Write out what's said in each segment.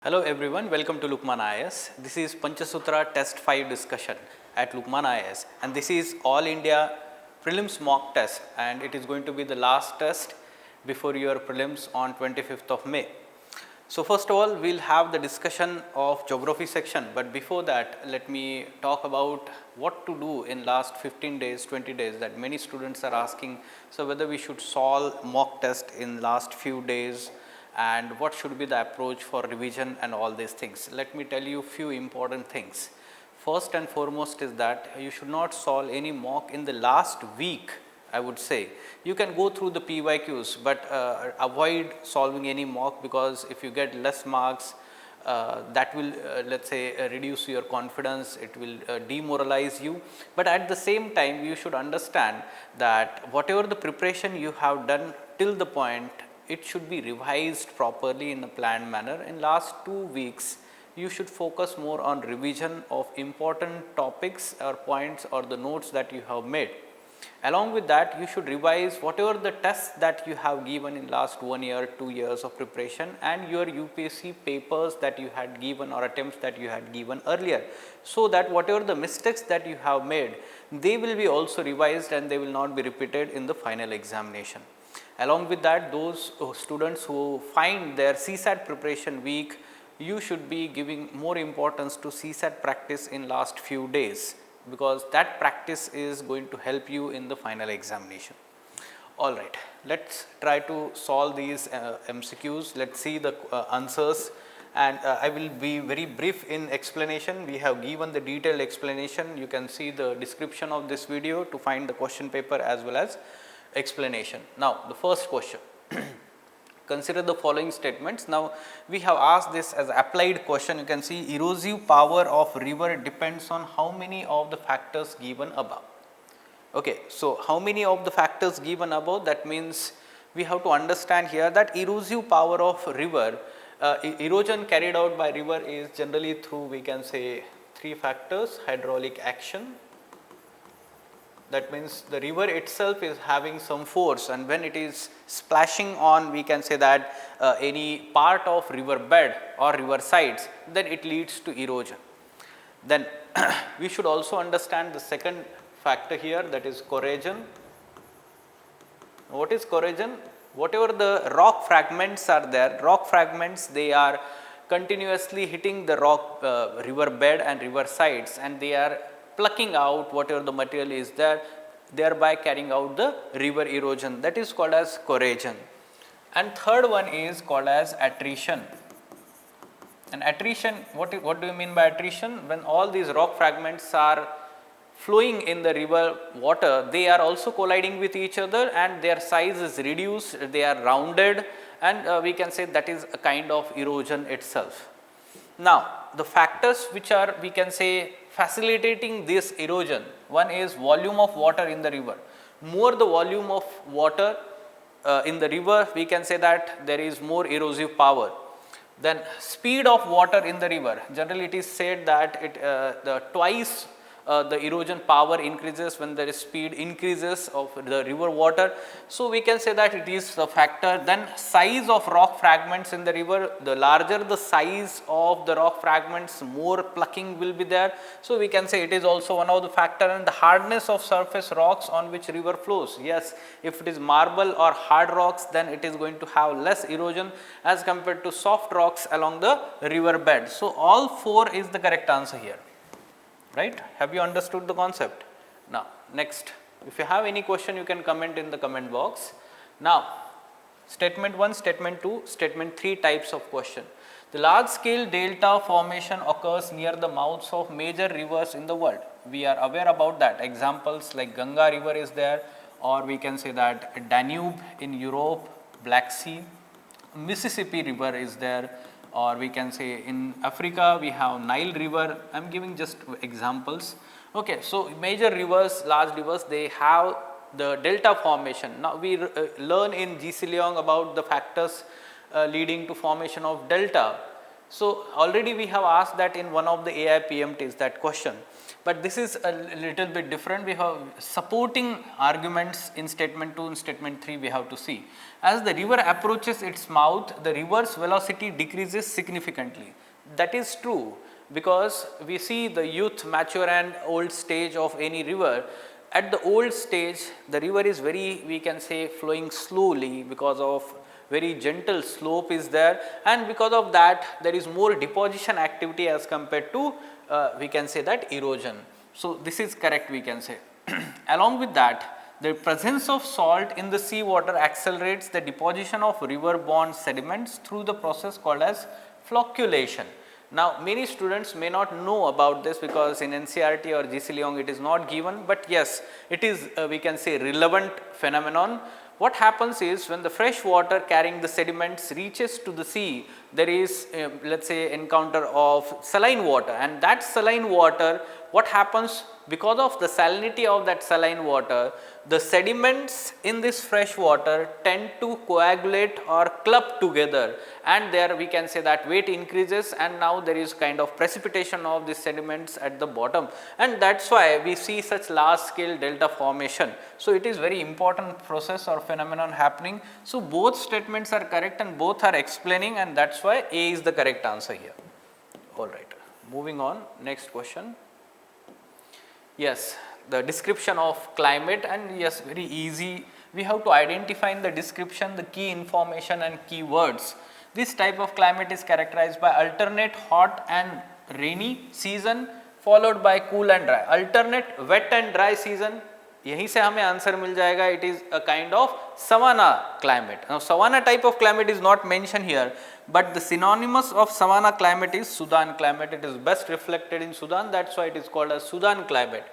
Hello everyone, welcome to Lukmaan IAS. This is Panchsutra Test 5 discussion at Lukmaan IAS, and this is All India Prelims Mock Test, and it is going to be the last test before your prelims on 25th of May. So first of all, we will have the discussion of geography section, but before that let me talk about what to do in last 15 days, 20 days that many students are asking. So whether we should solve mock test in last few days and what should be the approach for revision and all these things. Let me tell you few important things. First and foremost is that you should not solve any mock in the last week. I would say you can go through the PYQs, but avoid solving any mock, because if you get less marks, that will let us say reduce your confidence, it will demoralize you. But at the same time you should understand that whatever the preparation you have done till the point, it should be revised properly in a planned manner. In last 2 weeks you should focus more on revision of important topics or points or the notes that you have made. Along with that, you should revise whatever the tests that you have given in last 1 year, 2 years of preparation, and your UPSC papers that you had given or attempts that you had given earlier, so that whatever the mistakes that you have made, they will be also revised and they will not be repeated in the final examination. Along with that, those students who find their CSAT preparation weak, you should be giving more importance to CSAT practice in last few days, because that practice is going to help you in the final examination. All right, let us try to solve these MCQs. Let us see the answers, and I will be very brief in explanation. We have given the detailed explanation. You can see the description of this video to find the question paper as well as explanation. Now, the first question. Consider the following statements. Now, we have asked this as applied question. You can see erosive power of river depends on how many of the factors given above. Okay, so how many of the factors given above? That means we have to understand here that erosive power of river, erosion carried out by river is generally through, we can say, 3 factors: hydraulic action. That means the river itself is having some force, and when it is splashing on, we can say that any part of river bed or river sides, then it leads to erosion. Then we should also understand the second factor here, that is corrosion. What is corrosion? Whatever the rock fragments are there, rock fragments, they are continuously hitting the rock river bed and river sides, and they are plucking out whatever the material is there, thereby carrying out the river erosion. That is called as corrosion. And third one is called as attrition. And attrition, what do you mean by attrition? When all these rock fragments are flowing in the river water, they are also colliding with each other and their size is reduced, they are rounded, and we can say that is a kind of erosion itself. Now, the factors which are, we can say, facilitating this erosion, one is volume of water in the river. More the volume of water in the river, we can say that there is more erosive power. Then speed of water in the river, generally it is said that twice the erosion power increases when there is speed increases of the river water. So we can say that it is a factor. Then size of rock fragments in the river, the larger the size of the rock fragments, more plucking will be there. So we can say it is also one of the factor. And the hardness of surface rocks on which river flows. Yes, if it is marble or hard rocks, then it is going to have less erosion as compared to soft rocks along the river bed. So all 4 is the correct answer here. Right? Have you understood the concept? Now, next, if you have any question, you can comment in the comment box. Now, statement 1, statement 2, statement 3 types of question. The large scale delta formation occurs near the mouths of major rivers in the world. We are aware about that. Examples like Ganga river is there, or we can say that Danube in Europe, Black Sea, Mississippi river is there, or we can say in Africa we have Nile river. I am giving just examples. Okay, so major rivers, large rivers, they have the delta formation. Now we learn in GC Leong about the factors leading to formation of delta. So, already we have asked that in one of the AI PMTs, that question, but this is a little bit different. We have supporting arguments in statement 2 and statement 3 we have to see. As the river approaches its mouth, the river's velocity decreases significantly. That is true, because we see the youth, mature and old stage of any river. At the old stage, the river is very, we can say, flowing slowly because of very gentle slope is there, and because of that there is more deposition activity as compared to we can say that erosion. So, this is correct, we can say. Along with that, the presence of salt in the sea water accelerates the deposition of river borne sediments through the process called as flocculation. Now, many students may not know about this because in NCERT or GC Leong it is not given, but yes, it is we can say relevant phenomenon. What happens is, when the fresh water carrying the sediments reaches to the sea, there is let us say encounter of saline water, and that saline water, what happens, because of the salinity of that saline water, the sediments in this fresh water tend to coagulate or clump together, and there we can say that weight increases, and now there is kind of precipitation of the sediments at the bottom, and that is why we see such large scale delta formation. So, it is very important process or phenomenon happening. So, both statements are correct and both are explaining, and that is why A is the correct answer here. All right, moving on, next question. Yes, the description of climate, and yes, very easy. We have to identify in the description the key information and key words. This type of climate is characterized by alternate hot and rainy season followed by cool and dry. Alternate wet and dry season, यहीं से हमें answer मिल जाएगा. It is a kind of savanna climate. Now, savanna type of climate is not mentioned here, but the synonymous of savanna climate is Sudan climate. It is best reflected in Sudan, that is why it is called as Sudan climate.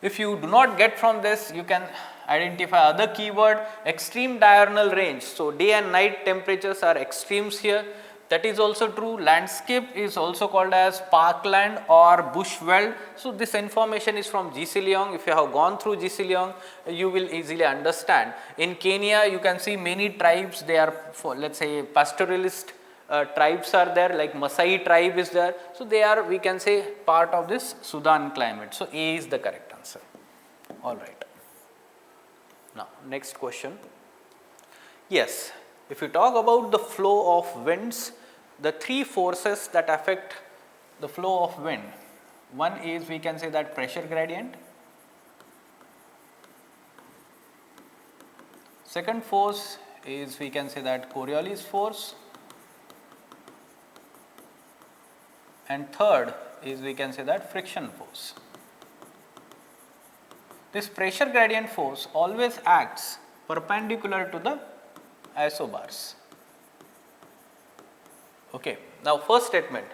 If you do not get from this, you can identify other keyword, extreme diurnal range. So, day and night temperatures are extremes here. That is also true. Landscape is also called as parkland or bushveld. So, this information is from GC Leong. If you have gone through GC Leong, you will easily understand. In Kenya, you can see many tribes, they are for, let us say, pastoralist tribes are there, like Masai tribe is there. So, they are, we can say, part of this Sudan climate. So, A is the correct answer. All right. Now, next question. Yes, if you talk about the flow of winds, the three forces that affect the flow of wind, one is, we can say that pressure gradient, second force is, we can say that Coriolis force, and third is, we can say that friction force. This pressure gradient force always acts perpendicular to the isobars. Okay. Now, first statement,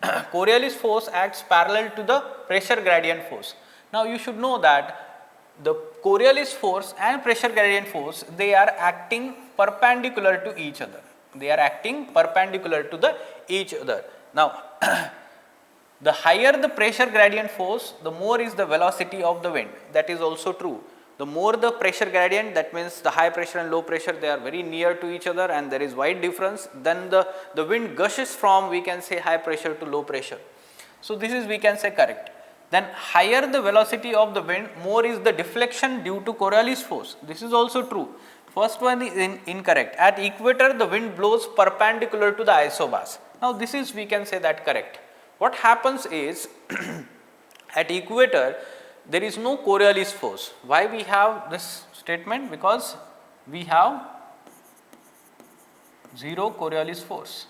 Coriolis force acts parallel to the pressure gradient force. Now, you should know that the Coriolis force and pressure gradient force, they are acting perpendicular to each other. They are acting perpendicular to each other. Now, the higher the pressure gradient force, the more is the velocity of the wind. That is also true. The more the pressure gradient, that means the high pressure and low pressure, they are very near to each other and there is wide difference, then the wind gushes from, we can say, high pressure to low pressure. So, this is, we can say, correct. Then higher the velocity of the wind, more is the deflection due to Coriolis force. This is also true. First one is incorrect. At equator, the wind blows perpendicular to the isobars. Now, this is, we can say that correct. What happens is at equator there is no Coriolis force. Why we have this statement? Because we have zero Coriolis force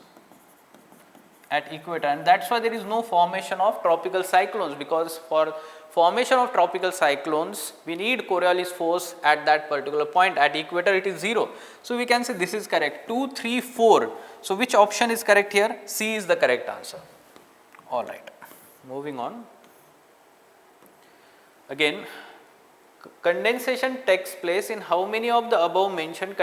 at equator, and that is why there is no formation of tropical cyclones, because for formation of tropical cyclones we need Coriolis force at that particular point. At equator it is 0. So, we can say this is correct. 2, 3, 4. So, which option is correct here? C is the correct answer. All right, moving on. Again, condensation takes place in how many of the above mentioned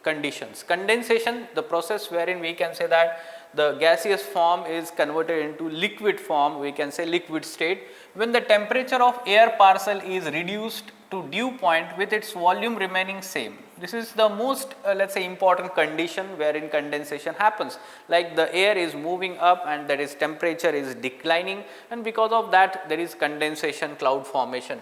conditions? Condensation, the process wherein we can say that the gaseous form is converted into liquid form, we can say liquid state, when the temperature of air parcel is reduced to dew point with its volume remaining same. This is the most let's say important condition wherein condensation happens, like the air is moving up and that is temperature is declining, and because of that there is condensation, cloud formation.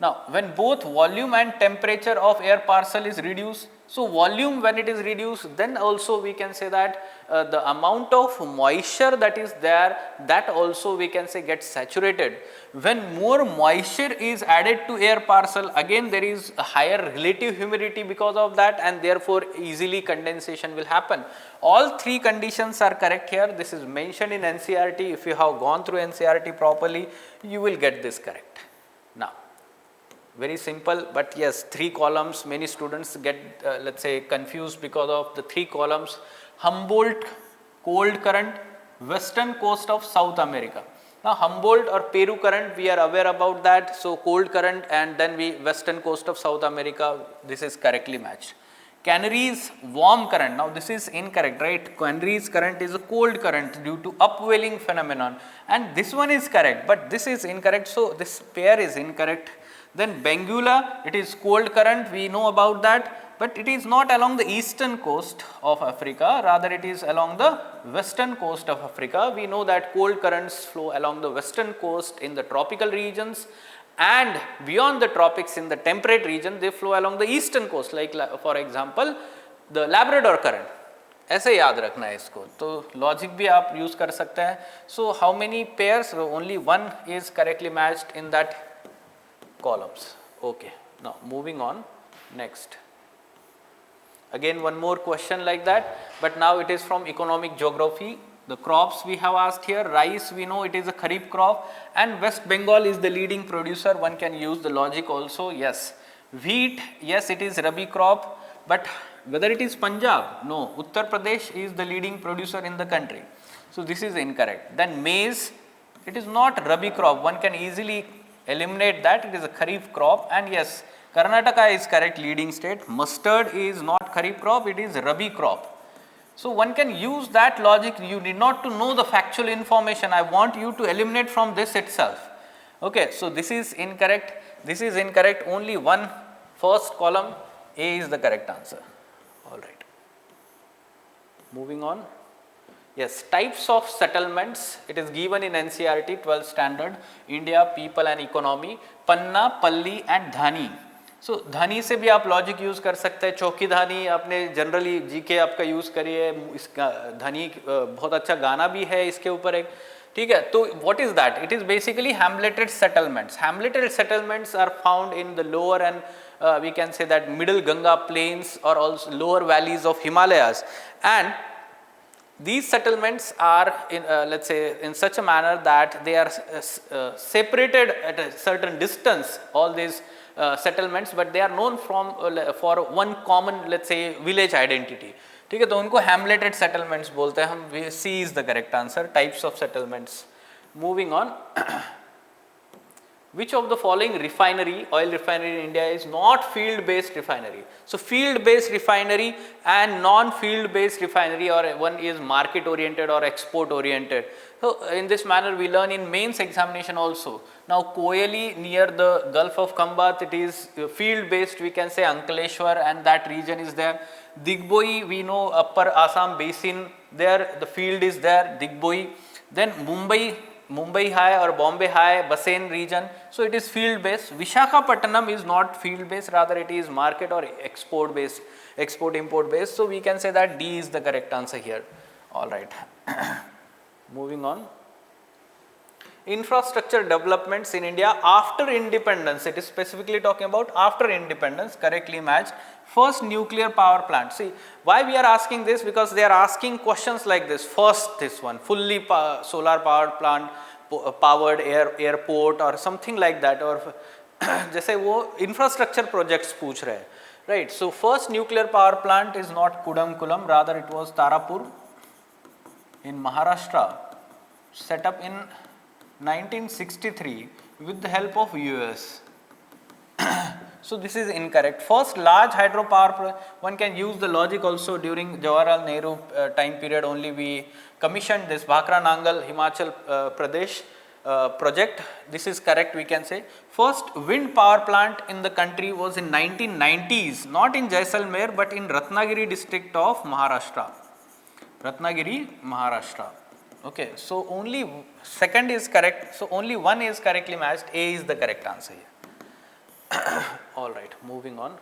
Now, when both volume and temperature of air parcel is reduced, so volume when it is reduced, then also we can say that the amount of moisture that is there, that also we can say gets saturated. When more moisture is added to air parcel, again there is a higher relative humidity because of that, and therefore easily condensation will happen. All three conditions are correct here. This is mentioned in NCERT. If you have gone through NCERT properly, you will get this correct. Now, very simple, but yes, 3 columns, many students get let's say confused because of the 3 columns. Humboldt cold current, western coast of South America. Now, Humboldt or Peru current, we are aware about that. So, cold current and then we western coast of South America, this is correctly matched. Canaries warm current, now this is incorrect, right? Canaries current is a cold current due to upwelling phenomenon, and this one is correct, but this is incorrect. So, this pair is incorrect. Then Benguela, it is cold current, we know about that, but it is not along the eastern coast of Africa, rather it is along the western coast of Africa. We know that cold currents flow along the western coast in the tropical regions, and beyond the tropics in the temperate region they flow along the eastern coast, like for example the Labrador current. ऐसे याद रखना है इसको, तो logic भी आप use कर सकते हैं. So how many pairs? Only one is correctly matched in that columns. Okay, now moving on, next. Again one more question like that, but now it is from economic geography. The crops we have asked here, rice we know it is a kharif crop, and West Bengal is the leading producer. One can use the logic also. Yes, wheat, yes it is rabi crop, but whether it is Punjab? No, Uttar Pradesh is the leading producer in the country. So this is incorrect. Then maize, it is not rabi crop. One can easily eliminate that, it is a kharif crop, and yes, Karnataka is correct leading state. Mustard is not kharif crop, it is rabi crop. So one can use that logic. You need not to know the factual information. I want you to eliminate from this itself. Okay, so this is incorrect. This is incorrect. Only one first column, A is the correct answer. All right. Moving on. Yes, types of settlements. It is given in NCERT 12th standard, India, people and economy. Panna, Palli and Dhani. सो धनी से भी आप logic use कर सकते हैं. चौकी धानी आपने generally GK आपका यूज़ करिए. इसका धनी बहुत अच्छा गाना भी है इसके ऊपर एक, ठीक है. तो what is that? It is basically hamleted settlements. Hamleted settlements are found in the lower end we can say that middle Ganga plains or also lower valleys of Himalayas, and these settlements are in let's say in such a manner that they are separated at a certain distance, all these settlements, but they are known from for one common let's say village identity. ठीक है, तो उनको hamleted settlements बोलते हैं हम. C is the correct answer. Types of settlements. Moving on. Which of the following refinery, oil refinery in India is not field based refinery? So field based refinery and non field based refinery, or one is market oriented or export oriented. So in this manner we learn in mains examination also. Now Koyali near the Gulf of Khambat, it is field based, we can say Ankleshwar, and that region is there. Digboi, we know upper Assam basin, there the field is there, Digboi. Then Mumbai High or Bombay High, Bassein region, so it is field based. Visakhapatnam is not field based, rather it is market or export based, export import based. So we can say that D is the correct answer here. All right. Moving on. Infrastructure developments in India after independence. It is specifically talking about after independence, correctly matched. First nuclear power plant. See why we are asking this, because they are asking questions like this. First this one, fully solar power plant, powered airport or something like that, or जैसे वो infrastructure projects पूछ रहे हैं, right? So first nuclear power plant is not Kudamkulam, rather it was Tarapur in Maharashtra, set up in 1963 with the help of US. So this is incorrect. First large hydropower, one can use the logic also. During Jawaharlal Nehru time period only we commissioned this Bhakra Nangal, Himachal Pradesh, project. This is correct, we can say. First wind power plant in the country was in 1990s, not in Jaisalmer but in Ratnagiri district of Maharashtra. Ratnagiri, Maharashtra. Okay, so only second is correct. So only one is correctly matched. A is the correct answer here. All right, moving on.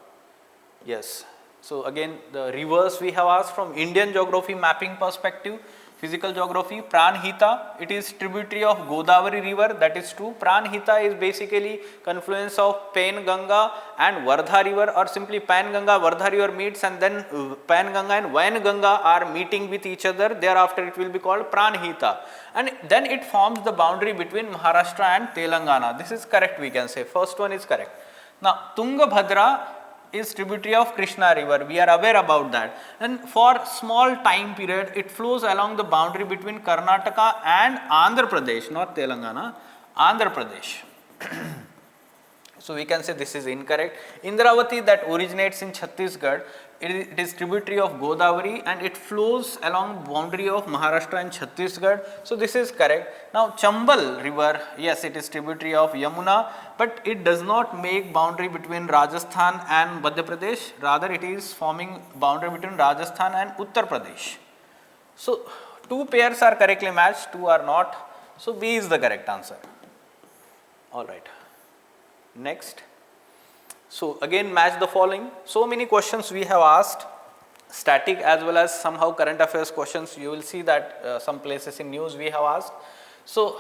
Yes. So again, the reverse we have asked from Indian geography mapping perspective. Physical geography, Pranhita, it is tributary of Godavari river, that is true. Pranhita is basically confluence of Pen Ganga and Vardha river, or simply Pen Ganga, Vardha river meets, and then Pen Ganga and Vain Ganga are meeting with each other. Thereafter it will be called Pranhita, and then it forms the boundary between Maharashtra and Telangana. This is correct, we can say. First one is correct. Now Tungabhadra is tributary of Krishna river, we are aware about that, and for small time period it flows along the boundary between Karnataka and Andhra Pradesh, not Telangana, Andhra Pradesh. So we can say this is incorrect. Indravati, that originates in Chhattisgarh, it is tributary of Godavari and it flows along boundary of Maharashtra and Chhattisgarh. So this is correct. Now Chambal river, yes, it is tributary of Yamuna, but it does not make boundary between Rajasthan and Madhya Pradesh. Rather, it is forming boundary between Rajasthan and Uttar Pradesh. So two pairs are correctly matched, two are not. So B is the correct answer. All right. Next. So again, match the following. So many questions we have asked, static as well as somehow current affairs questions. You will see that some places in news we have asked. So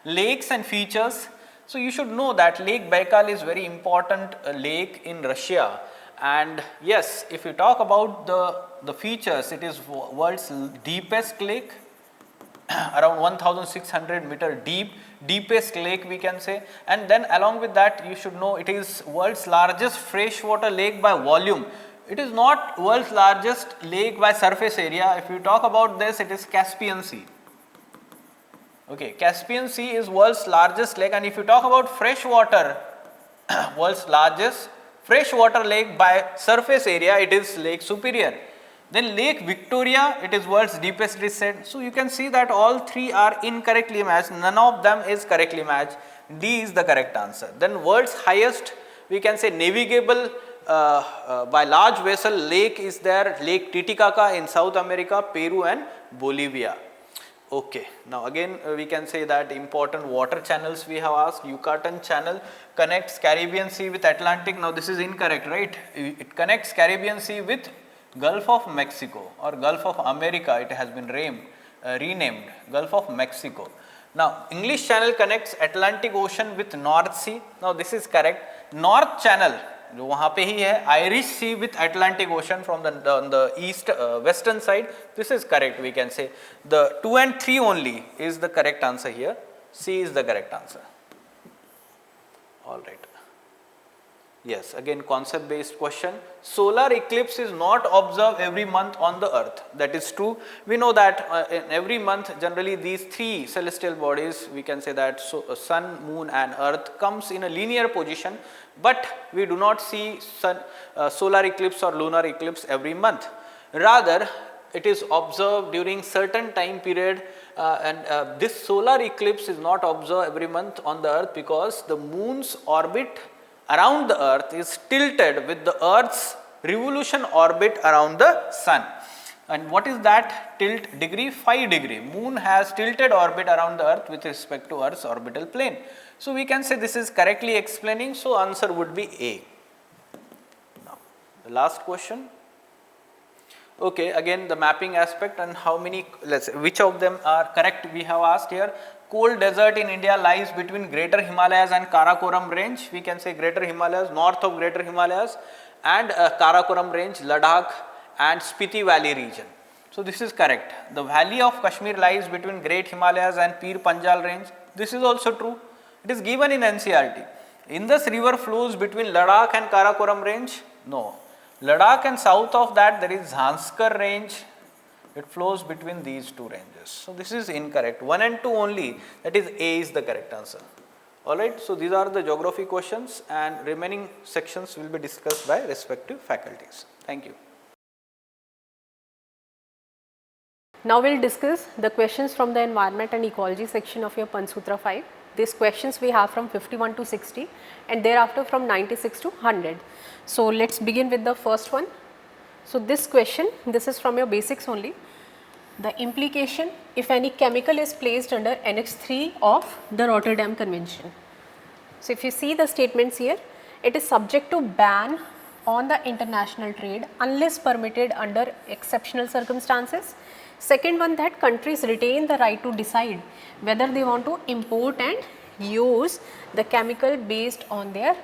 lakes and features. So you should know that Lake Baikal is very important lake in Russia, and yes, if you talk about the features, it is world's deepest lake, around 1600 meter deepest lake we can say. And then along with that, you should know it is world's largest freshwater lake by volume. It is not world's largest lake by surface area. If you talk about this, it is Caspian Sea. Okay, Caspian Sea is world's largest lake, and if you talk about freshwater, world's largest freshwater lake by surface area, it is Lake Superior. Then Lake Victoria, it is world's deepest, it is said. So you can see that all three are incorrectly matched, none of them is correctly matched. D is the correct answer. Then world's highest, we can say navigable by large vessel lake is there, Lake Titicaca in South America, Peru and Bolivia. Okay, now again we can say that important water channels we have asked. Yucatan Channel connects Caribbean Sea with Atlantic. Now this is incorrect, right? It connects Caribbean Sea with Gulf of Mexico or Gulf of America. It has been renamed Gulf of Mexico. Now English Channel connects Atlantic Ocean with North Sea. Now this is correct. North Channel जो वहाँ पे ही है, Irish Sea with Atlantic Ocean from the east western side. This is correct, we can say. The 2 and 3 only is the correct answer here. C is the correct answer. All right. Yes, again concept based question. Solar eclipse is not observed every month on the earth. That is true. We know that in every month generally these three celestial bodies, we can say that sun, moon and earth comes in a linear position, but we do not see solar eclipse or lunar eclipse every month. Rather, it is observed during certain time period, and this solar eclipse is not observed every month on the earth because the moon's orbit around the earth is tilted with the earth's revolution orbit around the sun. And what is that tilt degree? 5 degree. Moon has tilted orbit around the earth with respect to earth's orbital plane. So we can say this is correctly explaining, so answer would be A. Now the last question. Okay, again the mapping aspect and how many, let's say which of them are correct we have asked here. Cold desert in India lies between Greater Himalayas and Karakoram range. We can say Greater Himalayas, north of Greater Himalayas, and Karakoram range, Ladakh and Spiti Valley region. So this is correct. The valley of Kashmir lies between Great Himalayas and Pir Panjal range. This is also true. It is given in NCERT. Indus river flows between Ladakh and Karakoram range? No. Ladakh and south of that there is Zanskar range. It flows between these two ranges. So this is incorrect. 1 and 2 only, that is A is the correct answer. Alright, so these are the geography questions and remaining sections will be discussed by respective faculties. Thank you. Now we'll discuss the questions from the environment and ecology section of your Panchsutra 5. These questions we have from 51 to 60 and thereafter from 96 to 100. So let's begin with the first one. So this question, this is from your basics only. The implication if any chemical is placed under Annex 3 of the Rotterdam Convention. So if you see the statements here, it is subject to ban on the international trade unless permitted under exceptional circumstances. Second one, that countries retain the right to decide whether they want to import and use the chemical based on their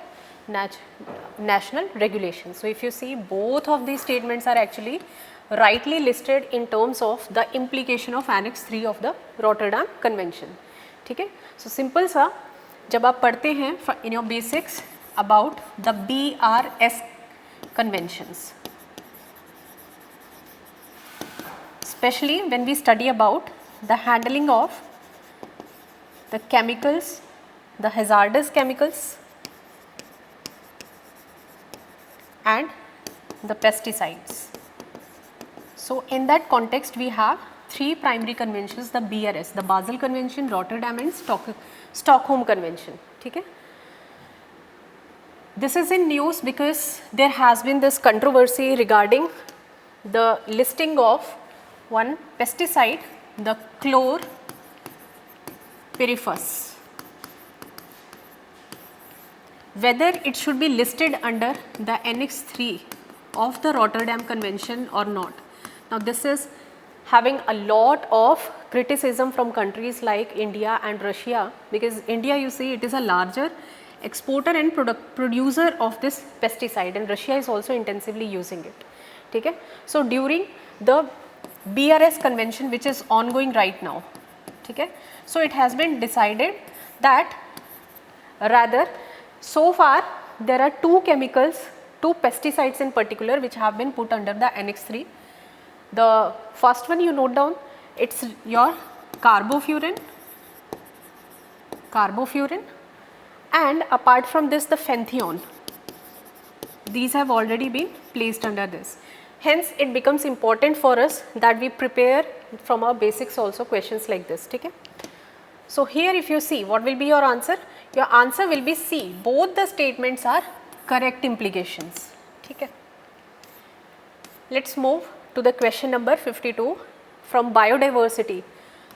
national regulations. So if you see, both of these statements are actually rightly listed in terms of the implication of Annex 3 of the Rotterdam Convention. ठीक है, so simple सा जब आप पढ़ते हैं in your basics about the BRS conventions, especially when we study about the handling of the chemicals, the hazardous chemicals and the pesticides. So in that context we have three primary conventions, the BRS, the Basel Convention, Rotterdam and Stockholm Convention. ठीक है? This is in news because there has been this controversy regarding the listing of one pesticide, the chlorpyrifos, whether it should be listed under the Annex 3 of the Rotterdam Convention or not. Now this is having a lot of criticism from countries like India and Russia, because India, you see, it is a larger exporter and producer of this pesticide and Russia is also intensively using it. ठीक है? So during the BRS convention which is ongoing right now, ठीक है? So it has been decided that rather so far there are two chemicals, two pesticides in particular which have been put under the Annex 3. The first one you note down, it's your carbofuran, and apart from this the phentheon. These have already been placed under this. Hence it becomes important for us that we prepare from our basics also questions like this. Okay? So here if you see, what will be your answer? Your answer will be C. Both the statements are correct implications. Okay? Let's move to the question number 52 from biodiversity.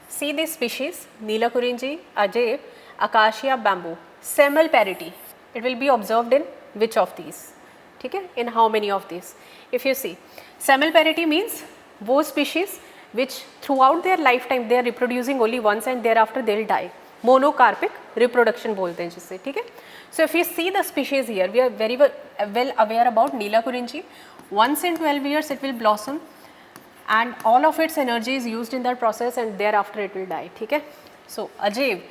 See these species, Neelakurinji, Ajay, Acacia, bamboo. Semal parity, it will be observed in which of these? ठीक है? In how many of these? If you see, semal parity means वो species which throughout their lifetime they are reproducing only once and thereafter they will die. Monocarpic reproduction बोलते हैं जिससे, ठीक है? So if you see the species here, we are very well aware about Neelakurinji. Once in 12 years it will blossom and all of its energy is used in that process and thereafter it will die. ठीक है? So अजैव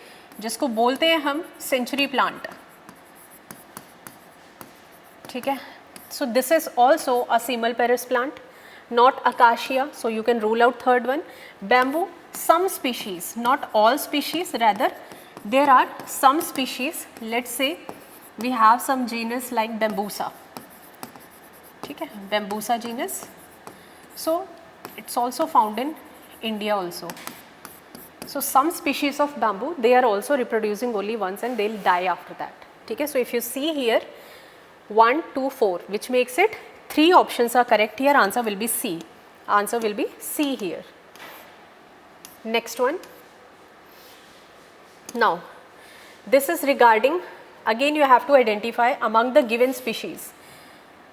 जिसको बोलते हैं हम century plant, ठीक है? So this is also a semaliparous plant, not acacia, so you can rule out third one. Bamboo, some species, not all species, rather there are some species. Let's say we have some genus like bambusa, ठीक है? Bambusa genus, so it's also found in India also. So some species of bamboo, they are also reproducing only once and they will die after that. Okay? So if you see here 1, 2, 4, which makes it 3 options are correct here, answer will be C. Answer will be C here. Next one. Now this is regarding, again you have to identify among the given species.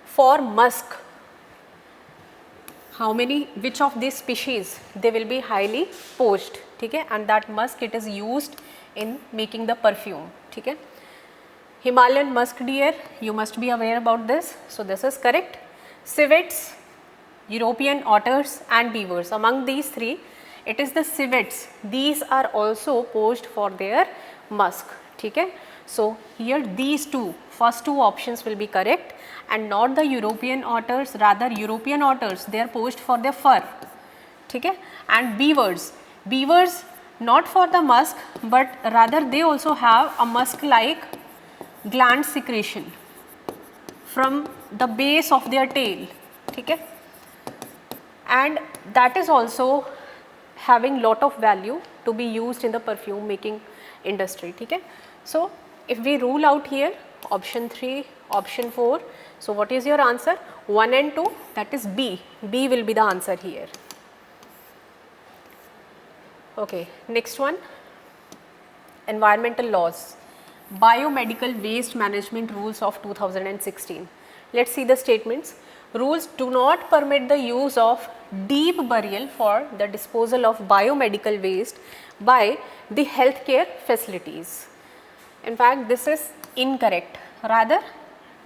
For musk, how many, which of these species they will be highly poached, ठीक है? And that musk it is used in making the perfume, ठीक है? Himalayan musk deer, you must be aware about this, so this is correct. Civets, European otters and beavers, among these three it is the civets, these are also poached for their musk, ठीक है? So here these two, first two options will be correct and not the European otters, rather European otters they are poached for their fur, ठीक है? And beavers, beavers not for the musk but rather they also have a musk like gland secretion from the base of their tail, ठीक है? And that is also having lot of value to be used in the perfume making industry. Okay? So if we rule out here option 3, option 4, so what is your answer? 1 and 2, that is B. B will be the answer here. Okay, next one, environmental laws, biomedical waste management rules of 2016. Let's see the statements. Rules do not permit the use of deep burial for the disposal of biomedical waste by the healthcare facilities. In fact, this is incorrect. Rather,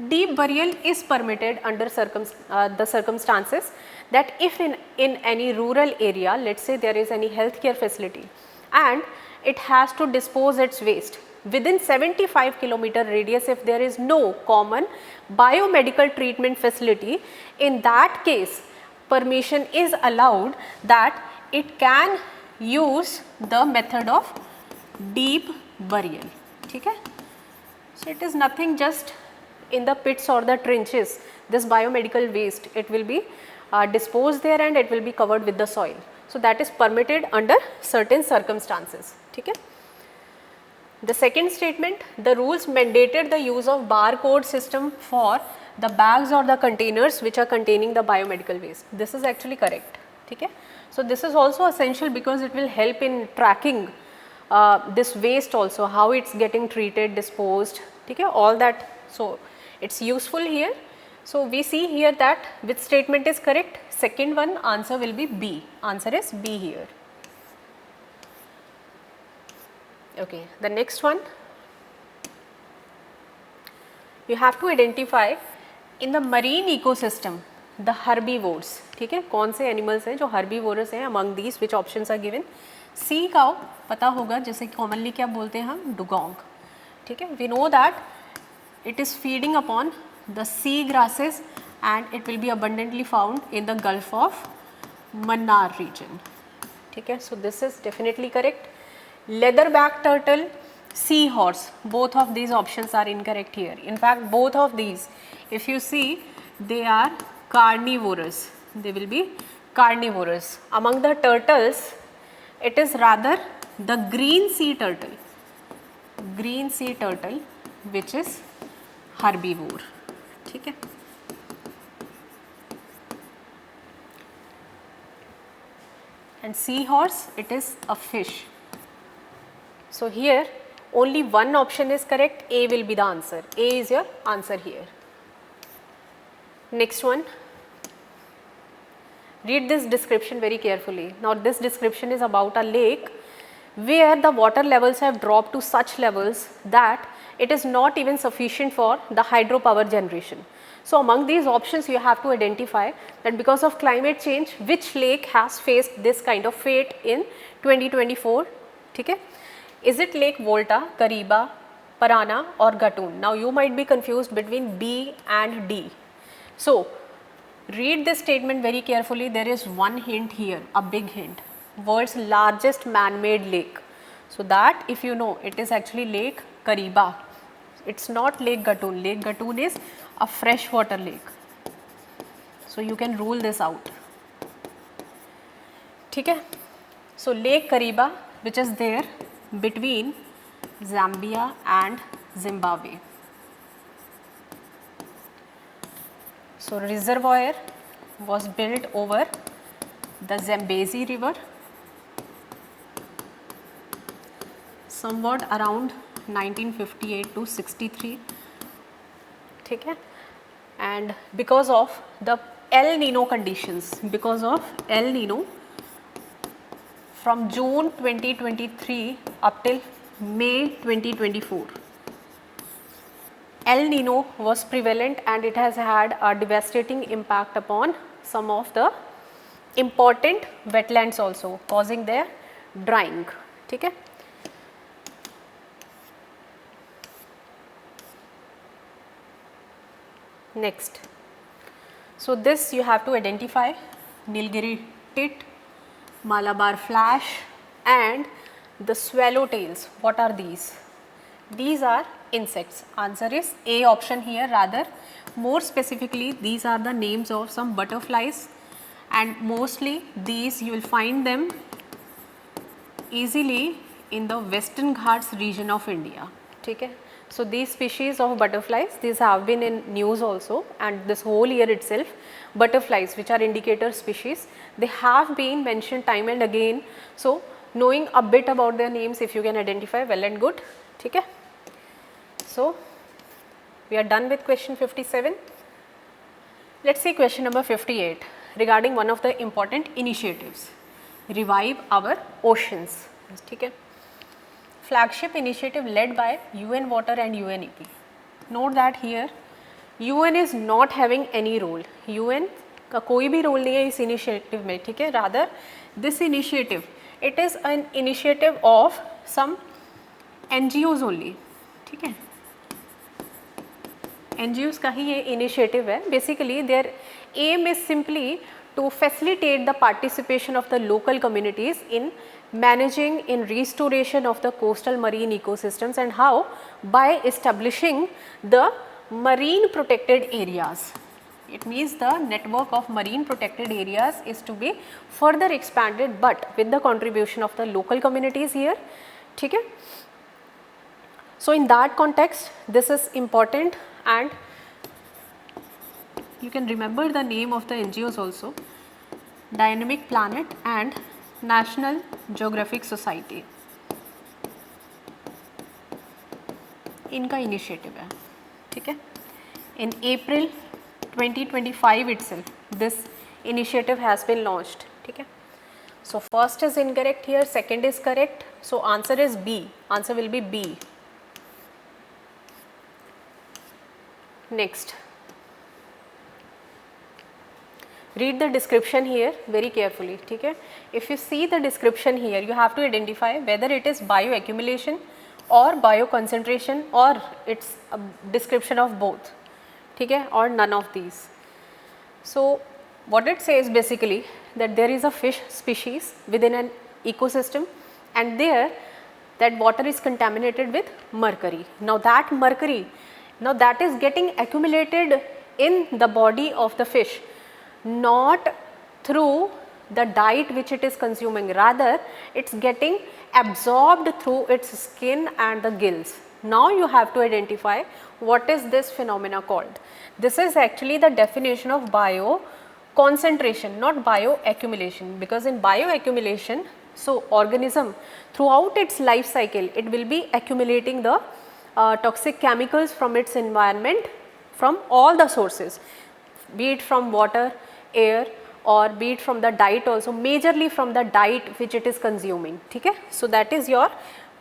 deep burial is permitted under the circumstances that if in any rural area, let's say there is any healthcare facility and it has to dispose its waste within 75 kilometer radius, if there is no common biomedical treatment facility, in that case permission is allowed that it can use the method of deep burial. Okay? So it is nothing just in the pits or the trenches, this biomedical waste, it will be disposed there and it will be covered with the soil. So that is permitted under certain circumstances. Okay? The second statement, the rules mandated the use of barcode system for the bags or the containers which are containing the biomedical waste. This is actually correct. Okay? So this is also essential because it will help in tracking this waste also, how it's getting treated, disposed, okay, all that. So it's useful here. So we see here that which statement is correct. Second one, answer will be B. Answer is B here. Okay, the next one, you have to identify in the marine ecosystem the herbivores. ठीक है, कौन से animals हैं जो herbivorous हैं, among these which options are given. Sea cow पता होगा, जैसे commonly क्या बोलते हैं हम, dugong. ठीक है, we know that it is feeding upon the sea grasses and it will be abundantly found in the Gulf of Mannar region. ठीक है, so this is definitely correct. Leatherback turtle, seahorse, both of these options are incorrect here. In fact, both of these, if you see, they are carnivorous. They will be carnivorous. Among the turtles, it is rather the green sea turtle which is herbivore. ठीक है. And seahorse, it is a fish. So here only one option is correct, A will be the answer. A is your answer here. Next one, read this description very carefully. Now this description is about a lake where the water levels have dropped to such levels that it is not even sufficient for the hydropower generation. So among these options you have to identify that because of climate change, which lake has faced this kind of fate in 2024. Okay? Is it Lake Volta, Kariba, Parana or Gatun? Now you might be confused between B and D. So read this statement very carefully. There is one hint here, a big hint. World's largest man-made lake. So that if you know, it is actually Lake Kariba. It's not Lake Gatun. Lake Gatun is a freshwater lake. So you can rule this out. Okay? So Lake Kariba, which is there between Zambia and Zimbabwe. So reservoir was built over the Zambezi river somewhat around 1958 to 63. Okay? And because of the El Nino conditions, from June 2023 up till May 2024, El Nino was prevalent and it has had a devastating impact upon some of the important wetlands also, causing their drying. Okay? Next, so this you have to identify Nilgiri tit, Malabar flash and the swallowtails. What are these? These are insects. Answer is A option here. Rather, more specifically, these are the names of some butterflies and mostly these you will find them easily in the Western Ghats region of India. ठीक है. So these species of butterflies, these have been in news also, and this whole year itself, butterflies which are indicator species, they have been mentioned time and again. So knowing a bit about their names, if you can identify, well and good. ठीक है. So we are done with question 57. Let's see question number 58 regarding one of the important initiatives, revive our oceans. ठीक है. Flagship initiative led by UN Water and UNEP. Note that here UN is not having any role. UN का कोई भी role नहीं है इस initiative में. ठीक है. Rather this initiative, it is an initiative of some NGOs only. ठीक है. NGOs का ही ये initiative है. Basically their aim is simply to facilitate the participation of the local communities in managing in restoration of the coastal marine ecosystems, and how by establishing the marine protected areas. It means the network of marine protected areas is to be further expanded, but with the contribution of the local communities here. ठीक है. So in that context this is important, and you can remember the name of the NGOs also, Dynamic Planet and National Geographic Society. इनका initiative है. ठीक है. In April 2025 itself this initiative has been launched. ठीक है. So first is incorrect here, second is correct. So answer is B. Answer will be B. Next, read the description here very carefully. ठीक है. If you see the description here, you have to identify whether it is bioaccumulation or bioconcentration, or it's a description of both. ठीक है, or none of these. So what it says basically that there is a fish species within an ecosystem, and there that water is contaminated with mercury. Now that mercury, now that is getting accumulated in the body of the fish, not through the diet which it is consuming, rather it's getting absorbed through its skin and the gills. Now you have to identify what is this phenomena called. This is actually the definition of bioconcentration, not bioaccumulation, because in bioaccumulation, so organism throughout its life cycle it will be accumulating the toxic chemicals from its environment, from all the sources, be it from water, air, or be it from the diet also, majorly from the diet which it is consuming. ठीक है. So that is your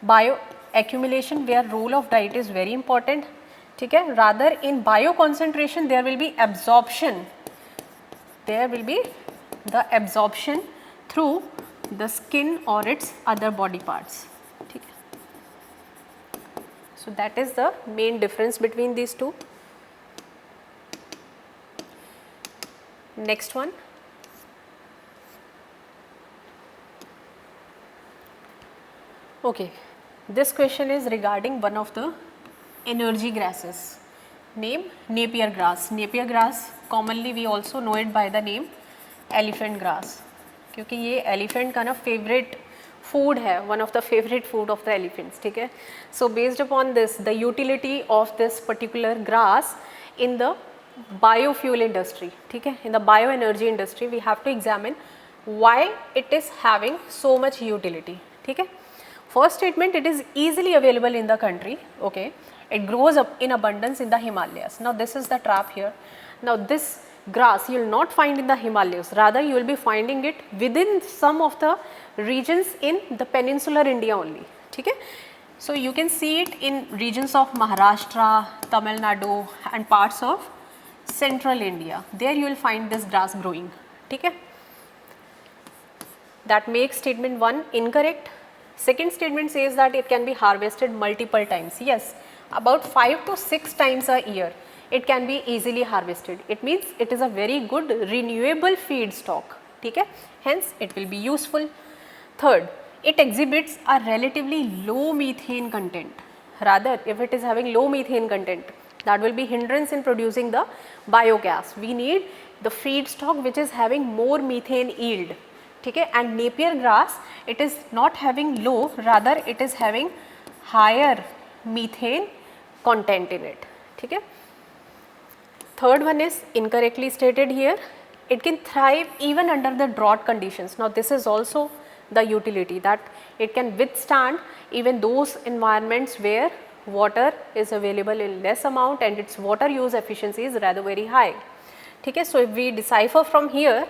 bioaccumulation, where role of diet is very important. ठीक है. Rather in bioconcentration there will be absorption, there will be the absorption through the skin or its other body parts. ठीक है. So that is the main difference between these two. Next one, okay, this question is regarding one of the energy grasses, name Napier grass. Napier grass commonly we also know it by the name elephant grass, क्योंकि ये elephant का ना favorite food है, one of the favorite food of the elephants. ठीक है. So based upon this, the utility of this particular grass in the biofuel industry, ठीक है, in the bioenergy industry, we have to examine why it is having so much utility. ठीक है. First statement, it is easily available in the country. Okay, it grows up in abundance in the Himalayas. Now this is the trap here. Now this grass you will not find in the Himalayas, rather you will be finding it within some of the regions in the peninsular India only. ठीक है. So you can see it in regions of Maharashtra, Tamil Nadu and parts of central India. There you will find this grass growing. ठीक है. That makes statement 1 incorrect. Second statement says that it can be harvested multiple times. Yes, about 5 to 6 times a year it can be easily harvested. It means it is a very good renewable feedstock. ठीक है. Hence it will be useful. Third, it exhibits a relatively low methane content. Rather, if it is having low methane content, that will be hindrance in producing the biogas. We need the feedstock which is having more methane yield. ठीक है, and Napier grass it is not having low, rather it is having higher methane content in it, ठीक है. Third one is incorrectly stated here. It can thrive even under the drought conditions. Now this is also the utility, that it can withstand even those environments where water is available in less amount and its water use efficiency is rather very high. ठीक है, so if we decipher from here,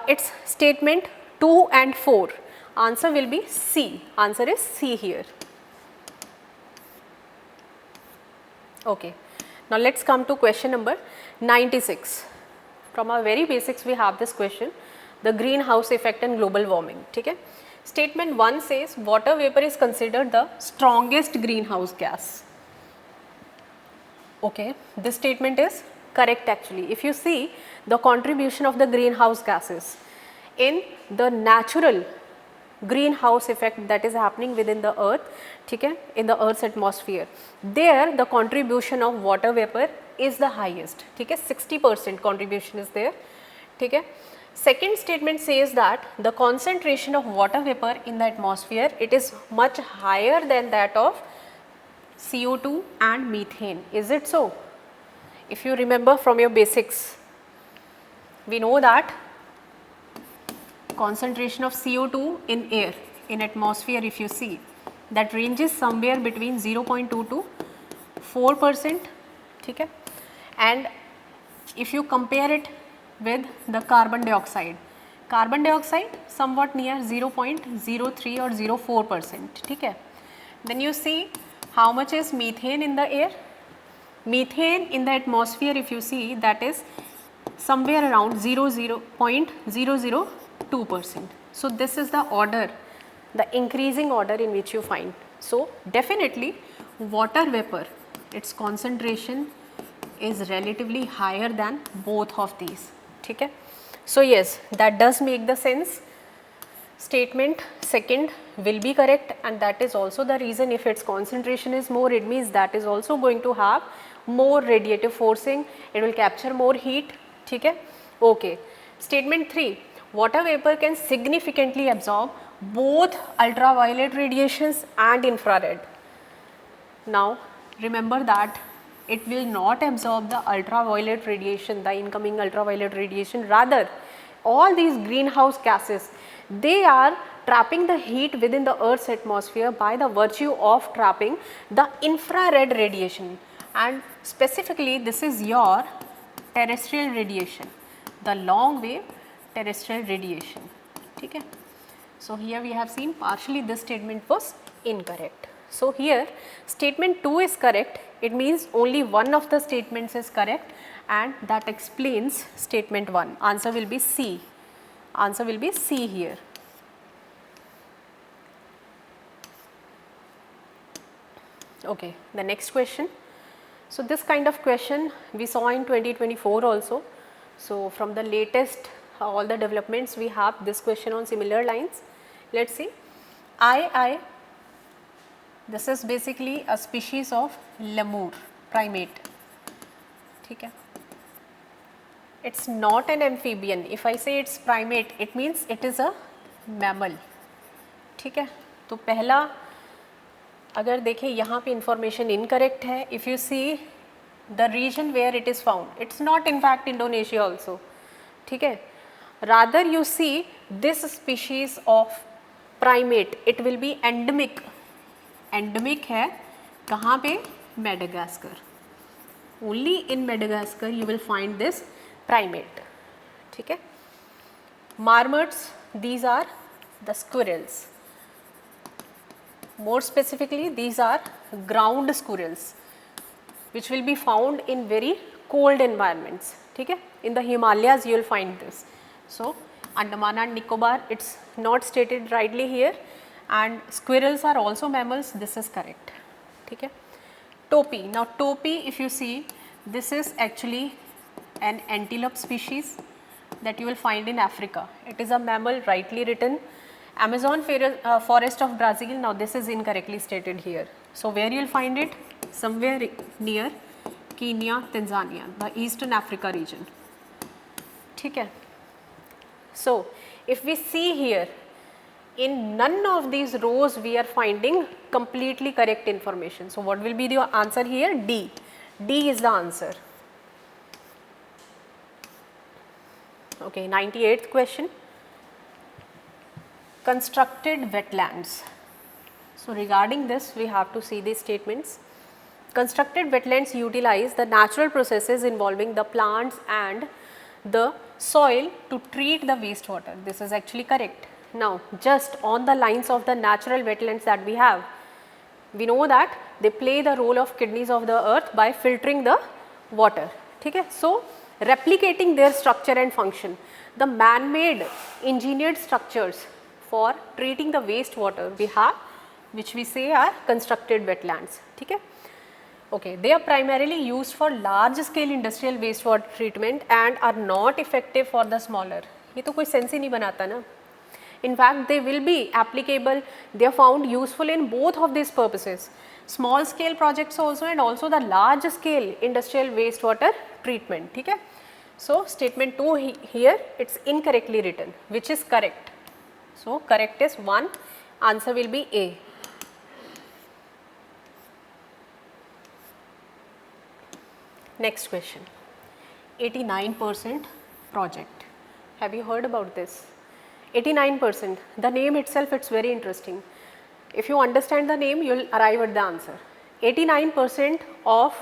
its statement 2 and 4, answer will be C. Answer is C here. Okay. Now let's come to question number 96. From our very basics we have this question, the greenhouse effect and global warming. ठीक है. Statement 1 says water vapor is considered the strongest greenhouse gas. Okay, this statement is correct actually. If you see the contribution of the greenhouse gases in the natural greenhouse effect that is happening within the earth, ठीक है, in the earth's atmosphere, there the contribution of water vapor is the highest, ठीक है, 60% contribution is there, ठीक है. Second statement says that the concentration of water vapor in the atmosphere, it is much higher than that of CO2 and methane. Is it so? If you remember from your basics, we know that concentration of CO2 in air, in atmosphere, if you see, that ranges somewhere between 0.2 to 4%, ठीक है. And if you compare it with the carbon dioxide somewhat near 0.03 or 0.4%, ठीक है. Then you see how much is methane in the air. Methane in the atmosphere, if you see, that is somewhere around 0.002%. So this is the order, the increasing order in which you find. So definitely water vapor, its concentration is relatively higher than both of these, ठीक है. So yes, that does make the sense. Statement second will be correct, and that is also the reason, if its concentration is more, it means that is also going to have more radiative forcing, it will capture more heat, ठीक है. Okay. Statement 3, water vapor can significantly absorb both ultraviolet radiations and infrared. Now remember that it will not absorb the ultraviolet radiation, the incoming ultraviolet radiation, rather all these greenhouse gases, they are trapping the heat within the earth's atmosphere by the virtue of trapping the infrared radiation, and specifically this is your terrestrial radiation, the long wave terrestrial radiation, ठीक है. So here we have seen partially this statement was incorrect. So here statement 2 is correct, it means only one of the statements is correct, and that explains statement 1. Answer will be C. Answer will be C here. Okay, the next question. So this kind of question we saw in 2024 also. So from the latest all the developments, we have this question on similar lines. Let's see. This is basically a species of lemur primate, ठीक है. It's not an amphibian. If I say it's primate, it means it is a mammal, ठीक है. तो पहला अगर देखें यहाँ पे information incorrect है. If you see the region where it is found, it's not in fact Indonesia also, ठीक है. Rather you see this species of primate, it will be endemic. Endemic है कहाँ पे? Madagascar. Only in Madagascar you will find this primate, ठीक है. Marmots, these are the squirrels. More specifically, these are ground squirrels, which will be found in very cold environments, ठीक है. In the Himalayas you will find this. So Andaman and Nicobar, it's not stated rightly here, and squirrels are also mammals, this is correct, ठीक है. Topi. Now topi, if you see, this is actually an antelope species that you will find in Africa. It is a mammal, rightly written. Amazon forest of Brazil, now this is incorrectly stated here. So where you will find it? Somewhere near Kenya, Tanzania, the Eastern Africa region, ठीक है. So if we see here, in none of these rows we are finding completely correct information. So, what will be the answer here? D. D is the answer. Okay, 98th question. Constructed wetlands. So, regarding this we have to see these statements. Constructed wetlands utilize the natural processes involving the plants and the soil to treat the wastewater. This is actually correct. Now, just on the lines of the natural wetlands that we have, we know that they play the role of kidneys of the earth by filtering the water. Okay? So, replicating their structure and function, the man-made engineered structures for treating the wastewater we have, which we say are constructed wetlands. Okay? Okay, they are primarily used for large scale industrial wastewater treatment and are not effective for the smaller. ये तो कोई sense ही नहीं बनाता ना. In fact, they will be applicable, they are found useful in both of these purposes, small scale projects also and also the large scale industrial wastewater treatment. ठीक है? So, statement 2 here it is incorrectly written, which is correct. So, correct is 1, answer will be A. Next question, 89% project. Have you heard about this? 89%, the name itself it's very interesting. If you understand the name, you will arrive at the answer. 89% of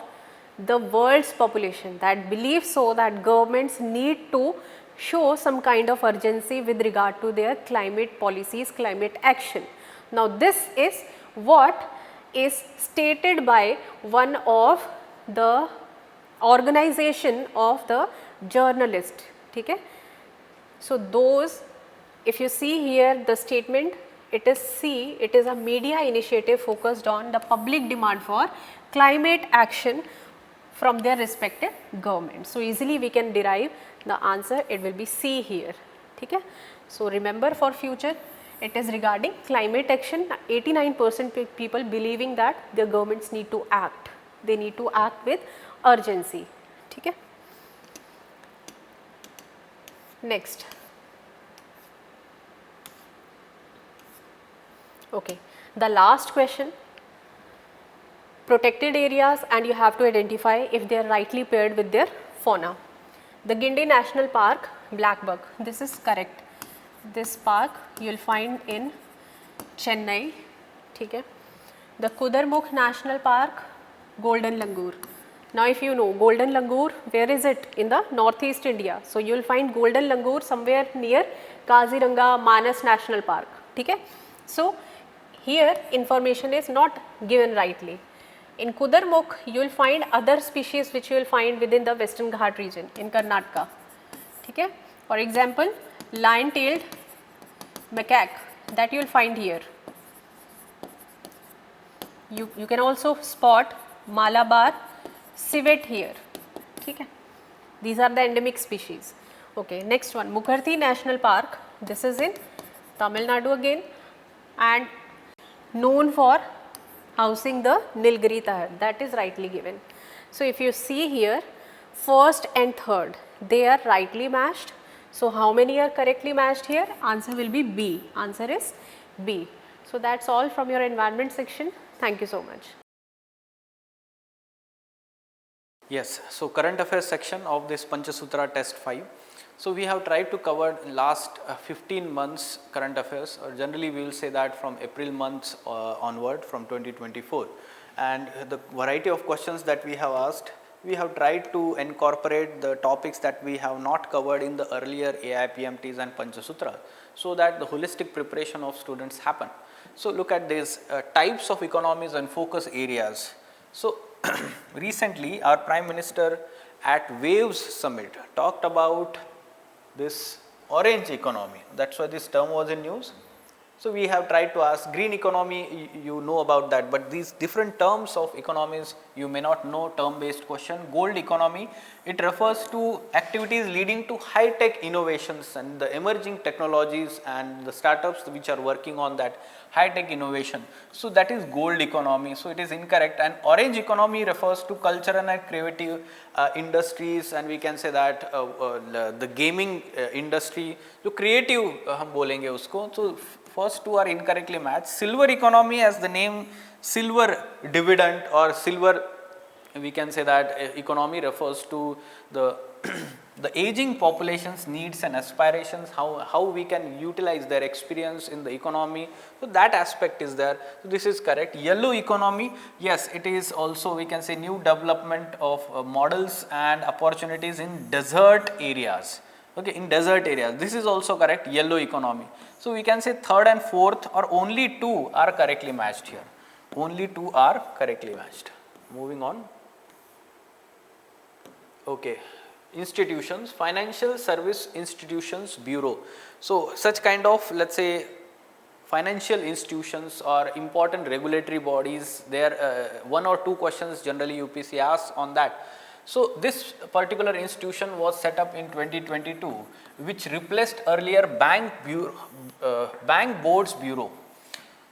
the world's population that believes so that governments need to show some kind of urgency with regard to their climate policies, climate action. Now, this is what is stated by one of the organization of the journalist. Okay? So, those, if you see here the statement, it is C, it is a media initiative focused on the public demand for climate action from their respective government. So, easily we can derive the answer, it will be C here. Okay? So, remember for future, it is regarding climate action, 89% people believing that their governments need to act, they need to act with urgency. ठीक है? Next. Okay, the last question, protected areas and you have to identify if they are rightly paired with their fauna. The Gindi National Park, black buck, this is correct. This park you will find in Chennai. ठीक है? The Kudarmukh National Park, golden langur. Now, if you know golden langur, where is it? In the northeast India. So, you will find golden langur somewhere near Kaziranga Manas National Park. Okay? So, here information is not given rightly. In Kudarmukh, you will find other species which you will find within the Western Ghat region in Karnataka. Okay? For example, lion-tailed macaque that you will find here. You can also spot Malabar civet here. Okay. These are the endemic species. Okay. Next one, Mukherjee National Park. This is in Tamil Nadu again and known for housing the Nilgiri tahar. That is rightly given. So, if you see here, first and third, they are rightly matched. So, how many are correctly matched here? Answer will be B. Answer is B. So, that is all from your environment section. Thank you so much. Yes, so current affairs section of this Panchsutra test 5. So, we have tried to cover last 15 months current affairs, or generally we will say that from April months onward from 2024, and the variety of questions that we have asked, we have tried to incorporate the topics that we have not covered in the earlier AIPMTs and Panchsutra, so that the holistic preparation of students happen. So, look at these types of economies and focus areas. So, recently our Prime Minister at Waves Summit talked about this orange economy, that is why this term was in news. So, we have tried to ask green economy, you know about that, but these different terms of economies You may not know term based question. Gold economy, it refers to activities leading to high tech innovations and the emerging technologies and the startups which are working on that high tech innovation. So that is gold economy. So it is incorrect. And orange economy refers to cultural and creative industries, and we can say that the gaming industry. So creative हम बोलेंगे उसको. So first two are incorrectly matched. Silver economy, as the name silver dividend or silver, we can say that economy refers to the the aging population's needs and aspirations, how we can utilize their experience in the economy. So that aspect is there. So this is correct. Yellow economy, yes, it is also, we can say, new development of models and opportunities in desert areas. Okay, in desert areas, this is also correct, yellow economy. So we can say third and fourth, or only two are correctly matched here. Only two are correctly matched. Moving on. Okay, institutions, Financial Service Institutions Bureau. So such kind of, let's say, financial institutions or important regulatory bodies, there one or two questions generally UPSC asks on that. So this particular institution was set up in 2022, which replaced earlier Bank Boards Bureau.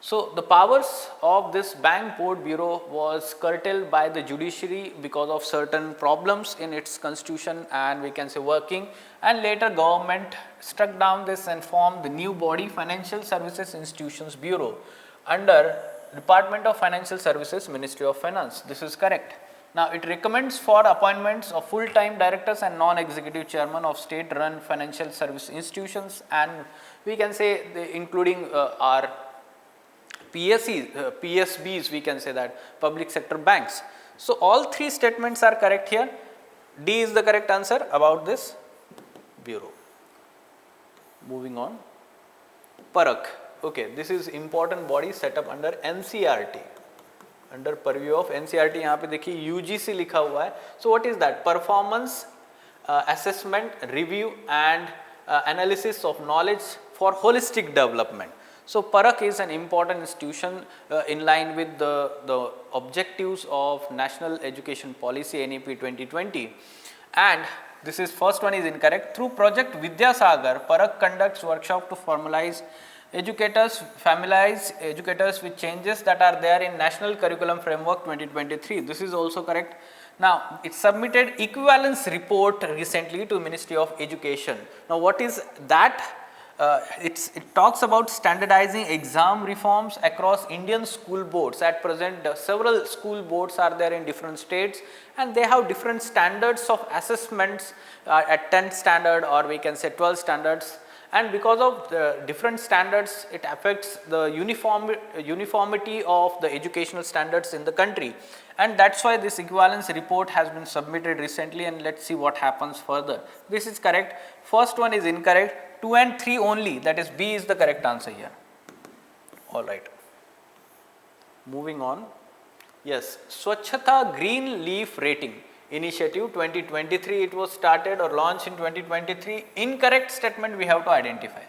So the powers of this Bank Board Bureau was curtailed by the judiciary because of certain problems in its constitution and, we can say, working, and later government struck down this and formed the new body, Financial Services Institutions Bureau, under Department of Financial Services, Ministry of Finance. This is correct. Now it recommends for appointments of full-time directors and non-executive chairman of state-run financial service institutions, and we can say including our PSBs, we can say that, public sector banks. So all three statements are correct here. D is the correct answer about this bureau. Moving on. Parak. Okay, this is important body set up under NCRT. Under purview of NCRT, यहाँ पे देखिए UGC लिखा हुआ है. So what is that? Performance assessment, review and analysis of knowledge for holistic development. So Parak is an important institution in line with the objectives of National Education Policy NEP 2020, and this is first one is incorrect. Through Project Vidyasagar, Parak conducts workshop to familiarize educators with changes that are there in National Curriculum Framework 2023. This is also correct. Now it submitted equivalence report recently to Ministry of Education. Now what is that? It talks about standardizing exam reforms across Indian school boards. At present, several school boards are there in different states, and they have different standards of assessments at 10th standard, or we can say 12 standards. And because of the different standards, it affects the uniformity of the educational standards in the country. And that's why this equivalence report has been submitted recently, and let's see what happens further. This is correct. First one is incorrect. 2 and 3 only, that is B is the correct answer here. All right. Moving on. Yes, Swachhata Green Leaf Rating Initiative 2023, it was started or launched in 2023. Incorrect statement we have to identify.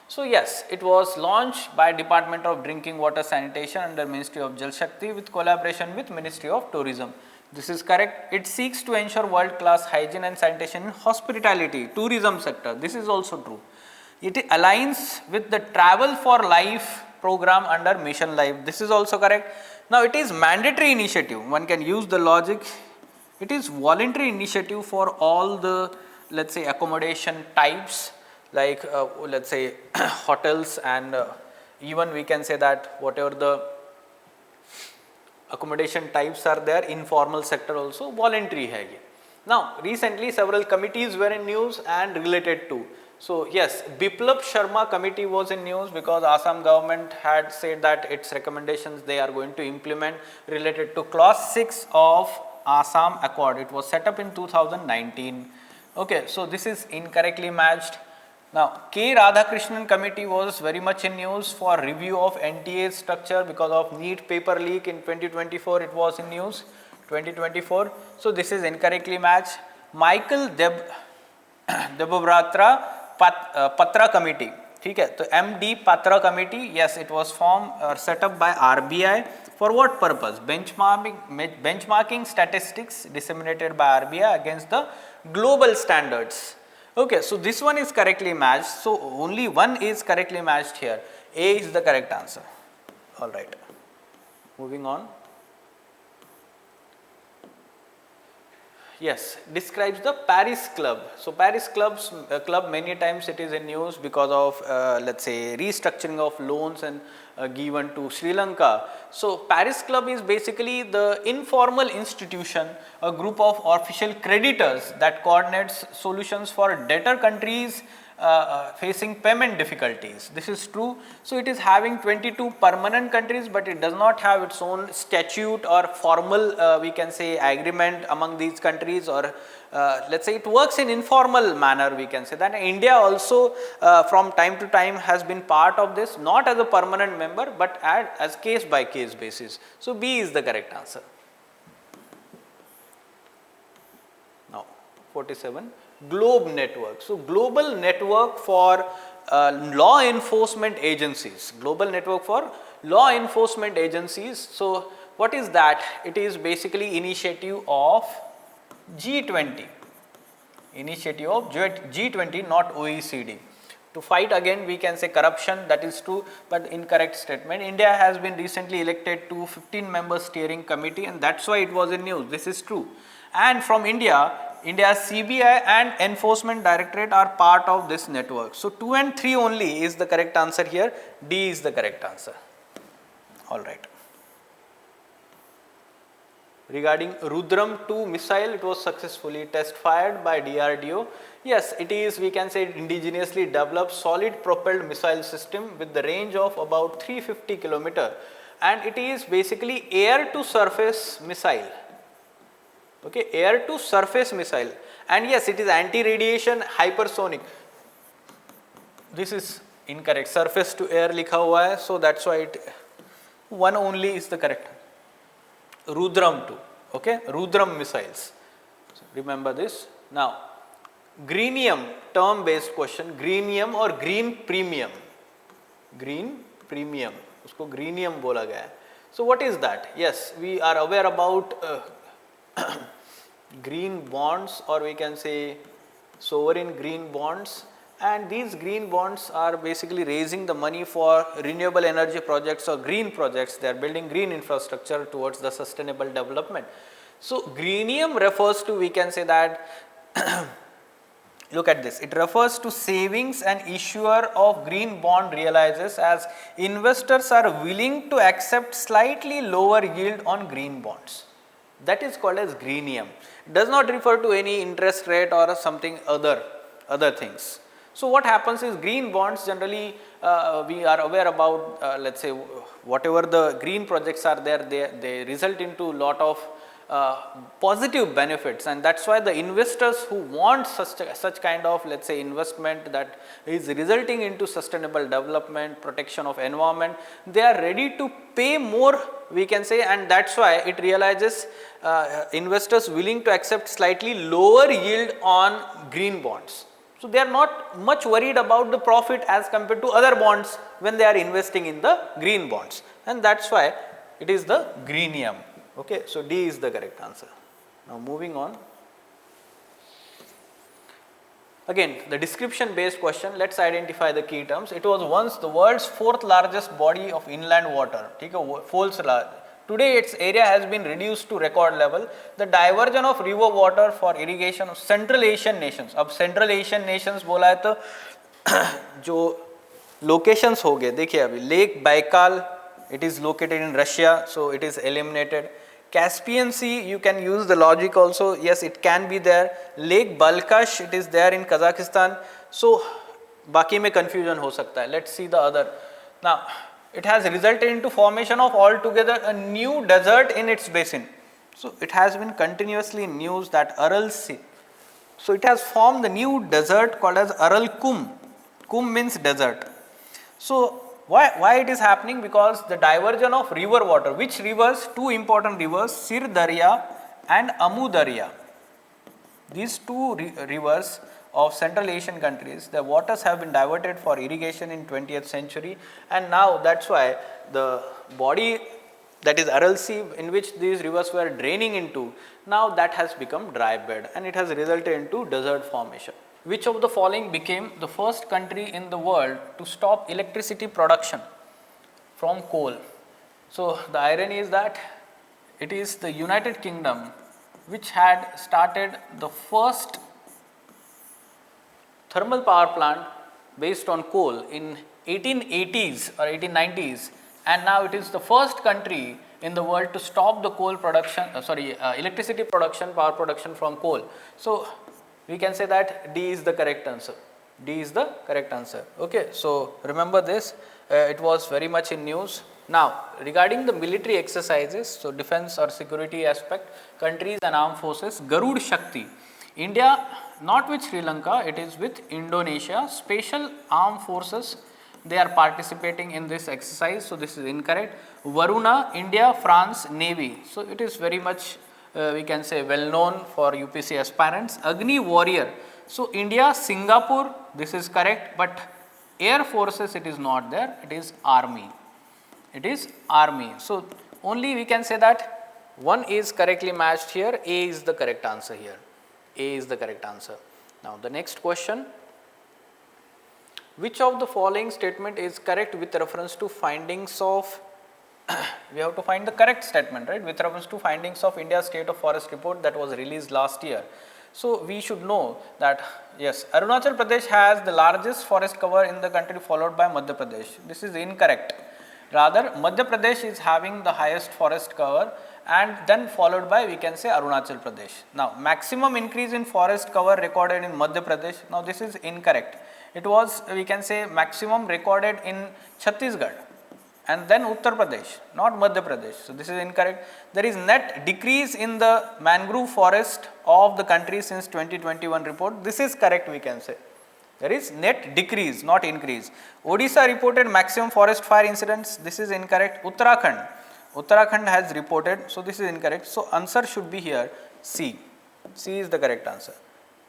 So yes, it was launched by Department of Drinking Water Sanitation under Ministry of Jal Shakti with collaboration with Ministry of Tourism. This is correct. It seeks to ensure world-class hygiene and sanitation in hospitality, tourism sector. This is also true. It aligns with the Travel for Life program under Mission Life. This is also correct. Now it is mandatory initiative. One can use the logic. It is voluntary initiative for all the, let's say, accommodation types, like let's say hotels, and even we can say that whatever the accommodation types are there, informal sector also voluntary hai ye. Now recently several committees were in news and related to. So yes, Biplab Sharma committee was in news because Assam government had said that its recommendations they are going to implement related to clause 6 of Assam Accord. It was set up in 2019. Okay, so this is incorrectly matched. Now K. Radhakrishnan committee was very much in news for review of NTA structure because of NEET paper leak in 2024. It was in news 2024. So this is incorrectly matched. Michael Debabratra Patra committee, ठीक है. तो MD Patra committee, yes, it was formed or set up by RBI for what purpose? Benchmarking statistics disseminated by RBI against the global standards. Okay, so this one is correctly matched. So only one is correctly matched here. A is the correct answer. All right. Moving on. Yes, describes the Paris Club. So Paris club many times it is in news because of let's say restructuring of loans and given to Sri Lanka. So Paris Club is basically the informal institution, a group of official creditors that coordinates solutions for debtor countries facing payment difficulties. This is true. So it is having 22 permanent countries, but it does not have its own statute or formal we can say agreement among these countries, or let's say it works in informal manner, we can say that. India also from time to time has been part of this, not as a permanent member but as case by case basis. So B is the correct answer. Now 47. Globe network. So global network for law enforcement agencies. Global network for law enforcement agencies. So what is that? It is basically initiative of G20. Initiative of G20, not OECD. To fight again, we can say corruption, that is true, but incorrect statement. India has been recently elected to 15-member steering committee, and that's why it was in news. This is true. And from India's CBI and Enforcement Directorate are part of this network. So 2 and 3 only is the correct answer here. D is the correct answer. All right. Regarding Rudram 2 missile, it was successfully test fired by DRDO. Yes, it is, we can say, indigenously developed solid propelled missile system with the range of about 350 km, and it is basically air to surface missile. Okay, air to surface missile, and yes, it is anti-radiation hypersonic. This is incorrect, surface to air likha hua hai, so that's why it one only is the correct. Rudram 2, okay, Rudram missiles. So remember this. Now, greenium, term based question, greenium or green premium. Green premium, usko greenium bola gaya hai. So what is that? Yes, we are aware about green bonds, or we can say sovereign green bonds, and these green bonds are basically raising the money for renewable energy projects or green projects. They are building green infrastructure towards the sustainable development. So greenium refers to, we can say that look at this, it refers to savings an issuer of green bond realizes as investors are willing to accept slightly lower yield on green bonds. That is called as greenium. It does not refer to any interest rate or something other things. So what happens is, green bonds generally we are aware about, let's say whatever the green projects are there, they result into lot of positive benefits, and that's why the investors who want such kind of, let's say, investment that is resulting into sustainable development, protection of environment, they are ready to pay more, we can say, and that's why it realizes investors willing to accept slightly lower yield on green bonds. So they are not much worried about the profit as compared to other bonds when they are investing in the green bonds, and that's why it is the greenium. Okay, so D is the correct answer. Now moving on. Again, the description based question, let's identify the key terms. It was once the world's 4th largest body of inland water. Today its area has been reduced to record level. The diversion of river water for irrigation of Central Asian nations. अब Central Asian nations बोला है तो जो locations हो गए, देखिए अभी Lake Baikal, it is located in Russia, so it is eliminated. Caspian Sea, you can use the logic also, yes, it can be there. Lake Balkhash, it is there in Kazakhstan. So बाकी में confusion हो सकता है. Let's see the other. Now it has resulted into formation of altogether a new desert in its basin. So it has been continuously in news that Aral Sea. So it has formed the new desert called as Aral Kum. Kum means desert. So why it is happening? Because the diversion of river water. Which rivers? Two important rivers, Sir Darya and Amu Darya. These two rivers of Central Asian countries, the waters have been diverted for irrigation in 20th century, and now that is why the body, that is Aral Sea, in which these rivers were draining into, now that has become dry bed and it has resulted into desert formation. Which of the following became the first country in the world to stop electricity production from coal? So, the irony is that it is the United Kingdom which had started the first thermal power plant based on coal in 1880s or 1890s, and now it is the first country in the world to stop the coal production, electricity production, power production from coal. So, we can say that D is the correct answer. D is the correct answer. Okay. So, remember this, it was very much in news. Now, regarding the military exercises, so defense or security aspect, countries and armed forces, Garud Shakti, India not with Sri Lanka, it is with Indonesia, special armed forces, they are participating in this exercise. So, this is incorrect. Varuna, India, France, Navy. So, it is very much we can say well known for UPSC aspirants. Agni Warrior. So, India, Singapore, this is correct, but air forces it is not there, it is army. It is army. So, only we can say that one is correctly matched here, A is the correct answer here. A is the correct answer. Now, the next question, which of the following statement is correct with reference to findings of we have to find the correct statement, right, with reference to findings of India's State of Forest report that was released last year. So, we should know that yes, Arunachal Pradesh has the largest forest cover in the country, followed by Madhya Pradesh. This is incorrect. Rather, Madhya Pradesh is having the highest forest cover and then followed by we can say Arunachal Pradesh. Now, maximum increase in forest cover recorded in Madhya Pradesh. Now, this is incorrect. It was we can say maximum recorded in Chhattisgarh and then Uttar Pradesh, not Madhya Pradesh. So, this is incorrect. There is net decrease in the mangrove forest of the country since 2021 report. This is correct, we can say. There is net decrease, not increase. Odisha reported maximum forest fire incidents. This is incorrect. Uttarakhand has reported. So, this is incorrect. So, answer should be here C. C is the correct answer.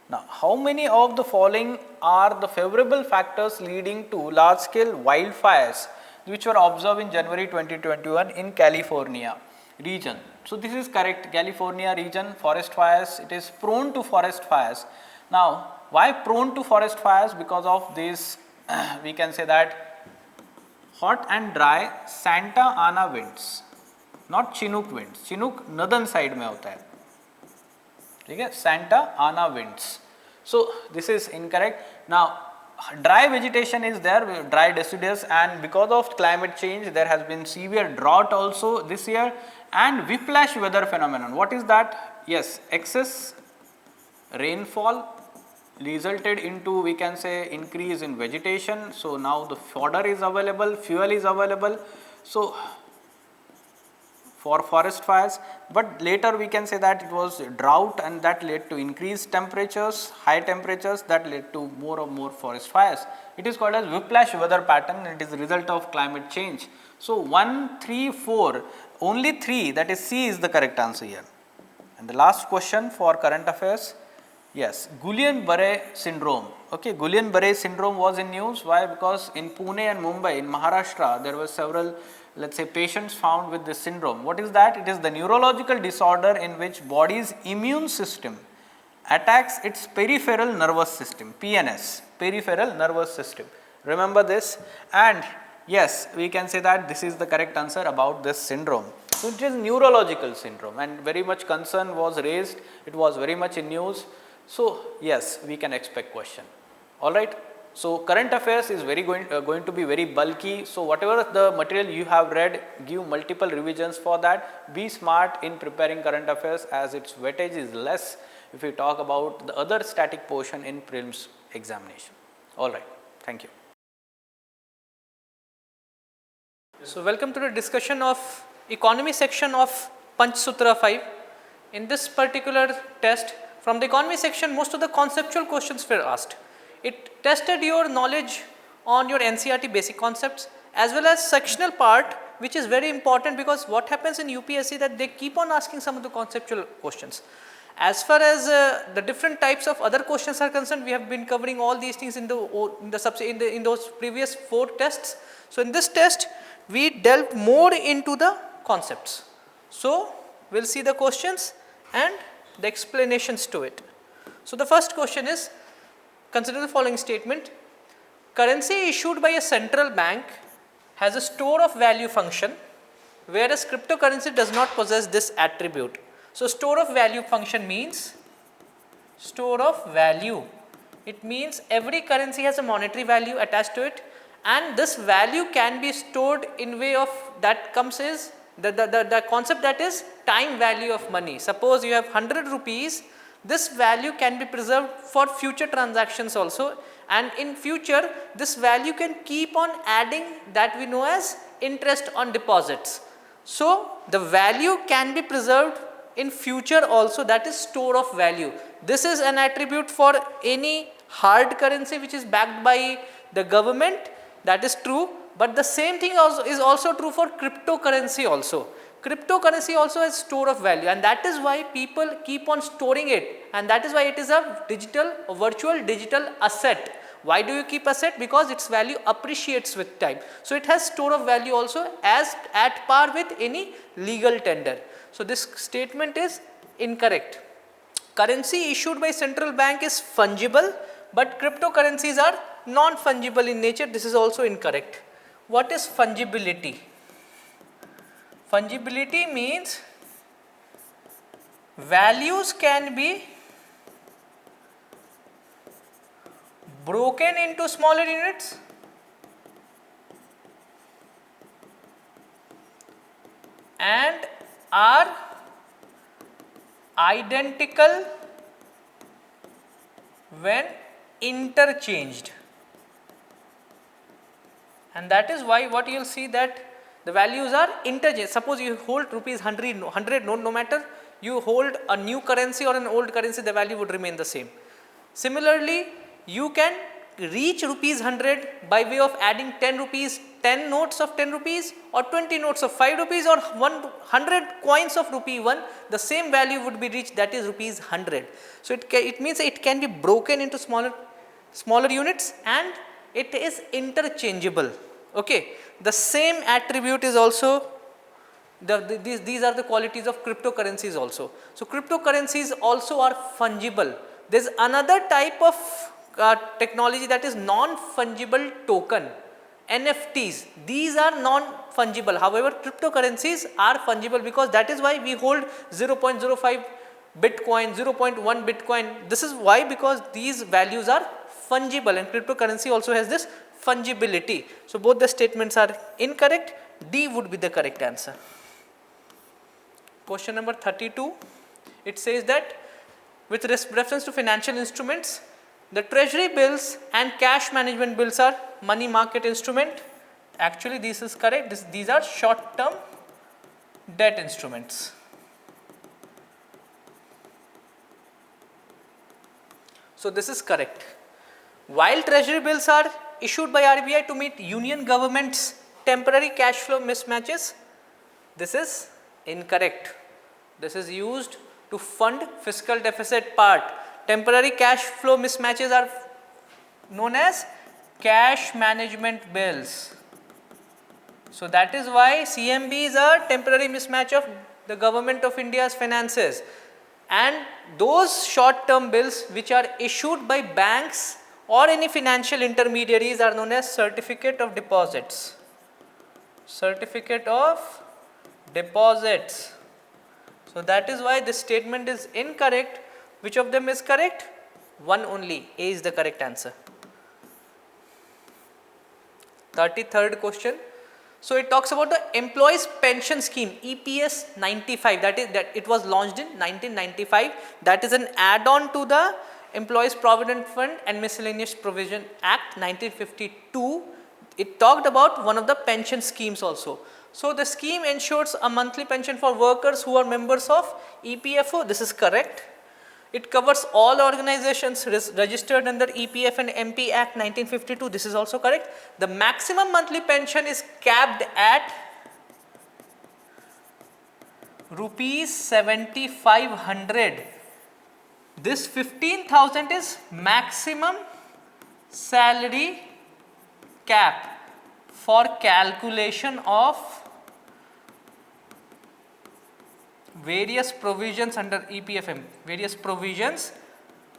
Now, how many of the following are the favorable factors leading to large scale wildfires which were observed in January 2021 in California region? So, this is correct. California region forest fires, it is prone to forest fires. Now, why prone to forest fires? Because of this we can say that hot and dry Santa Ana winds, not Chinook winds. Chinook northern side में होता है, ठीक है, Santa Ana winds. So, this is incorrect. Now, dry vegetation is there, dry deciduous, and because of climate change there has been severe drought also this year and whiplash weather phenomenon. What is that? Yes, excess rainfall resulted into we can say increase in vegetation. So, now the fodder is available, fuel is available. So, for forest fires, but later we can say that it was drought and that led to increased temperatures, high temperatures that led to more and more forest fires. It is called as whiplash weather pattern and it is a result of climate change. So, 1, 3, 4, only 3, that is C is the correct answer here. And the last question for current affairs, yes, Guillain-Barré syndrome. Okay, Guillain-Barré syndrome was in news. Why? Because in Pune and Mumbai, in Maharashtra, there were several, let us say, patients found with this syndrome. What is that? It is the neurological disorder in which body's immune system attacks its peripheral nervous system, PNS, peripheral nervous system. Remember this, and yes, we can say that this is the correct answer about this syndrome. So, it is neurological syndrome and very much concern was raised, it was very much in news. So, yes, we can expect question. All right. So, current affairs is very going to be very bulky. So, whatever the material you have read, give multiple revisions for that. Be smart in preparing current affairs as its weightage is less if we talk about the other static portion in prelims examination. All right. Thank you. So, welcome to the discussion of economy section of Panchsutra 5. In this particular test, from the economy section, most of the conceptual questions were asked. It tested your knowledge on your NCERT basic concepts as well as sectional part, which is very important because what happens in UPSC that they keep on asking some of the conceptual questions. As far as the different types of other questions are concerned, we have been covering all these things in those previous 4 tests. So in this test, we delve more into the concepts. So we'll see the questions and the explanations to it. So the first question is, consider the following statement: currency issued by a central bank has a store of value function, whereas cryptocurrency does not possess this attribute. So store of value function means store of value. It means every currency has a monetary value attached to it, and this value can be stored in way of, that comes is the concept that is time value of money. Suppose you have 100 rupees, this value can be preserved for future transactions also, and in future this value can keep on adding, that we know as interest on deposits. So the value can be preserved in future also, that is store of value. This is an attribute for any hard currency which is backed by the government, that is true, but the same thing is also true for cryptocurrency also. Cryptocurrency also has store of value, and that is why people keep on storing it, and that is why it is a virtual digital asset. Why do you keep asset? Because its value appreciates with time. So it has store of value also as at par with any legal tender. So this statement is incorrect. Currency issued by central bank is fungible, but cryptocurrencies are non-fungible in nature. This is also incorrect. What is fungibility? Fungibility means values can be broken into smaller units and are identical when interchanged, and that is why what you will see that the values are interchanged. Suppose you hold rupees 100 note, no matter you hold a new currency or an old currency, the value would remain the same. Similarly, you can reach rupees 100 by way of adding 10 notes of 10 rupees or 20 notes of 5 rupees or 100 coins of rupee 1, the same value would be reached, that is rupees 100. So it means it can be broken into smaller units and it is interchangeable. Okay, the same attribute is also these are the qualities of cryptocurrencies also. So cryptocurrencies also are fungible. There is another type of technology, that is non-fungible token, NFTs. These are non-fungible. However, cryptocurrencies are fungible, because that is why we hold 0.05 Bitcoin, 0.1 Bitcoin. This is why, because these values are fungible, and cryptocurrency also has this fungibility. So both the statements are incorrect. D would be the correct answer. Question number 32, it says that with reference to financial instruments, the treasury bills and cash management bills are money market instrument. Actually this is correct. These are short term debt instruments. So this is correct. While treasury bills are issued by RBI to meet union government's temporary cash flow mismatches, this is incorrect. This is used to fund fiscal deficit part. Temporary cash flow mismatches are known as cash management bills. So that is why CMB is a temporary mismatch of the government of India's finances, and those short term bills which are issued by banks or any financial intermediaries are known as certificate of deposits. Certificate of deposits. So that is why this statement is incorrect. Which of them is correct? One only. A is the correct answer. 33rd question. So it talks about the employees pension scheme, EPS 95, that it was launched in 1995. That is an add-on to the Employees Provident Fund and Miscellaneous Provision Act 1952. It talked about one of the pension schemes also. So the scheme ensures a monthly pension for workers who are members of EPFO. This is correct. It covers all organizations registered under EPF and MP Act 1952. This is also correct. The maximum monthly pension is capped at rupees 7,500. This 15,000 is maximum salary cap for calculation of various provisions under EPFM, various provisions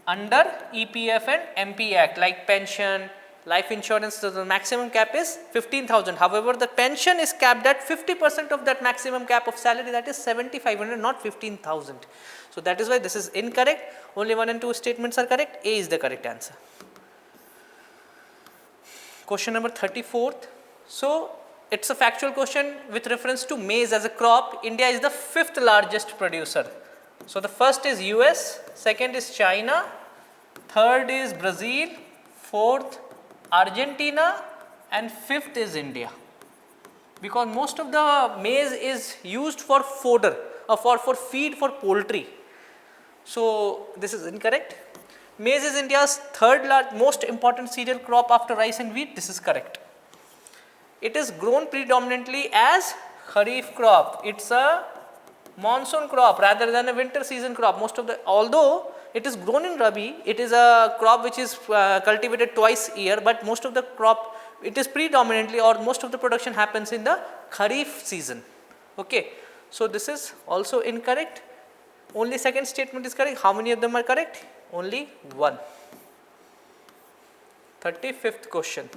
under EPF and MP Act like pension, life insurance. So the maximum cap is 15,000. However, the pension is capped at 50% of that maximum cap of salary, that is 7,500, not 15,000. So that is why this is incorrect. Only 1 and 2 statements are correct. A is the correct answer. Question number 34th. So it's a factual question with reference to maize as a crop. India is the 5th largest producer. So the first is US, second is China, third is Brazil, fourth Argentina, and fifth is India. Because most of the maize is used for fodder or for feed for poultry. So this is incorrect. Maize is India's third most important cereal crop after rice and wheat. This is correct. It is grown predominantly as kharif crop. It's a monsoon crop rather than a winter season crop. Most of the, although it is grown in Rabi, it is a crop which is cultivated twice a year, but most of the crop, it is predominantly, or most of the production happens in the kharif season. Okay. So this is also incorrect. Only second statement is correct. How many of them are correct? Only one. 35th question.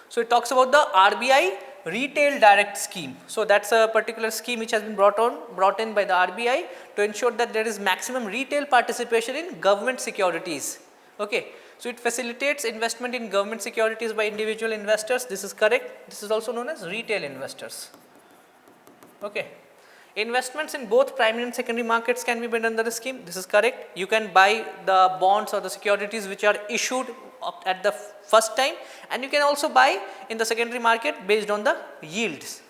So it talks about the RBI retail direct scheme. So that's a particular scheme which has been brought in by the RBI to ensure that there is maximum retail participation in government securities. Okay. So it facilitates investment in government securities by individual investors. This is correct. This is also known as retail investors. Okay. Investments in both primary and secondary markets can be made under the scheme. This is correct. You can buy the bonds or the securities which are issued at the first time, and you can also buy in the secondary market based on the yields.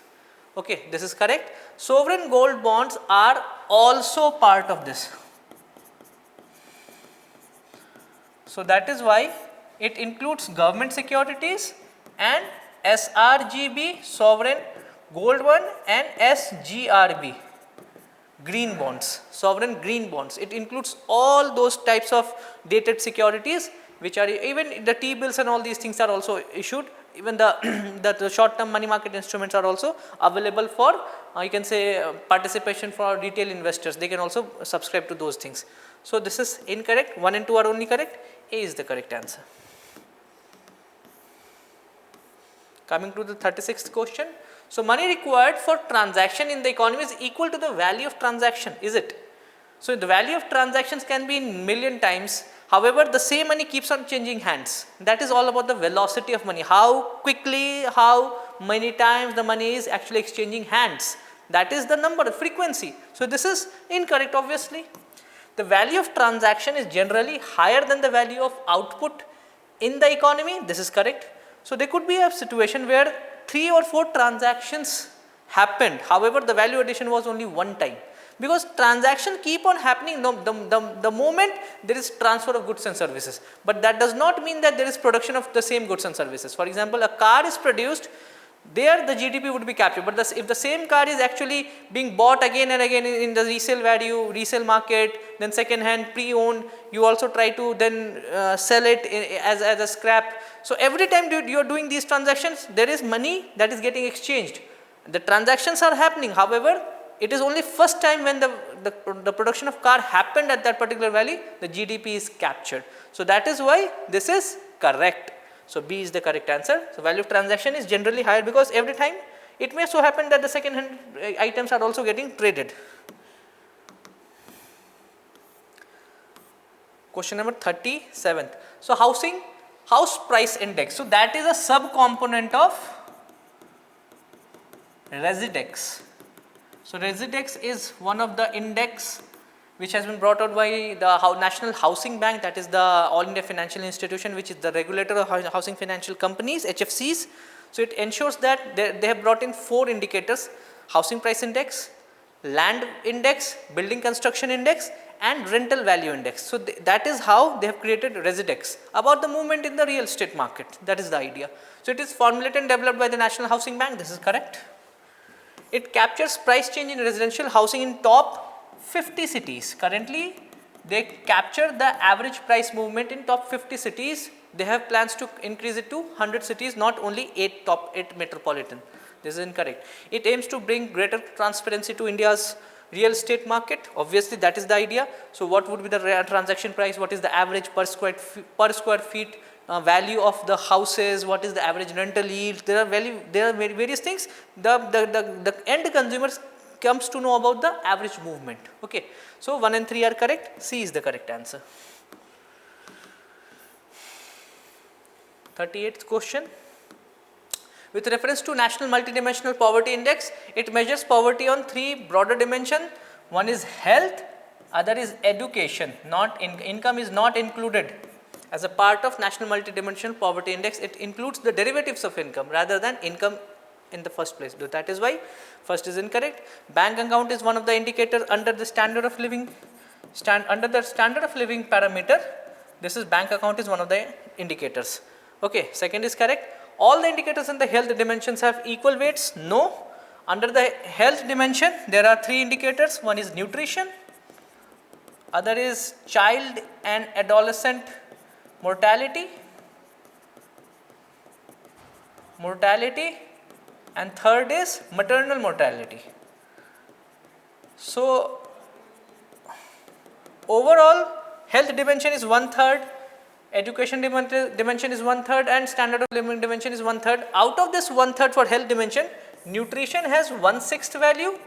Okay, this is correct. Sovereign gold bonds are also part of this. So that is why it includes government securities and SRGB, sovereign gold bond, and SGRB, green bonds, sovereign green bonds. It includes all those types of dated securities which are, even the T-bills and all these things are also issued. Even the short term money market instruments are also available for you can say participation for retail investors. They can also subscribe to those things. So this is incorrect. 1 and 2 are only correct. A is the correct answer. Coming to the 36th question. So money required for transaction in the economy is equal to the value of transaction, is it? So the value of transactions can be in million times. However, the same money keeps on changing hands. That is all about the velocity of money. How quickly, how many times the money is actually exchanging hands. That is the number, the frequency. So this is incorrect obviously. The value of transaction is generally higher than the value of output in the economy. This is correct. So there could be a situation where 3 or 4 transactions happened. However, the value addition was only one time. Because transactions keep on happening the moment there is transfer of goods and services. But that does not mean that there is production of the same goods and services. For example, a car is produced, there the GDP would be captured. But if the same car is actually being bought again and again in the resale value, resale market, then second hand, pre-owned, you also try to then sell it as a scrap. So every time you are doing these transactions, there is money that is getting exchanged. The transactions are happening. However, it is only first time when the production of car happened at that particular value, the GDP is captured. So that is why this is correct. So B is the correct answer. So value of transaction is generally higher because every time it may so happen that the second hand items are also getting traded. Question number 37. So house price index. So that is a sub-component of Residex. So Residex is one of the index which has been brought out by the National Housing Bank, that is the All India Financial Institution, which is the regulator of housing financial companies, HFCs. So it ensures that they have brought in 4 indicators: housing price index, land index, building construction index, and rental value index. So that is how they have created Residex, about the movement in the real estate market. That is the idea. So it is formulated and developed by the National Housing Bank. This is correct. It captures price change in residential housing in top 50 cities. Currently they capture the average price movement in top 50 cities. They have plans to increase it to 100 cities, not only 8 top 8 metropolitan. This is incorrect. It aims to bring greater transparency to India's real estate market. Obviously, that is the idea. So, what would be the transaction price? What is the average per square feet value of the houses? What is the average rental yield? There are various things. The end consumers comes to know about the average movement. Okay. So, 1 and 3 are correct. C is the correct answer. 38th question. With reference to National Multidimensional Poverty Index, it measures poverty on 3 broader dimensions. One is health, other is education. Income is not included as a part of National Multidimensional Poverty Index. It includes the derivatives of income rather than income in the first place. So, that is why first is incorrect. Bank account is one of the indicators under the standard of living parameter. This is bank account is one of the indicators. Okay, second is correct. All the indicators in the health dimensions have equal weights? No. Under the health dimension, there are 3 indicators. One is nutrition, other is child and adolescent mortality, and third is maternal mortality. So, overall health dimension is 1/3. Education dimension is 1/3 and standard of living dimension is 1/3. Out of this 1/3 for health dimension, nutrition has 1/6 value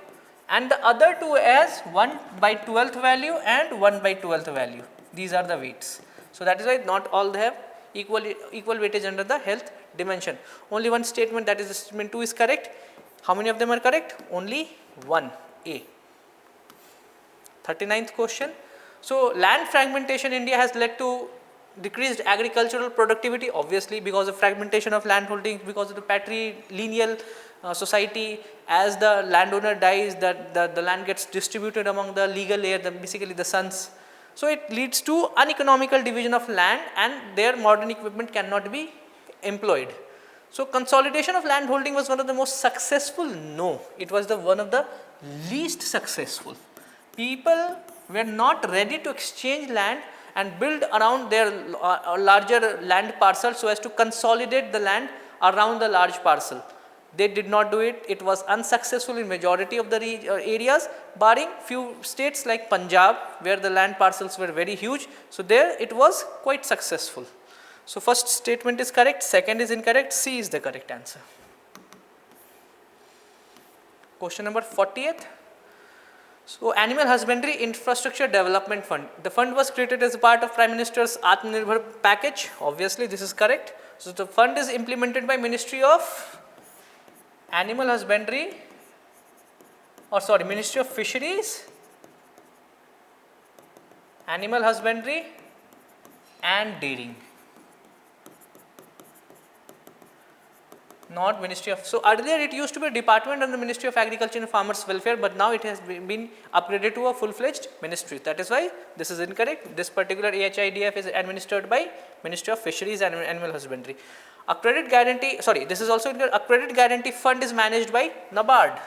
and the other two has 1/12 value and 1/12 value. These are the weights. So, that is why not all they have equal weightage under the health dimension. Only one statement, that is statement 2 is correct. How many of them are correct? Only 1, A. 39th question. So, land fragmentation in India has led to decreased agricultural productivity, obviously because of fragmentation of land holdings, because of the patrilineal society. As the landowner dies, the land gets distributed among the legal heir, basically the sons. So, it leads to uneconomical division of land and their modern equipment cannot be employed. So, consolidation of land holding was one of the most successful? No, it was one of the least successful. People were not ready to exchange land and build around their larger land parcel so as to consolidate the land around the large parcel. They did not do it. It was unsuccessful in majority of the areas, barring few states like Punjab, where the land parcels were very huge. So, there it was quite successful. So, first statement is correct, second is incorrect, C is the correct answer. Question number 40th. So, Animal Husbandry Infrastructure Development Fund. The fund was created as a part of Prime Minister's Atmanirbhar package. Obviously, this is correct. So, the fund is implemented by Ministry of Animal Husbandry, Ministry of Fisheries, Animal Husbandry and Dairying. Not Ministry of, so earlier it used to be a department under the Ministry of Agriculture and Farmers Welfare, but now it has been upgraded to a full-fledged ministry. That is why this is incorrect. This particular AHIDF is administered by Ministry of Fisheries and Animal Husbandry. A credit guarantee, this is also a credit guarantee fund is managed by NABARD.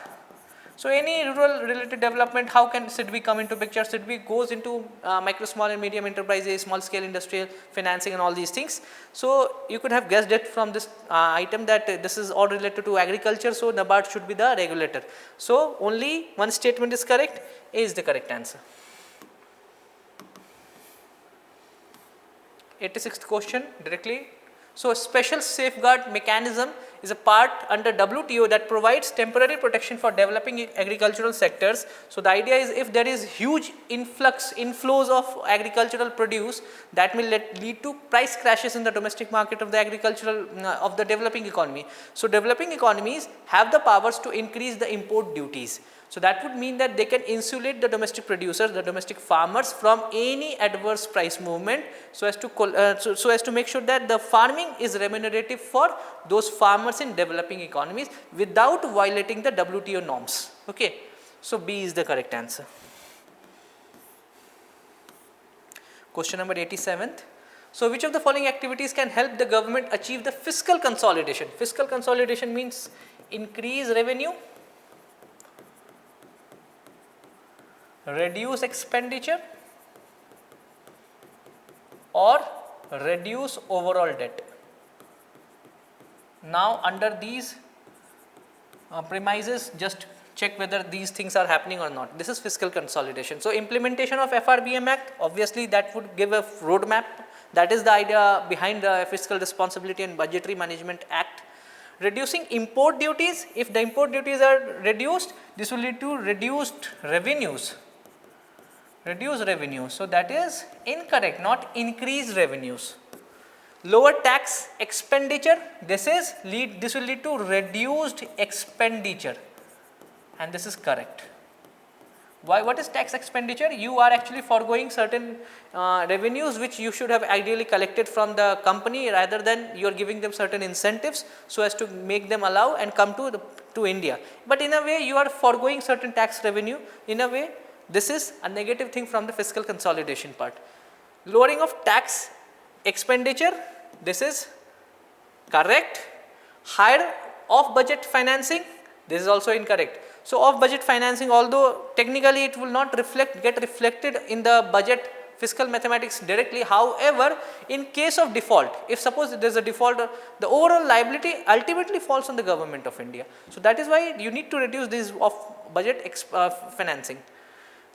So, any rural related development, how can SIDBI come into picture? SIDBI goes into micro, small and medium enterprises, small scale industrial financing and all these things. So, you could have guessed it from this item that this is all related to agriculture. So, NABARD should be the regulator. So, only one statement is correct, A is the correct answer. 86th question directly. So, a special safeguard mechanism is a part under WTO that provides temporary protection for developing agricultural sectors. So, the idea is if there is huge inflows of agricultural produce, that will lead to price crashes in the domestic market of the agricultural of the developing economy. So, developing economies have the powers to increase the import duties. So, that would mean that they can insulate the domestic producers, the domestic farmers from any adverse price movement, so as to make sure that the farming is remunerative for those farmers in developing economies without violating the WTO norms. Okay. So, B is the correct answer. Question number 87th. So, which of the following activities can help the government achieve the fiscal consolidation? Fiscal consolidation means increase revenue, reduce expenditure or reduce overall debt. Now under these premises, just check whether these things are happening or not. This is fiscal consolidation. So implementation of FRBM Act, obviously that would give a roadmap. That is the idea behind the Fiscal Responsibility and Budgetary Management Act. Reducing import duties, if the import duties are reduced, this will lead to reduced revenues. Reduce revenues. So that is incorrect, not increased revenues. Lower tax expenditure, this will lead to reduced expenditure, and this is correct. Why? What is tax expenditure? You are actually foregoing certain revenues which you should have ideally collected from the company, rather than you are giving them certain incentives so as to make them allow and come to India. But in a way you are foregoing certain tax revenue. In a way this is a negative thing from the fiscal consolidation part. Lowering of tax expenditure, this is correct. Higher off budget financing, this is also incorrect. So off budget financing, although technically it will not get reflected in the budget fiscal mathematics directly, however in case of default, if suppose there is a default, the overall liability ultimately falls on the government of India. So that is why you need to reduce this off budget financing.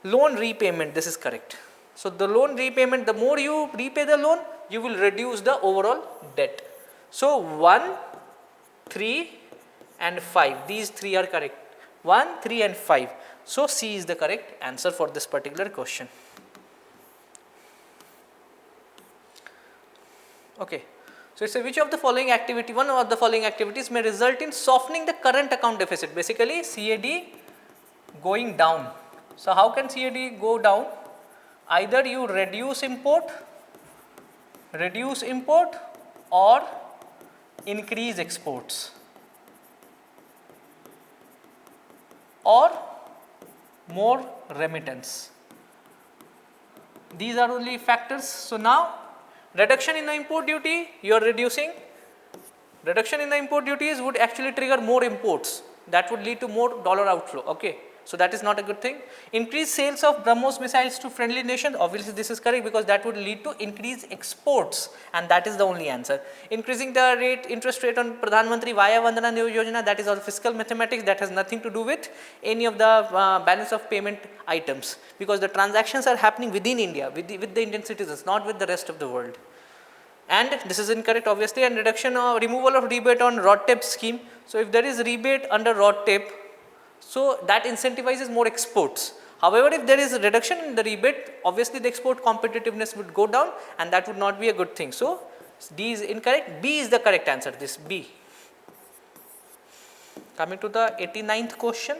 Loan repayment, this is correct. So the loan repayment, the more you repay the loan, you will reduce the overall debt. So 1, 3 and 5, these three are correct. 1, 3 and 5. So C is the correct answer for this particular question. Okay. So it's a which of the following activity, one of the following activities may result in softening the current account deficit. Basically CAD going down. So how can CAD go down? Either you reduce import or increase exports, or more remittance. These are only factors. So now reduction in the import duty, you are reducing. Reduction in the import duties would actually trigger more imports. That would lead to more dollar outflow. Okay. So that is not a good thing. Increase sales of BrahMos missiles to friendly nations, obviously this is correct, because that would lead to increased exports, and that is the only answer. Increasing the interest rate on Pradhan Mantri Vaya Vandana Yojana, that is all fiscal mathematics, that has nothing to do with any of the balance of payment items, because the transactions are happening within India, with the Indian citizens, not with the rest of the world. And this is incorrect obviously. And reduction or removal of rebate on rod tape scheme. So if there is rebate under rod tape, so that incentivizes more exports. However, if there is a reduction in the rebate, obviously the export competitiveness would go down, and that would not be a good thing. So D is incorrect, B is the correct answer, this B. Coming to the 89th question.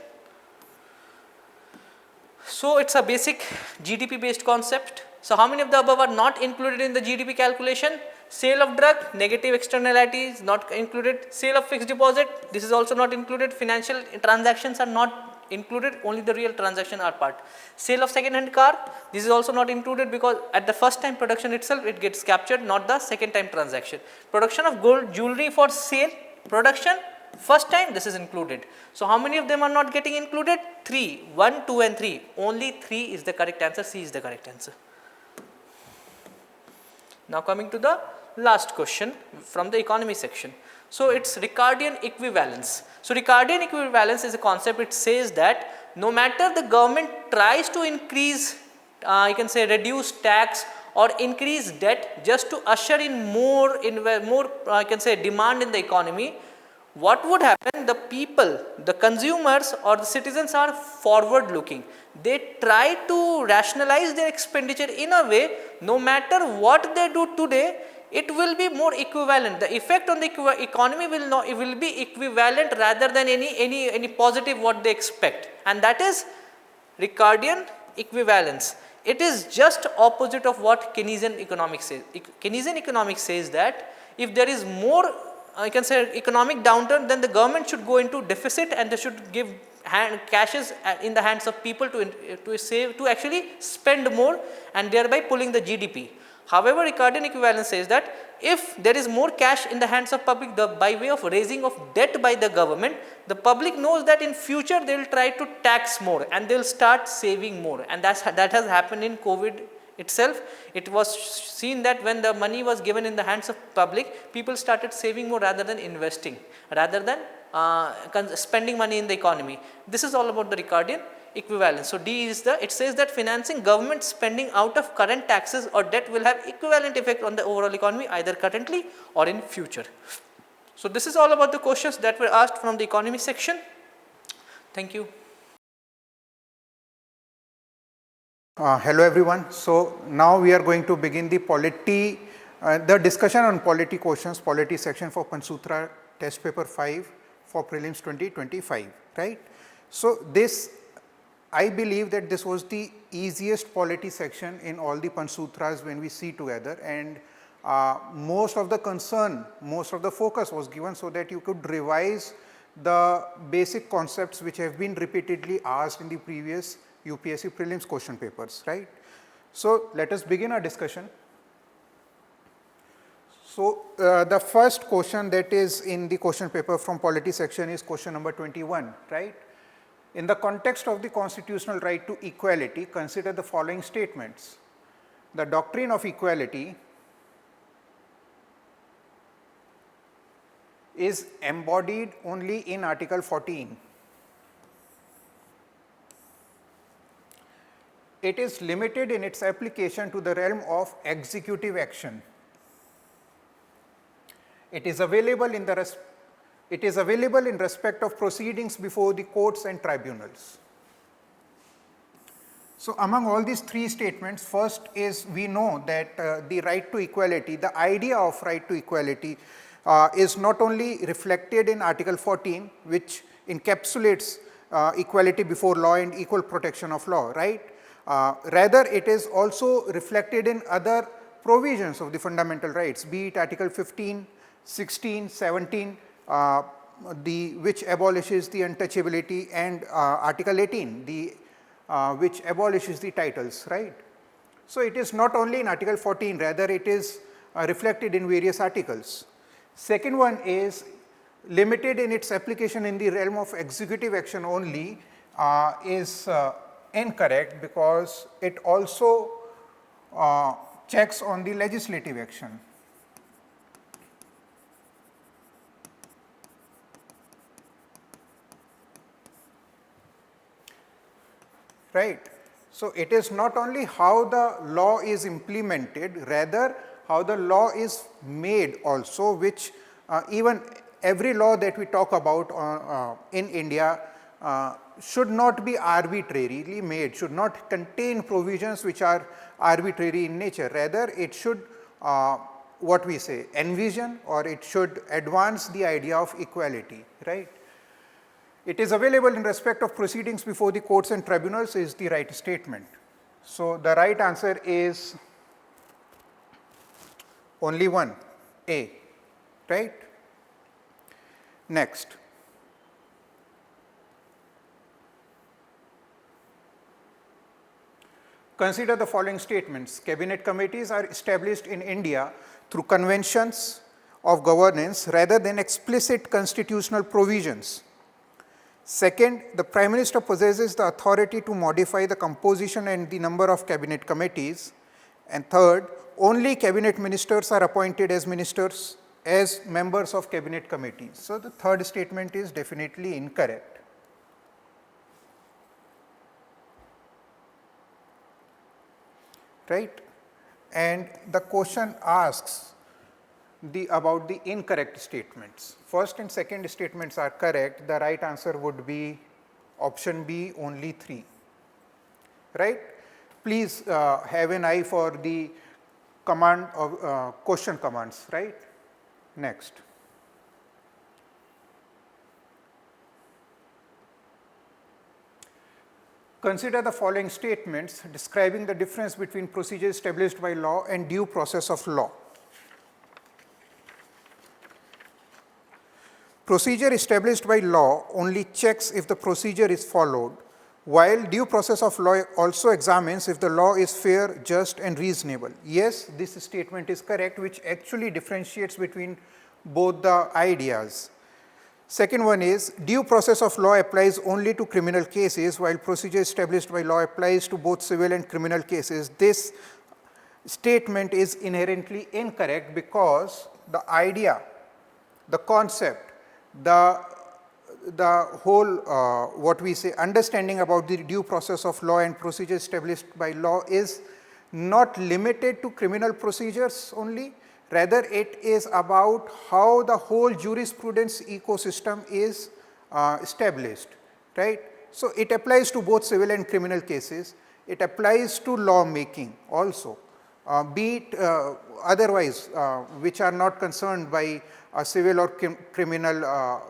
So it's a basic GDP based concept. So how many of the above are not included in the GDP calculation? Sale of drug, negative externalities not included. Sale of fixed deposit, this is also not included. Financial transactions are not included, only the real transaction are part. Sale of second hand car, this is also not included, because at the first time production itself it gets captured, not the second time transaction. Production of gold jewelry for sale, production first time, this is included. So how many of them are not getting included? 3, 1, 2 and 3. Only 3 is the correct answer, C is the correct answer. Now coming to the last question from the economy section. So it's Ricardian equivalence. So Ricardian equivalence is a concept. It says that no matter the government tries to increase, you can say reduce tax or increase debt just to usher in more I can say demand in the economy, what would happen? The people, the consumers or the citizens are forward looking. They try to rationalize their expenditure in a way, no matter what they do today, it will be more equivalent. The effect on the economy will not, it will be equivalent rather than any positive what they expect, and that is Ricardian equivalence. It is just opposite of what Keynesian economics says. Keynesian economics says that if there is more, I can say economic downturn, then the government should go into deficit and they should give cashes in the hands of people to save, to actually spend more, and thereby pulling the GDP. However, Ricardian equivalence says that if there is more cash in the hands of public by way of raising of debt by the government, the public knows that in future they will try to tax more and they will start saving more, and that has happened in COVID itself, it was seen that when the money was given in the hands of public, people started saving more rather than investing, rather than spending money in the economy. This is all about the Ricardian equivalence. So D is it says that financing government spending out of current taxes or debt will have equivalent effect on the overall economy either currently or in future. So this is all about the questions that were asked from the economy section. Thank you. Hello everyone. So now we are going to begin the polity, the discussion on polity questions, polity section for Panchsutra test paper 5 for prelims 2025, right? So this, I believe that this was the easiest polity section in all the Panchsutras when we see together, and most of the concern, most of the focus was given so that you could revise the basic concepts which have been repeatedly asked in the previous UPSC Prelims question papers, right? So let us begin our discussion. So the first question that is in the question paper from polity section is question number 21, right? In the context of the constitutional right to equality, consider the following statements. The doctrine of equality is embodied only in Article 14. It is limited in its application to the realm of executive action. It is available in respect of proceedings before the courts and tribunals. So among all these three statements, first is we know that the right to equality, the idea of right to equality is not only reflected in Article 14, which encapsulates equality before law and equal protection of law, right? Rather, it is also reflected in other provisions of the fundamental rights, be it Article 15, 16, 17, which abolishes the untouchability, and Article 18, which abolishes the titles, right? So it is not only in Article 14, rather it is reflected in various articles. Second one is limited in its application in the realm of executive action only is incorrect, because it also checks on the legislative action. Right. So it is not only how the law is implemented, rather how the law is made also, which even every law that we talk about in India should not be arbitrarily made, should not contain provisions which are arbitrary in nature. Rather, it should what we say, envision, or it should advance the idea of equality, right? It is available in respect of proceedings before the courts and tribunals is the right statement. So the right answer is only one, A, right? Next. Consider the following statements. Cabinet committees are established in India through conventions of governance rather than explicit constitutional provisions. Second, the Prime Minister possesses the authority to modify the composition and the number of cabinet committees. And third, only cabinet ministers are appointed as members of cabinet committees. So the third statement is definitely incorrect. Right? And the question asks about the incorrect statements. First and second statements are correct. The right answer would be option B, only 3. Right? Please have an eye for the command of question commands. Right? Next. Consider the following statements describing the difference between procedure established by law and due process of law. Procedure established by law only checks if the procedure is followed, while due process of law also examines if the law is fair, just, and reasonable. Yes, this statement is correct, which actually differentiates between both the ideas. Second one is, due process of law applies only to criminal cases, while procedure established by law applies to both civil and criminal cases. This statement is inherently incorrect because the idea, the concept, the whole what we say understanding about the due process of law and procedures established by law is not limited to criminal procedures only, rather it is about how the whole jurisprudence ecosystem is established, right. So, it applies to both civil and criminal cases, it applies to law making also, be it otherwise which are not concerned by civil or criminal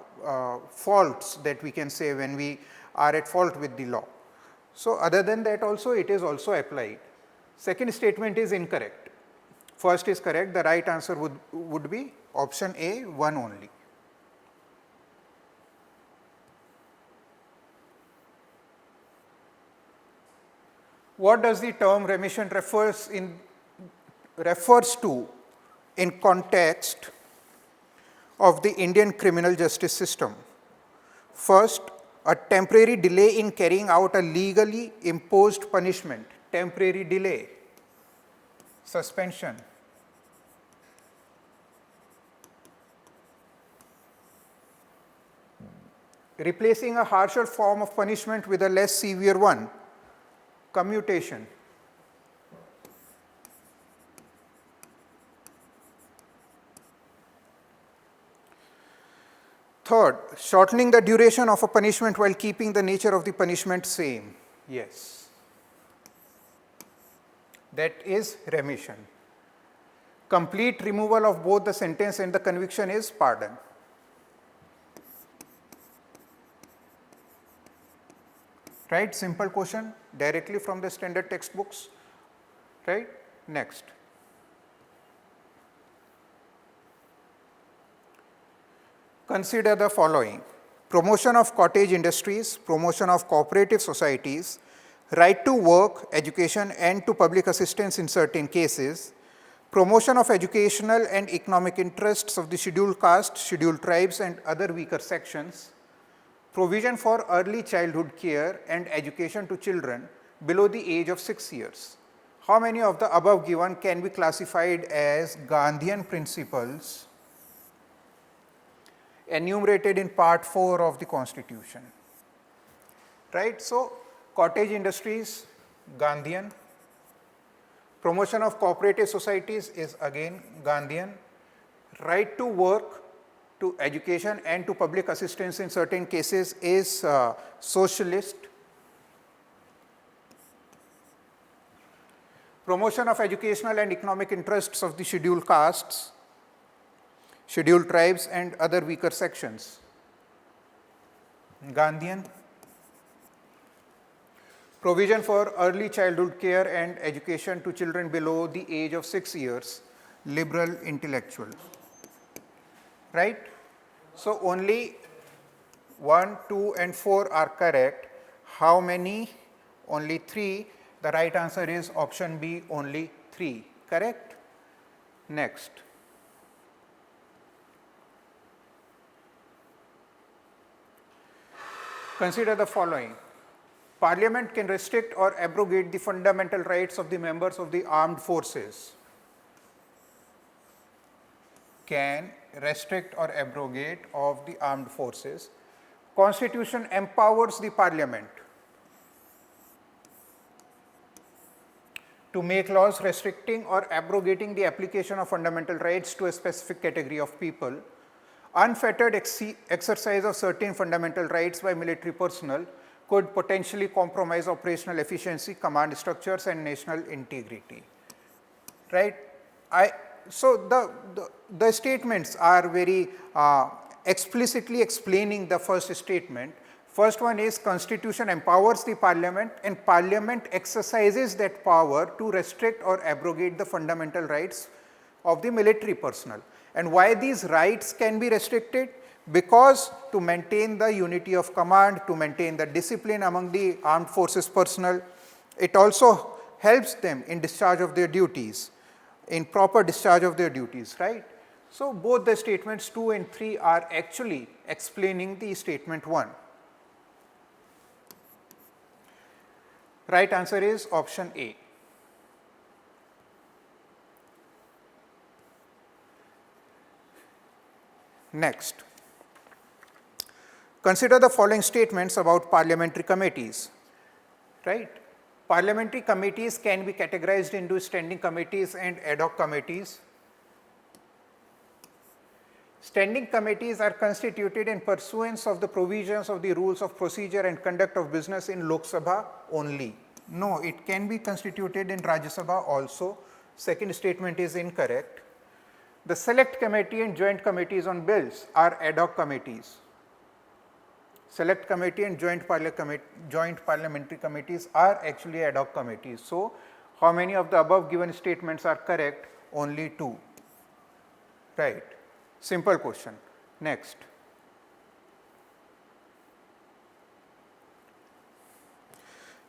faults that we can say when we are at fault with the law. So, other than that also it is also applied. Second statement is incorrect. First is correct, the right answer would be option A, 1 only. What does the term remission refers to in context of the Indian criminal justice system? First, a temporary delay in carrying out a legally imposed punishment, temporary delay, suspension. Replacing a harsher form of punishment with a less severe one, commutation. Third, shortening the duration of a punishment while keeping the nature of the punishment same. Yes, that is remission. Complete removal of both the sentence and the conviction is pardon. Right, simple question directly from the standard textbooks, right. Next. Consider the following: promotion of cottage industries, promotion of cooperative societies, right to work, education and to public assistance in certain cases, promotion of educational and economic interests of the scheduled caste, scheduled tribes and other weaker sections, provision for early childhood care and education to children below the age of 6 years. How many of the above given can be classified as Gandhian principles enumerated in part 4 of the Constitution? Right. So, cottage industries, Gandhian. Promotion of cooperative societies is again Gandhian. Right to work, to education and to public assistance in certain cases is socialist. Promotion of educational and economic interests of the scheduled castes, scheduled tribes and other weaker sections, Gandhian. Provision for early childhood care and education to children below the age of 6 years, liberal intellectual. Right. So, only 1, 2 and 4 are correct. How many? Only 3. The right answer is option B, only 3, correct. Next. Consider the following: Parliament can restrict or abrogate the fundamental rights of the members of the armed forces. Can restrict or abrogate of the armed forces. Constitution empowers the Parliament to make laws restricting or abrogating the application of fundamental rights to a specific category of people. Unfettered exercise of certain fundamental rights by military personnel could potentially compromise operational efficiency, command structures and national integrity. Right. So, the statements are very explicitly explaining the first statement. First one is Constitution empowers the Parliament and Parliament exercises that power to restrict or abrogate the fundamental rights of the military personnel. And why these rights can be restricted? Because to maintain the unity of command, to maintain the discipline among the armed forces personnel, it also helps them in discharge of their duties, in proper discharge of their duties, right. So, both the statements 2 and 3 are actually explaining the statement 1. Right answer is option A. Next, consider the following statements about parliamentary committees, right? Parliamentary committees can be categorized into standing committees and ad hoc committees. Standing committees are constituted in pursuance of the provisions of the rules of procedure and conduct of business in Lok Sabha only. No, it can be constituted in Rajya Sabha also. Second statement is incorrect. The select committee and joint committees on bills are ad hoc committees. Select committee and joint parliamentary committees are actually ad hoc committees. So, how many of the above given statements are correct? Only 2, right? Simple question. Next.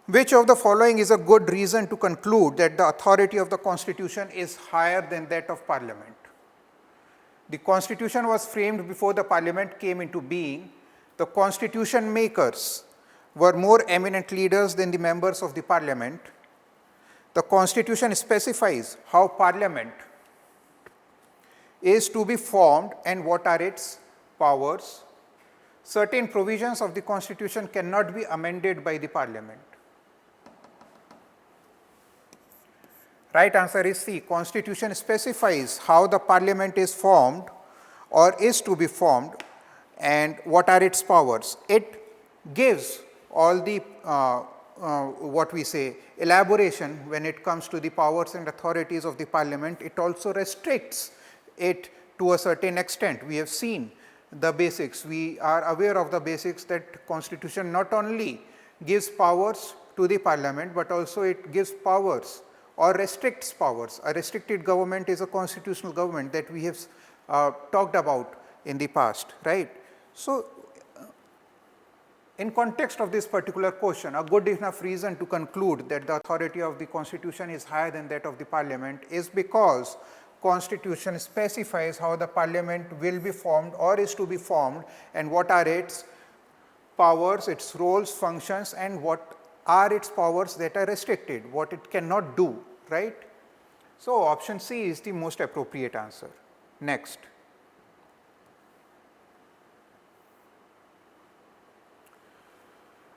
Which of the following is a good reason to conclude that the authority of the Constitution is higher than that of Parliament? The Constitution was framed before the Parliament came into being. The Constitution makers were more eminent leaders than the members of the Parliament. The Constitution specifies how Parliament is to be formed and what are its powers. Certain provisions of the Constitution cannot be amended by the Parliament. Right answer is C. Constitution specifies how the Parliament is formed or is to be formed and what are its powers. It gives all the what we say elaboration when it comes to the powers and authorities of the Parliament. It also restricts it to a certain extent. We have seen the basics. We are aware of the basics that Constitution not only gives powers to the Parliament, but also it gives powers or restricts powers. A restricted government is a constitutional government that we have talked about in the past, right? So, in context of this particular question, a good enough reason to conclude that the authority of the Constitution is higher than that of the Parliament is because Constitution specifies how the Parliament will be formed or is to be formed and what are its powers, its roles, functions, and what are its powers that are restricted, what it cannot do, right? So, option C is the most appropriate answer. Next.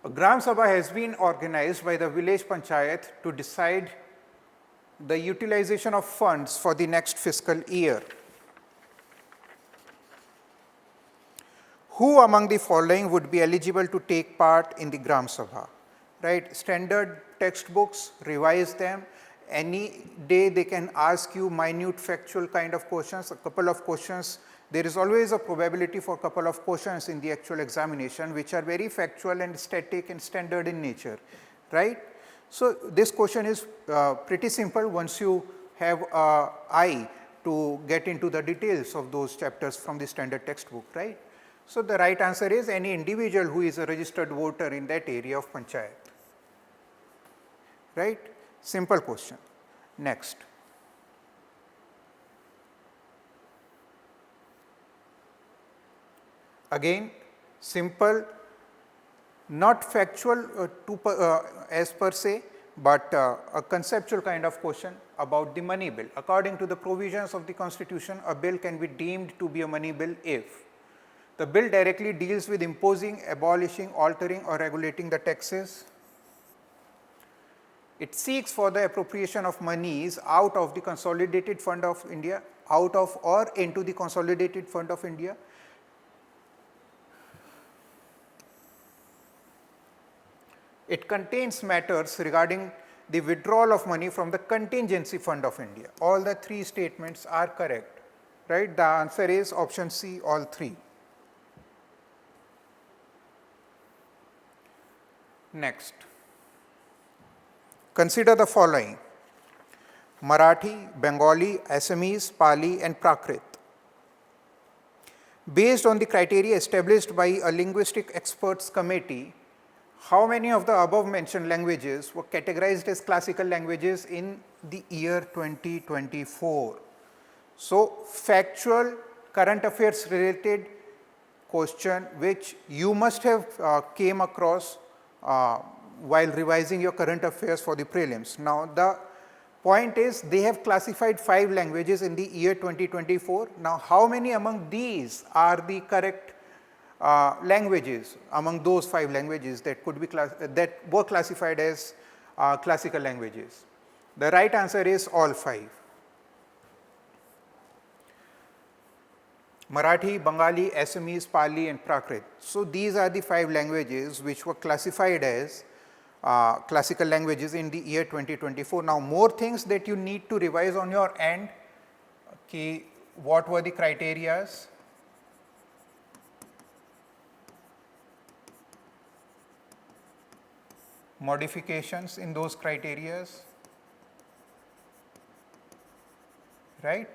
A Gram Sabha has been organized by the village panchayat to decide the utilization of funds for the next fiscal year. Who among the following would be eligible to take part in the Gram Sabha? Right, standard textbooks, revise them. Any day they can ask you minute factual kind of questions, a couple of questions. There is always a probability for a couple of questions in the actual examination which are very factual and static and standard in nature, right? So, this question is pretty simple once you have an eye to get into the details of those chapters from the standard textbook, right? So, the right answer is any individual who is a registered voter in that area of panchayat, right? Simple question. Next. Again, simple, not factual as per se, but a conceptual kind of question about the money bill. According to the provisions of the Constitution, a bill can be deemed to be a money bill if the bill directly deals with imposing, abolishing, altering or regulating the taxes. It seeks for the appropriation of monies out of the consolidated fund of India, out of or into the consolidated fund of India. It contains matters regarding the withdrawal of money from the contingency fund of India. All the three statements are correct, right? The answer is option C, all three. Next. Consider the following: Marathi, Bengali, Assamese, Pali and Prakrit. Based on the criteria established by a linguistic experts committee, how many of the above mentioned languages were categorized as classical languages in the year 2024? So, factual current affairs related question which you must have came across while revising your current affairs for the prelims. Now, the Point is, they have classified 5 languages in the year 2024. Now, how many among these are the correct languages among those 5 languages that could be that were classified as classical languages? The right answer is all 5. Marathi, Bengali, Assamese, Pali and Prakrit. So, these are the 5 languages which were classified as classical languages in the year 2024. Now, more things that you need to revise on your end. Okay, what were the criterias? Modifications in those criterias, right?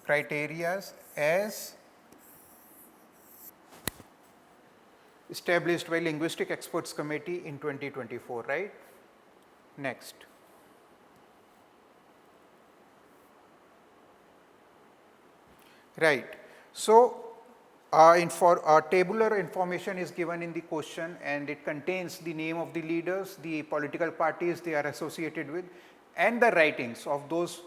Criterias as established by Linguistic Experts Committee in 2024, right? Next. Right. So, tabular information is given in the question and it contains the name of the leaders, the political parties they are associated with and the writings of those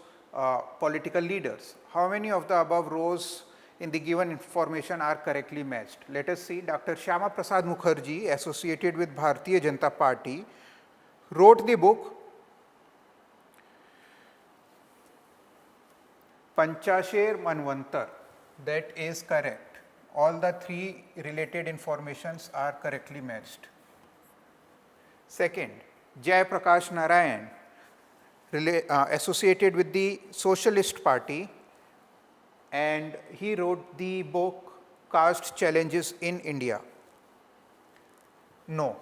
political leaders. How many of the above rows in the given information are correctly matched? Let us see. Dr. Shyama Prasad Mukherjee, associated with Bharatiya Janata Party, wrote the book Panchasher Manvantar. That is correct. All the 3 related informations are correctly matched. Second, Jai Prakash Narayan, associated with the Socialist Party, and he wrote the book Caste Challenges in India. No,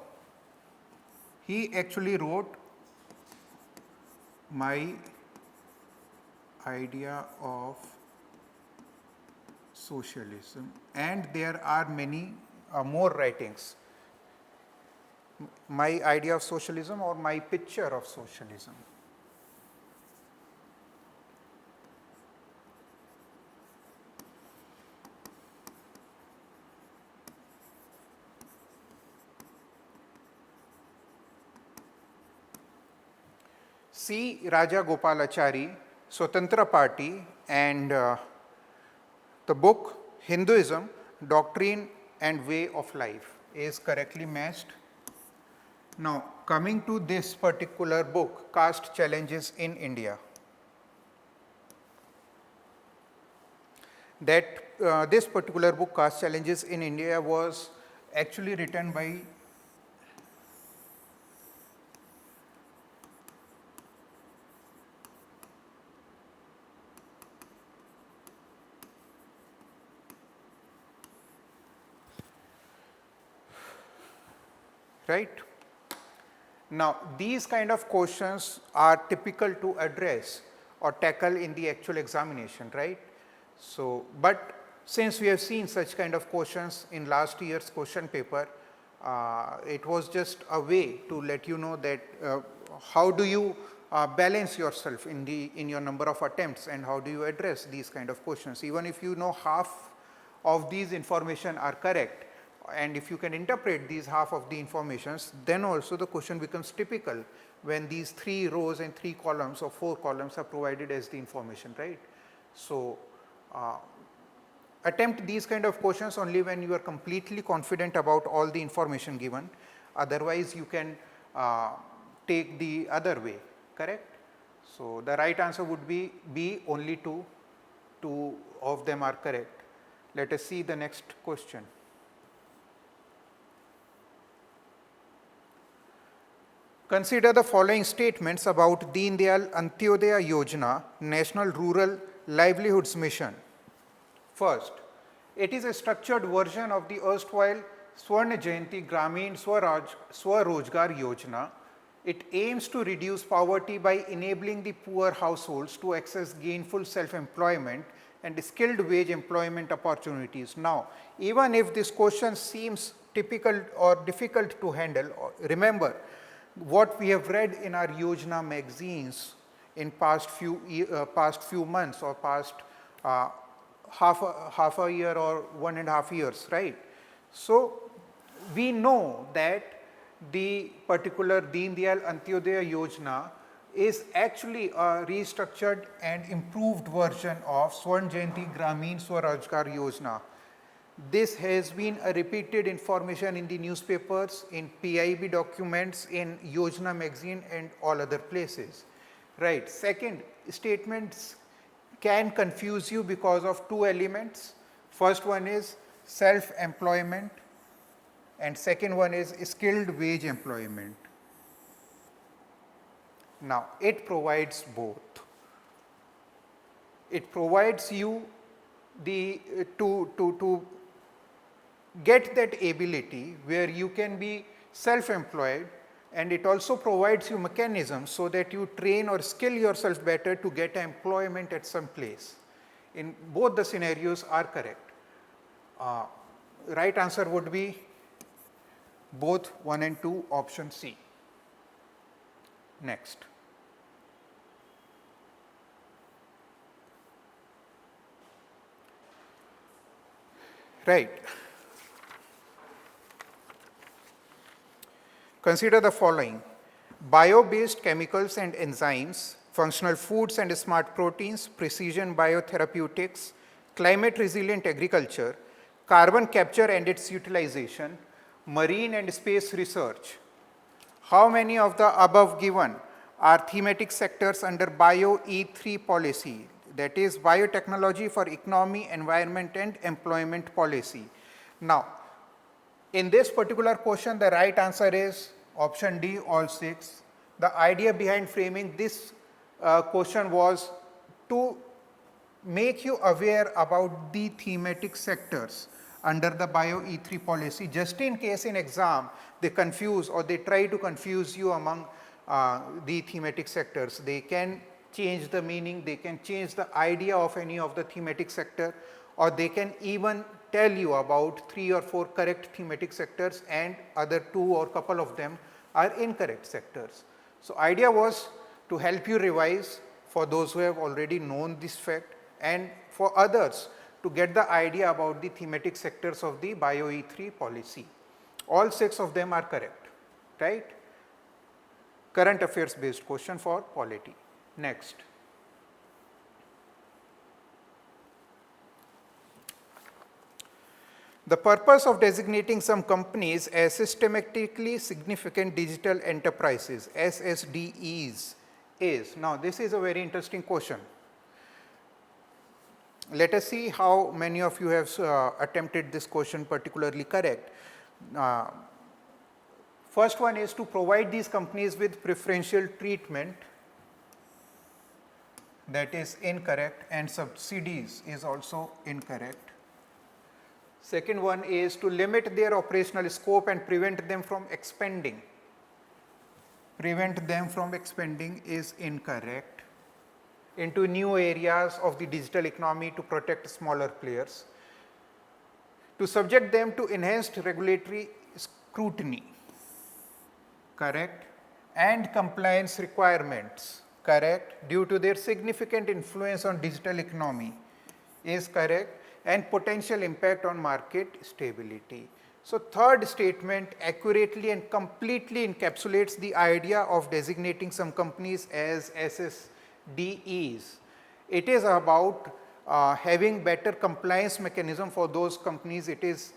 he actually wrote My Idea of Socialism, and there are many more writings. My Idea of Socialism or My Picture of Socialism. C. Raja Gopalachari, Swatantra Party, and the book Hinduism, Doctrine and Way of Life is correctly matched. Now, coming to this particular book, Caste Challenges in India, that this particular book, Caste Challenges in India, was actually written by right. Now, these kind of questions are typical to address or tackle in the actual examination, right. So, but since we have seen such kind of questions in last year's question paper, it was just a way to let you know that how do you balance yourself in your number of attempts and how do you address these kind of questions. Even if you know half of these information are correct, and if you can interpret these half of the informations, then also the question becomes typical when these 3 rows and 3 columns or 4 columns are provided as the information, right. So, attempt these kind of questions only when you are completely confident about all the information given, otherwise you can take the other way, correct. So, the right answer would be B, only 2 of them are correct. Let us see the next question. Consider the following statements about Deen Dayal Antyodaya Yojana, National Rural Livelihoods Mission. First, it is a structured version of the erstwhile Swarna Jayanti Gramin Swarojgar Yojana. It aims to reduce poverty by enabling the poor households to access gainful self-employment and skilled wage employment opportunities. Now, even if this question seems typical or difficult to handle, remember what we have read in our Yojana magazines in past few months or past half a year or 1.5 years, right. So, we know that the particular Deen Dayal Antyodaya Yojana is actually a restructured and improved version of Swarn Jayanti Gramin Swarojgar Yojana. This has been a repeated information in the newspapers, in PIB documents, in Yojana magazine and all other places. Right. Second, statements can confuse you because of two elements. First one is self-employment and second one is skilled wage employment. Now, it provides both. It provides you the to get that ability where you can be self-employed, and it also provides you mechanisms so that you train or skill yourself better to get employment at some place. In both the scenarios are correct. Right answer would be both 1 and 2, option C. Next. Right. Consider the following: bio-based chemicals and enzymes, functional foods and smart proteins, precision biotherapeutics, climate resilient agriculture, carbon capture and its utilization, marine and space research. How many of the above given are thematic sectors under Bio E3 policy, that is biotechnology for economy, environment and employment policy? Now, in this particular question, the right answer is option D, all 6. The idea behind framing this question was to make you aware about the thematic sectors under the Bio E3 policy, just in case in exam they confuse or they try to confuse you among the thematic sectors. They can change the meaning, they can change the idea of any of the thematic sector, or they can even tell you about 3 or 4 correct thematic sectors and other 2 or couple of them are incorrect sectors. So, idea was to help you revise for those who have already known this fact, and for others to get the idea about the thematic sectors of the Bio E3 policy. All 6 of them are correct, right? Current affairs based question for polity. Next. The purpose of designating some companies as systematically significant digital enterprises, SSDEs, is, now this is a very interesting question. Let us see how many of you have attempted this question particularly correct. First one is to provide these companies with preferential treatment, that is incorrect, and subsidies is also incorrect. Second one is to limit their operational scope and prevent them from expanding. Prevent them from expanding is incorrect into new areas of the digital economy to protect smaller players. To subject them to enhanced regulatory scrutiny, correct, and compliance requirements, correct, due to their significant influence on digital economy is correct, and potential impact on market stability. So, third statement accurately and completely encapsulates the idea of designating some companies as SSDEs. It is about having better compliance mechanism for those companies. It is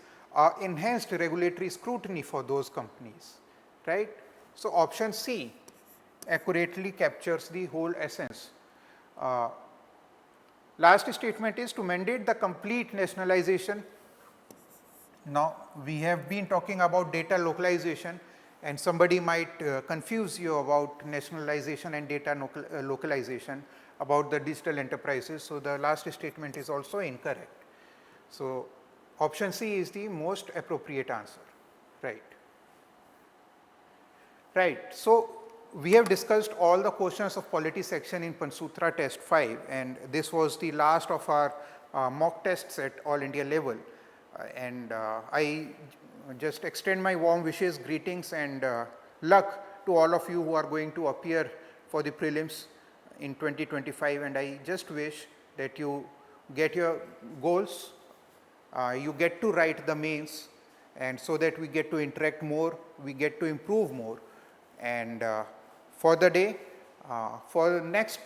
enhanced regulatory scrutiny for those companies, right. So, option C accurately captures the whole essence. Last statement is to mandate the complete nationalization. Now, we have been talking about data localization, and somebody might confuse you about nationalization and data localization about the digital enterprises. So, the last statement is also incorrect. So, option C is the most appropriate answer, right. Right. So, we have discussed all the questions of polity section in Panchsutra test 5, and this was the last of our mock tests at all India level. I just extend my warm wishes, greetings and luck to all of you who are going to appear for the prelims in 2025, and I just wish that you get your goals, you get to write the mains, and so that we get to interact more, we get to improve more. And for the day, For next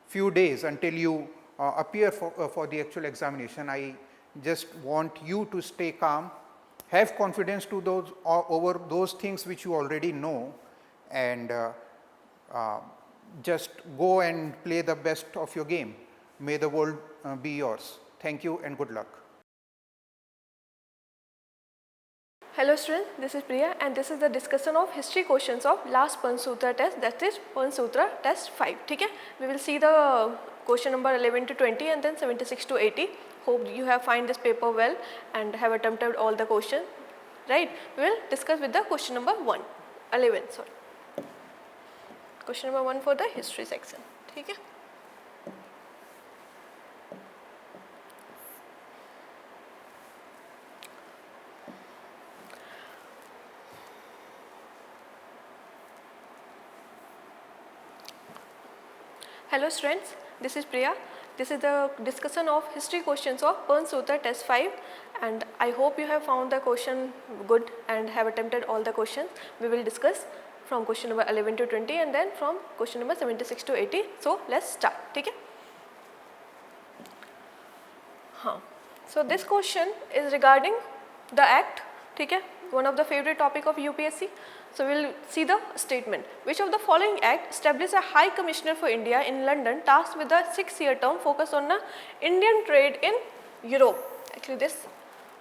few days until you appear for the actual examination, I just want you to stay calm, have confidence to those over those things which you already know, and just go and play the best of your game. May the world be yours. Thank you and good luck. Hello students, this is Priya and this is the discussion of history questions of last Panchsutra test, that is Panchsutra test 5. Okay? We will see the question number 11 to 20 and then 76 to 80. Hope you have find this paper well and have attempted all the questions. Right? We will discuss with the question number 11. Question number 1 for the history section. Okay? Hello students, this is Priya. This is the discussion of history questions of Panchsutra test 5 and I hope you have found the question good and have attempted all the questions. We will discuss from question number 11 to 20 and then from question number 76 to 80. So let's start. Okay? So this question is regarding the act. Okay? One of the favorite topic of UPSC. So we will see the statement. Which of the following act established a High Commissioner for India in London tasked with a 6-year term focused on the Indian trade in Europe? Actually this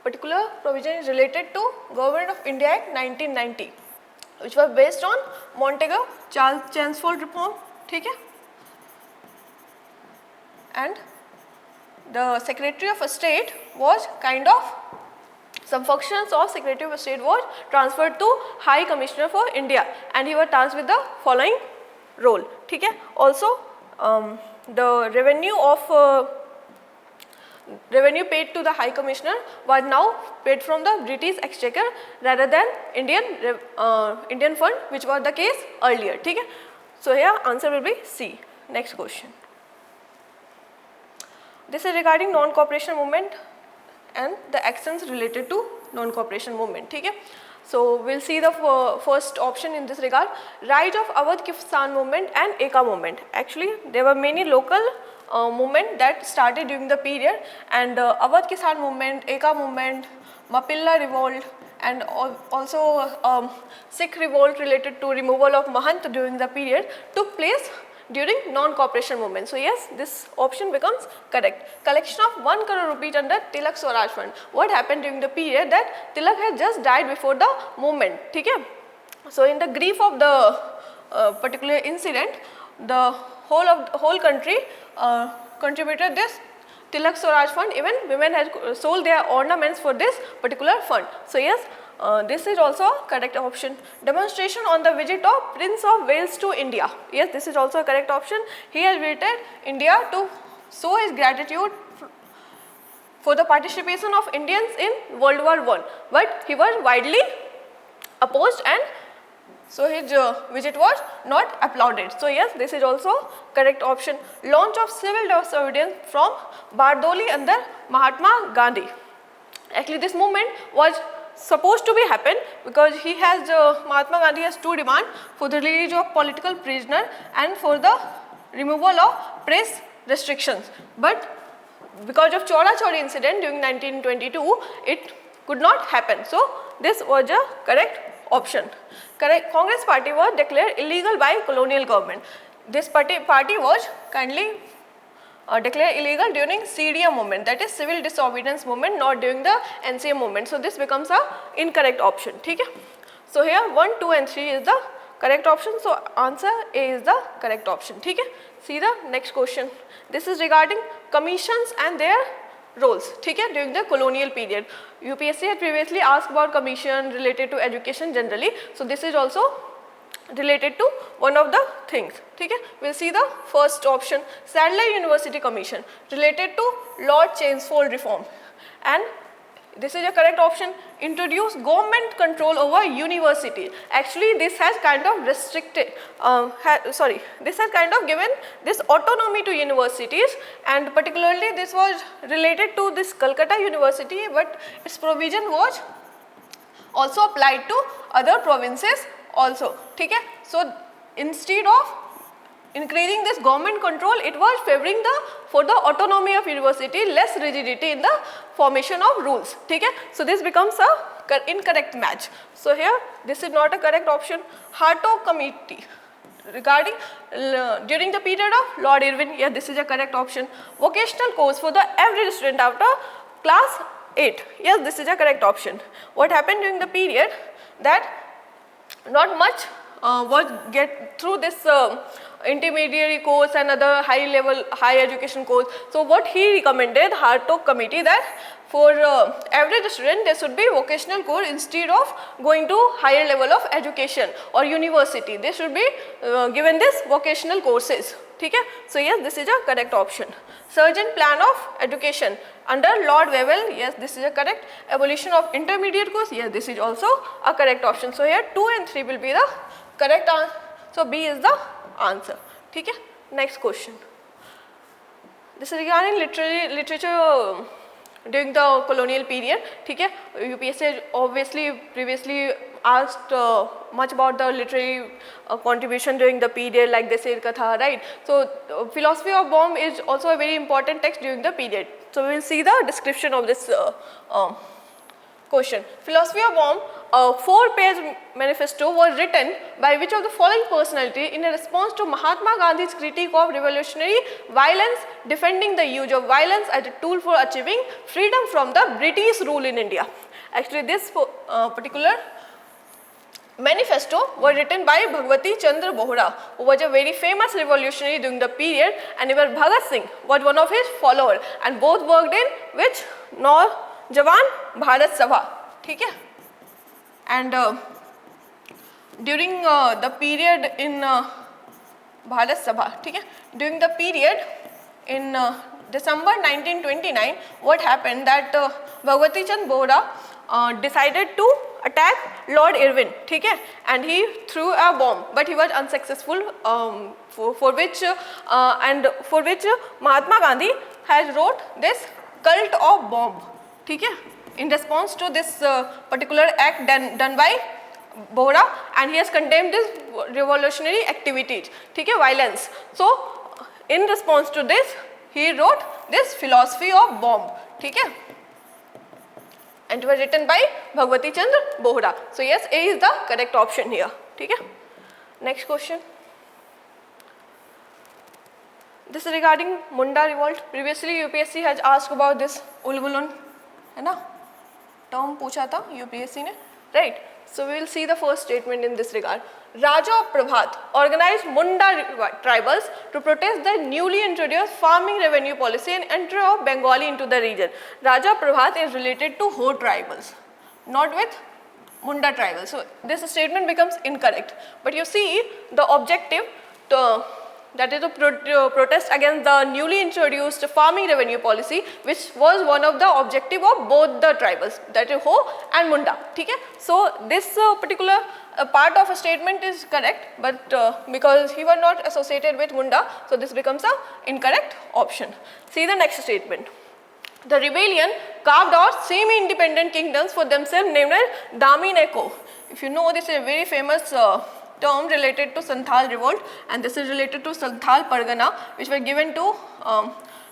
particular provision is related to Government of India Act 1990 which was based on Montego Charles Chelmsford reform. Okay? And the Secretary of State was kind of some functions of Secretary of State was transferred to High Commissioner for India and he was tasked with the following role. Okay? Also the revenue paid to the High Commissioner was now paid from the British Exchequer rather than Indian fund which was the case earlier. Okay? So here answer will be C. Next question. This is regarding non-cooperation movement and the actions related to non-cooperation movement. Okay? So we will see the first option in this regard, rise of Awadh Kisan movement and Eka movement. Actually there were many local movement that started during the period and Awadh Kisan movement, Eka movement, Mapilla revolt and also Sikh revolt related to removal of Mahant during the period took place during non-cooperation movement. So yes, this option becomes correct. Collection of 1 crore rupees under Tilak Swaraj Fund. What happened during the period that Tilak had just died before the movement. Okay? So in the grief of the particular incident, the whole country contributed this Tilak Swaraj Fund. Even women had sold their ornaments for this particular fund. So yes, this is also a correct option. Demonstration on the visit of Prince of Wales to India. Yes, this is also a correct option. He has visited India to show his gratitude for the participation of Indians in World War I. But he was widely opposed and so his visit was not applauded. So yes, this is also correct option. Launch of civil disobedience from Bardoli under Mahatma Gandhi. Actually this movement was supposed to be happen because he has Mahatma Gandhi has two demands for the release of political prisoner and for the removal of press restrictions. But because of Chora Chori incident during 1922, it could not happen. So this was a correct option. Correct. Congress party was declared illegal by colonial government. This party was kindly declared illegal during CDM movement, that is civil disobedience movement, not during the NCM movement. So this becomes a incorrect option. Okay? So here 1, 2 and 3 is the correct option. So answer A is the correct option. Okay? See the next question. This is regarding commissions and their roles during the colonial period. UPSC had previously asked about commission related to education generally. So this is also related to one of the things. We will see the first option, Sadler University Commission related to Lord Chelmsford reform, and this is a correct option, introduce government control over university. Actually this has kind of restricted, this has kind of given this autonomy to universities, and particularly this was related to this Calcutta University, but its provision was also applied to other provinces also. So instead of increasing this government control, it was favoring for the autonomy of university, less rigidity in the formation of rules. Okay? So this becomes a incorrect match. So here this is not a correct option. Hartog Committee regarding during the period of Lord Irwin, yeah, this is a correct option. Vocational course for the average student after class 8, yes, this is a correct option. What happened during the period that not much was get through this intermediary course and other high education course. So what he recommended, Hartog Committee, that for average student there should be vocational course instead of going to higher level of education or university. They should be given this vocational courses. Okay? So yes, this is a correct option. Surgeon plan of education under Lord Wavell, yes, this is a correct. Abolition of intermediate course, yes, this is also a correct option. So here 2 and 3 will be the correct answer. So B is the answer. Okay? Next question. This is regarding literature during the colonial period. Okay? UPSC obviously previously asked much about the literary contribution during the period, like the Ser Katha, right? So philosophy of bomb is also a very important text during the period. So we will see the description of this question. Philosophy of bomb, a 4-page manifesto was written by which of the following personality in a response to Mahatma Gandhi's critique of revolutionary violence, defending the use of violence as a tool for achieving freedom from the British rule in India. Actually this particular manifesto was written by Bhagwati Chandra Bohra, who was a very famous revolutionary during the period, and even Bhagat Singh was one of his followers, and both worked in which Jawan Bharat Sabha. Okay? And during the period in Bharat Sabha, okay? During the period in December 1929, what happened that Bhagwati Chandra Bohra decided to attack Lord Irwin, okay? And he threw a bomb, but he was unsuccessful, for which Mahatma Gandhi has wrote this cult of bomb, okay? In response to this particular act done by Bohra, and he has condemned this revolutionary activities, okay, violence. So in response to this, he wrote this philosophy of bomb, okay? And it was written by Bhagwati Chandra Bohra. So yes, A is the correct option here. Okay? Next question. This is regarding Munda revolt. Previously UPSC has asked about this Ulgulun, है ना? Term पूछा था UPSC ने, right? So we will see the first statement in this regard. Raja of Prabhat organized Munda tribals to protest the newly introduced farming revenue policy and entry of Bengali into the region. Raja of Prabhat is related to Ho tribals, not with Munda tribals. So this statement becomes incorrect. But you see the objective that is to protest against the newly introduced farming revenue policy, which was one of the objective of both the tribals, that is Ho and Munda. Okay? So this particular part of a statement is correct, but because he was not associated with Munda, so this becomes a incorrect option. See the next statement. The rebellion carved out semi-independent kingdoms for themselves named as Damineko. If you know, this is a very famous term related to Santhal revolt, and this is related to Santhal Pargana, which were given to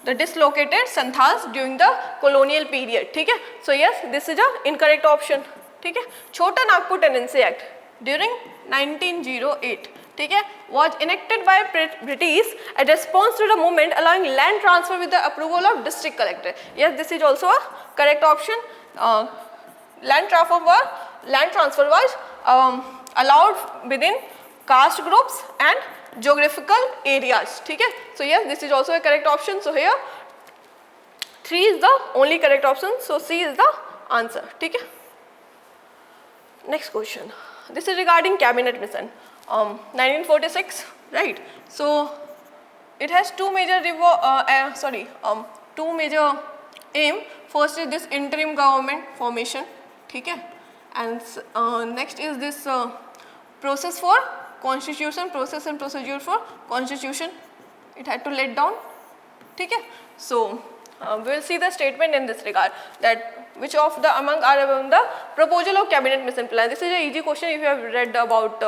the dislocated Santhals during the colonial period. Okay? So yes, this is a incorrect option. Okay? Chota Nagpur Tenancy Act during 1908, okay, was enacted by British as response to the movement allowing land transfer with the approval of district collector. Yes, this is also a correct option. Land transfer was allowed within caste groups and geographical areas. Okay? So yes, this is also a correct option. So here 3 is the only correct option. So C is the answer. Okay? Next question. This is regarding cabinet mission. 1946, right? So it has two major aim. First is this interim government formation, okay? And next is this process for constitution, process and procedure for constitution. It had to let down, okay? So we will see the statement in this regard, that which of the among are among the proposal of cabinet mission plan? This is an easy question. If you have read about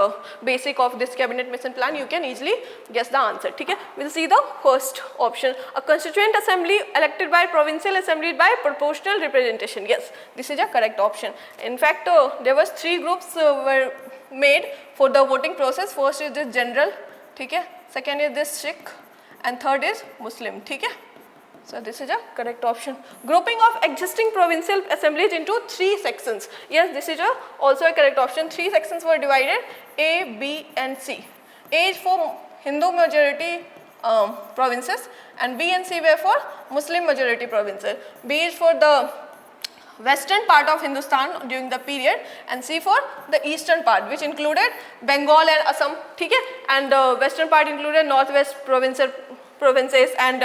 basic of this cabinet mission plan, you can easily guess the answer. Okay, we'll see the first option. A constituent assembly elected by provincial assembly by proportional representation. Yes, this is a correct option. In fact, there was 3 groups were made for the voting process. First is this general, okay, second is this Sikh, and third is Muslim. Okay. So this is a correct option. Grouping of existing provincial assemblies into 3 sections. Yes, this is also a correct option. 3 sections were divided, A, B and C. A is for Hindu majority provinces and B and C were for Muslim majority provinces. B is for the western part of Hindustan during the period and C for the eastern part, which included Bengal and Assam, okay? And western part included northwest provinces and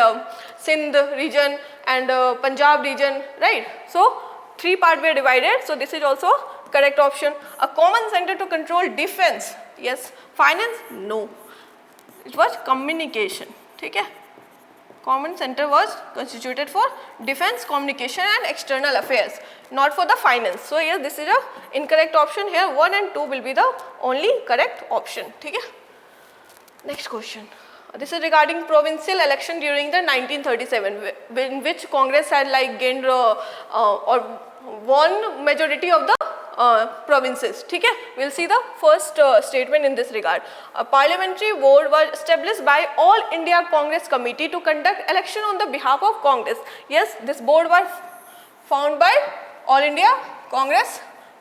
Sindh region and Punjab region, right? So 3 parts were divided, so this is also correct option. A common center to control defense, yes. Finance, no. It was communication, okay? Common center was constituted for defense, communication and external affairs, not for the finance. So yes, this is a incorrect option here. 1 and 2 will be the only correct option, okay? Next question. This is regarding provincial election during the 1937, in which Congress had like gained or won majority of the provinces. Okay? We will see the first statement in this regard. A parliamentary board was established by All India Congress Committee to conduct election on the behalf of Congress. Yes, this board was found by All India Congress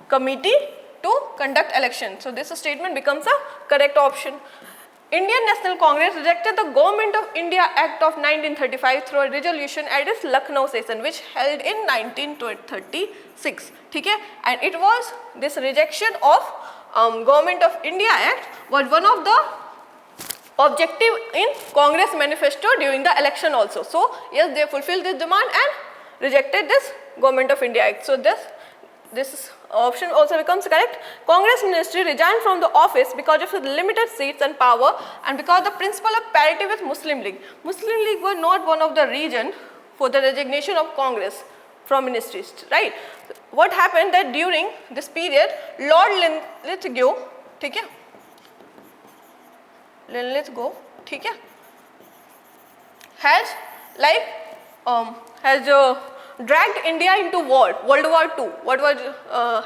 Committee to conduct election. So this statement becomes a correct option. Indian National Congress rejected the Government of India Act of 1935 through a resolution at its Lucknow session, which held in 1936. Okay? And it was this rejection of Government of India Act was one of the objective in Congress manifesto during the election also. So yes, they fulfilled this demand and rejected this Government of India Act. So this option also becomes correct. Congress ministry resigned from the office because of the limited seats and power and because the principle of parity with Muslim League. Muslim League were not one of the reason for the resignation of Congress from ministries, right? What happened that during this period, Lord Linlithgow, okay? Linlithgow, okay? Has dragged India into World War II, what was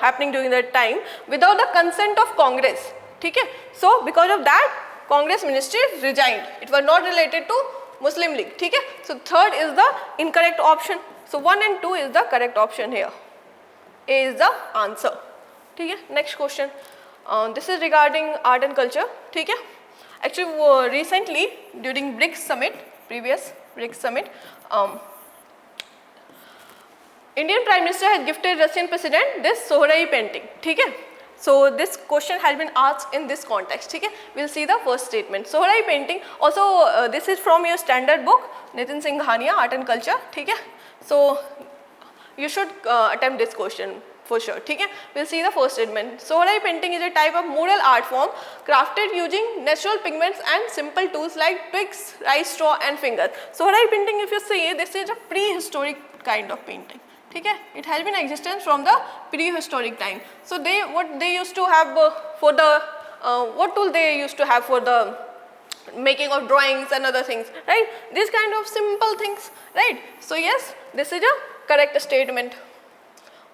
happening during that time, without the consent of Congress. Okay? So because of that, Congress ministry resigned. It was not related to Muslim League. Okay? So third is the incorrect option. So 1 and 2 is the correct option here. A is the answer. Okay? Next question. This is regarding art and culture. Okay? Actually, recently during BRICS summit, previous BRICS summit, Indian Prime Minister has gifted Russian President this Sohrai painting. Okay? So this question has been asked in this context. Okay? We will see the first statement. Sohrai painting, also this is from your standard book, Nitin Singh Hania, Art and Culture. Okay? So you should attempt this question for sure. Okay? We will see the first statement. Sohrai painting is a type of mural art form crafted using natural pigments and simple tools like twigs, rice straw and fingers. Sohrai painting, if you see, this is a prehistoric kind of painting. Okay? It has been in existence from the prehistoric time. So what they used to have for the what tool they used to have for the making of drawings and other things, right? These kind of simple things, right? So yes, this is a correct statement.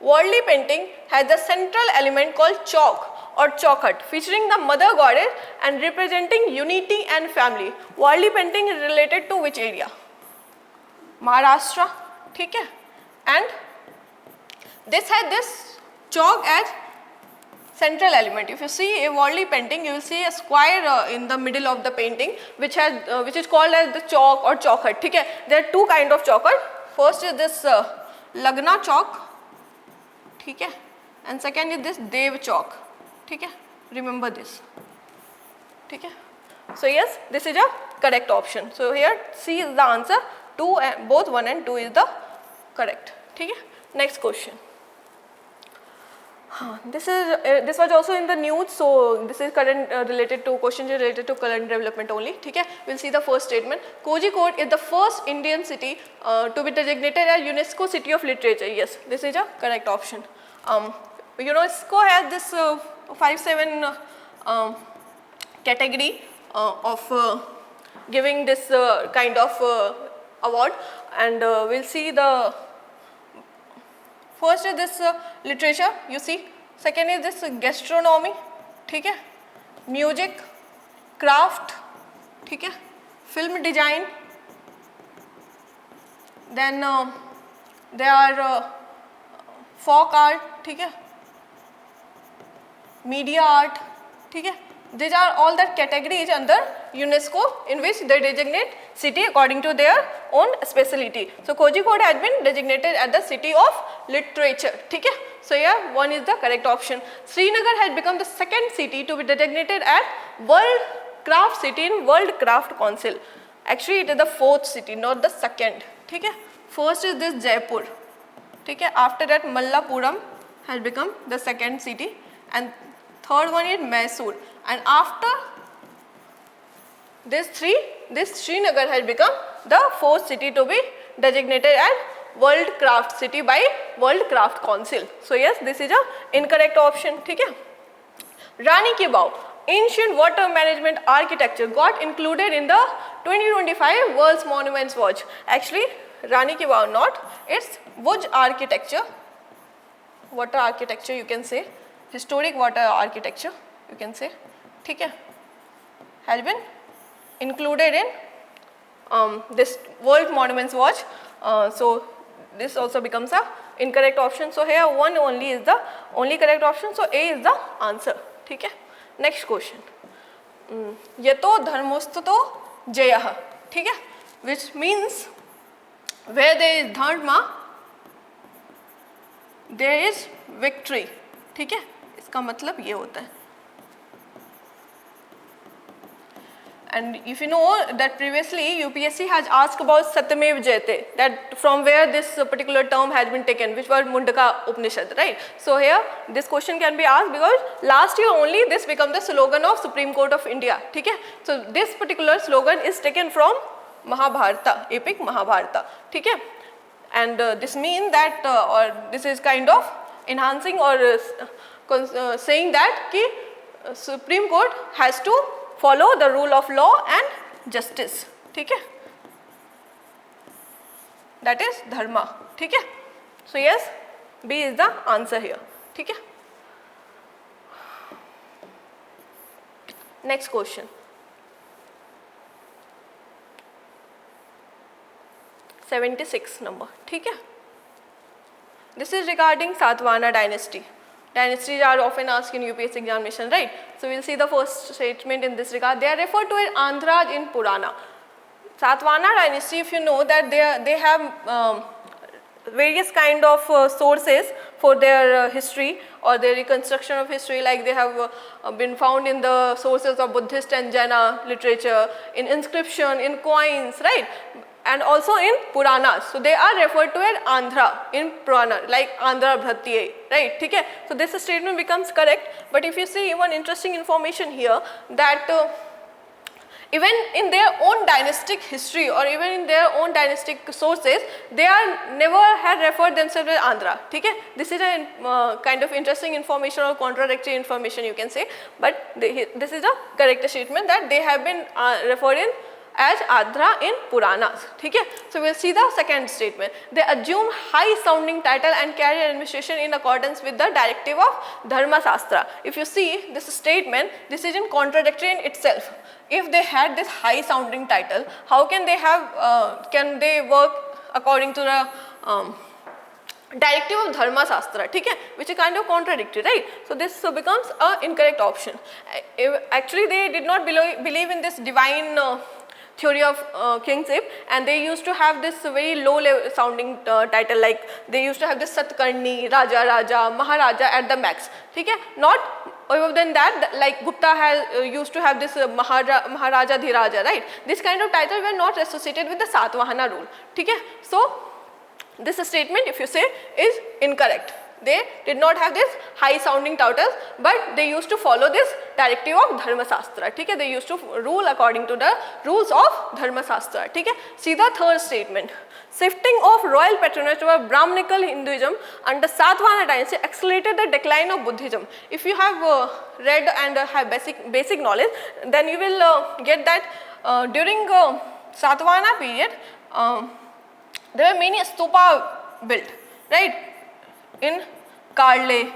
Worldly painting has a central element called chalk or chaukhut, featuring the mother goddess and representing unity and family. Worldly painting is related to which area? Maharashtra. Okay? And this had this chalk as central element. If you see a worldly painting, you will see a square in the middle of the painting, which is called as the chalk or chaukhut. Okay? There are 2 kinds of chaukhut. First is this Lagna chalk, okay? And second is this Dev chalk. Okay? Remember this. Okay? So yes, this is a correct option. So here C is the answer. Both 1 and 2 is the correct. Okay? Next question. This this was also in the news, so this is current related to questions related to current development only. Okay, we'll see the first statement. Kozhikode is the first Indian city to be designated as UNESCO City of Literature. Yes, this is a correct option. UNESCO has this 5-7 category of giving this kind of award, and we'll see the first is this literature, you see. Second is this gastronomy, ठीक है, music, craft, ठीक है, film design. Then there are folk art, ठीक है, media art, ठीक है. These are all the categories under UNESCO in which they designate city according to their own speciality. So Kozhikode has been designated as the city of literature. ठीक है? So here one is the correct option. Srinagar has become the second city to be designated as World Craft City in World Craft Council. Actually it is the fourth city, not the second. ठीक है? First is this Jaipur. ठीक है? After that Mallapuram has become the second city, and third one is Mysore. And after this three, this Srinagar has become the fourth city to be designated as World Craft City by World Craft Council. So yes, this is a incorrect option. ठीक है? Rani Ki Vav, ancient water management architecture, got included in the 2025 World's Monuments Watch. Actually, Rani Ki Vav not, it's Vuj architecture, water architecture you can say, historic water architecture you can say. ठीक है? Has been included in this World Monuments Watch. So this also becomes a incorrect option. So here one only is the only correct option. So A is the answer. ठीक है? Next question. Yato dharmostato jayah. ठीक है? Which means where there is dharma, there is victory. ठीक है? इसका मतलब ये होता है. And if you know that previously UPSC has asked about Satyamev Jayate, that from where this particular term has been taken, which was Mundaka Upanishad, right? So here this question can be asked because last year only this became the slogan of Supreme Court of India. ठीक है? So this particular slogan is taken from Mahabharata, epic Mahabharata. ठीक है? And this means that or this is kind of enhancing or saying that ki Supreme Court has to follow the rule of law and justice. ठीक है? That is dharma. ठीक है? So yes, B is the answer here. ठीक है? Next question. 76 number. ठीक है? This is regarding Satavahana dynasty. Dynasties are often asked in UPSC examination, right? So we'll see the first statement in this regard. They are referred to as Andhras in Purana. Satavahana dynasty, if you know that they have various kind of sources for their history or their reconstruction of history, like they have been found in the sources of Buddhist and Jaina literature, in inscription, in coins, right? And also in Puranas. So they are referred to as Andhra in Purana, like Andhra Bhratiye, right? ठीक है? So this statement becomes correct. But if you see one interesting information here, that even in their own dynastic history or even in their own dynastic sources, they are never had referred themselves as Andhra. ठीक है? This is a kind of interesting information or contradictory information you can say. But this is a correct statement that they have been referred in as Andhra in Puranas. ठीक है? So we'll see the second statement. They assume high sounding title and carry administration in accordance with the directive of Dharma Shastra. If you see this statement, this is in contradictory in itself. If they had this high sounding title, how can they have can they work according to the directive of Dharma Shastra, ठीक है? Which is kind of contradictory, right? So this becomes an incorrect option. Actually they did not believe in this divine theory of kingship, and they used to have this very low level sounding title, like they used to have this Satkarni, Raja, Maharaja at the max. ठीक है? Not other than that, like Gupta has used to have this Maharaja Dhiraja, right? This kind of title were not associated with the Satavahana rule. ठीक है? So this statement, if you say, is incorrect. they did not have this high sounding titles, but they used to follow this directive of Dharma Shastra. Okay? They used to rule according to the rules of Dharma Shastra. Okay? See the third statement. Shifting of royal patronage to Brahmanical Hinduism under Satvana dynasty accelerated the decline of Buddhism. If you have read and have basic knowledge, then you will get that during Satvana period, there were many stupa built, right? In Karle,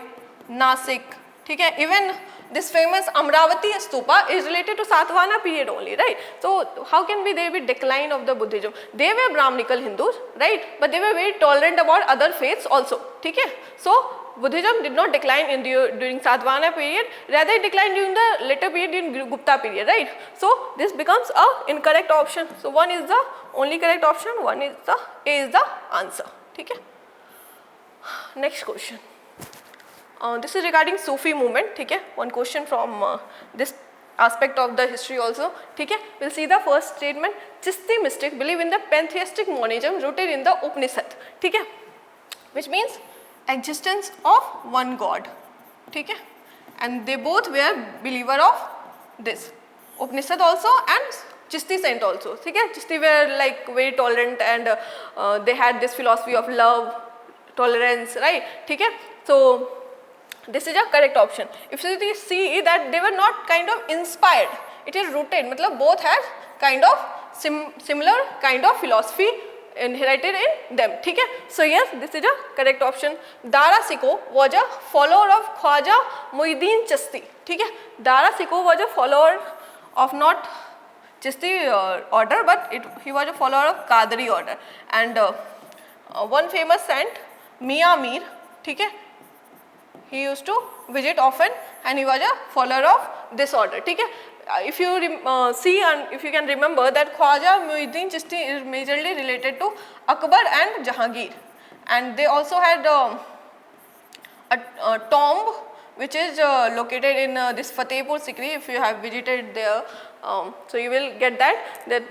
Nasik, okay? Even this famous Amravati stupa is related to Satvana period only, right? So how can there be decline of the Buddhism? They were Brahmanical Hindus, right? But they were very tolerant about other faiths also, okay? So Buddhism did not decline in during Satvana period, rather it declined during the later period in Gupta period, right? So this becomes a incorrect option. So one is the only correct option, one is the A is the answer, okay? Next question. This is regarding Sufi movement, okay? One question from this aspect of the history also, okay? We'll see the first statement. Chisti mystics believe in the pantheistic monism rooted in the Upanishad, okay? Which means existence of one God, okay? And they both were believer of this Upanishad also and Chisti saint also, okay? Chisti were like very tolerant and they had this philosophy of love, tolerance, right? Okay? So this is a correct option. If you see that they were not kind of inspired, it is rooted, matlab both had kind of similar kind of philosophy inherited in them, okay? So yes, this is a correct option. Dara Sikho was a follower of Khwaja Muhyiddin Chisti, okay? Dara Sikho was a follower of not Chisti order, but he was a follower of Qadri order. And one famous saint, Mian Mir, okay? He used to visit often and he was a follower of this order, okay? If you see and if you can remember that Khwaja Muhyiddin Chisti is majorly related to Akbar and Jahangir, and they also had a tomb which is located in this Fatehpur Sikri. If you have visited there, so you will get that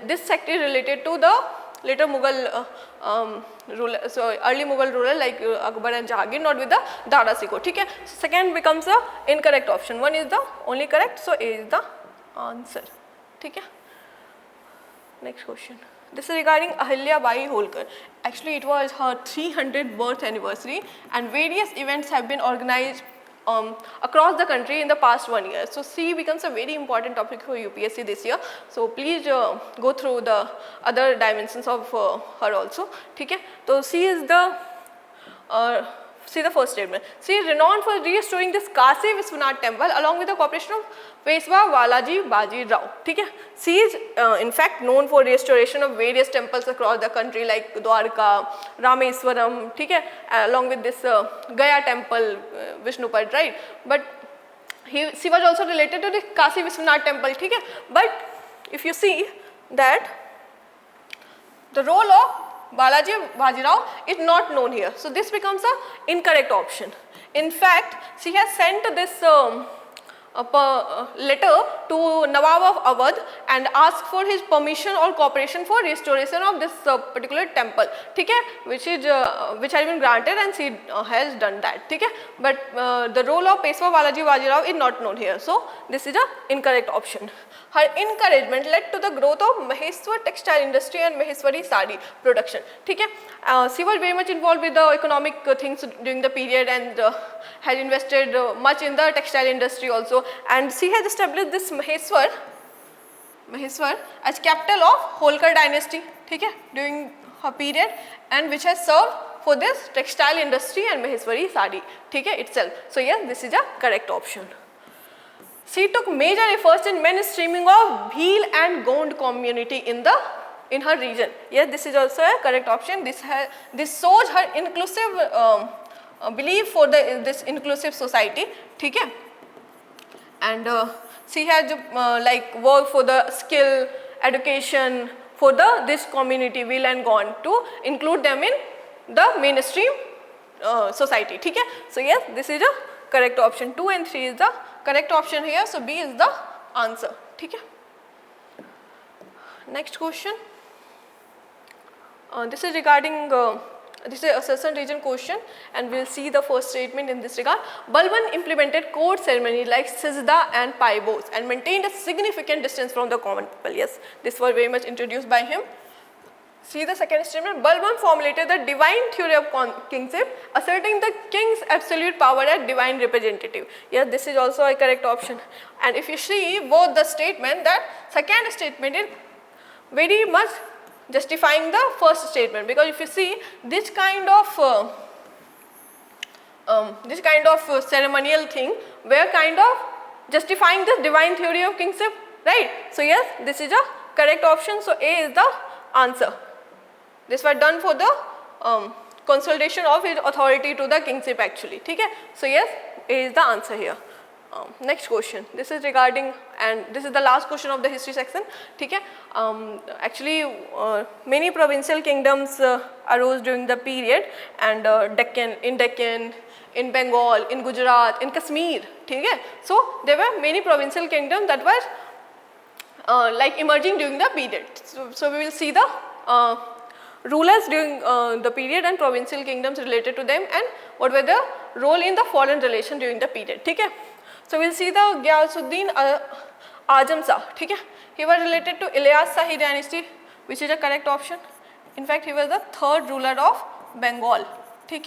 this sect is related to the later Mughal ruler, so early Mughal ruler like Akbar and Jahangir, not with the Dara Sikho, okay? So second becomes the incorrect option, one is the only correct, so A is the answer, okay? Next question. This is regarding Ahilya Bai Holkar. Actually, it was her 300th birth anniversary and various events have been organized across the country in the past 1 year. So C becomes a very important topic for UPSC this year. So please go through the other dimensions of her also, okay? So C is the see the first statement. She is renowned for restoring this Kasi Vishwanath temple along with the cooperation of Peshwa Balaji Baji Rao. Okay? She is in fact known for restoration of various temples across the country like Dwarka, Rameswaram, okay? Along with this Gaya temple, Vishnupad, right? But she was also related to the Kasi Vishwanath temple. Okay? But if you see that the role of Balaji Bajirao is not known here. So this becomes an incorrect option. In fact, she has sent this letter to Nawab of Awadh and asked for his permission or cooperation for restoration of this particular temple, okay? Which has been granted and she has done that, okay? But the role of Peshwa Balaji Bajirao is not known here. So this is an incorrect option. Her encouragement led to the growth of Maheshwar textile industry and Maheshwari sari production, okay? She was very much involved with the economic things during the period and had invested much in the textile industry also, and she has established this Maheshwar as capital of Holkar dynasty, okay, during her period, and which has served for this textile industry and Maheshwari sari, okay, itself. So yes, this is a correct option. She took major efforts in mainstreaming of Bhil and Gond community in her region. Yes, this is also a correct option. This shows her inclusive belief for this inclusive society, okay? And she has like worked for the skill, education for this community Bhil and Gond to include them in the mainstream society, okay? So yes, this is a correct option. 2 and 3 is the correct option here. So B is the answer, okay? Next question. This is regarding this is a assertion region question, and we'll see the first statement in this regard. Balban implemented court ceremony like Sizda and Paibos and maintained a significant distance from the common people. Yes, this was very much introduced by him. See the second statement. Balban formulated the divine theory of kingship, asserting the king's absolute power as divine representative. Yes, this is also a correct option. And if you see both the statement, that second statement is very much justifying the first statement, because if you see this kind of ceremonial thing, we are kind of justifying this divine theory of kingship, right? So yes, this is a correct option. So A is the answer. This was done for the consolidation of his authority to the kingship actually. Okay? So yes, A is the answer here. Next question. This is regarding, and this is the last question of the history section. Okay? Actually, many provincial kingdoms arose during the period, and Deccan, in Bengal, in Gujarat, in Kashmir. Okay? So there were many provincial kingdoms that were like emerging during the period. So we will see the rulers during the period and provincial kingdoms related to them, and what were the role in the foreign relation during the period. Okay? So we will see the Ghiyasuddin Azam Shah. Okay? He was related to Ilyas Shahi dynasty, which is a correct option. In fact, he was the third ruler of Bengal. Okay?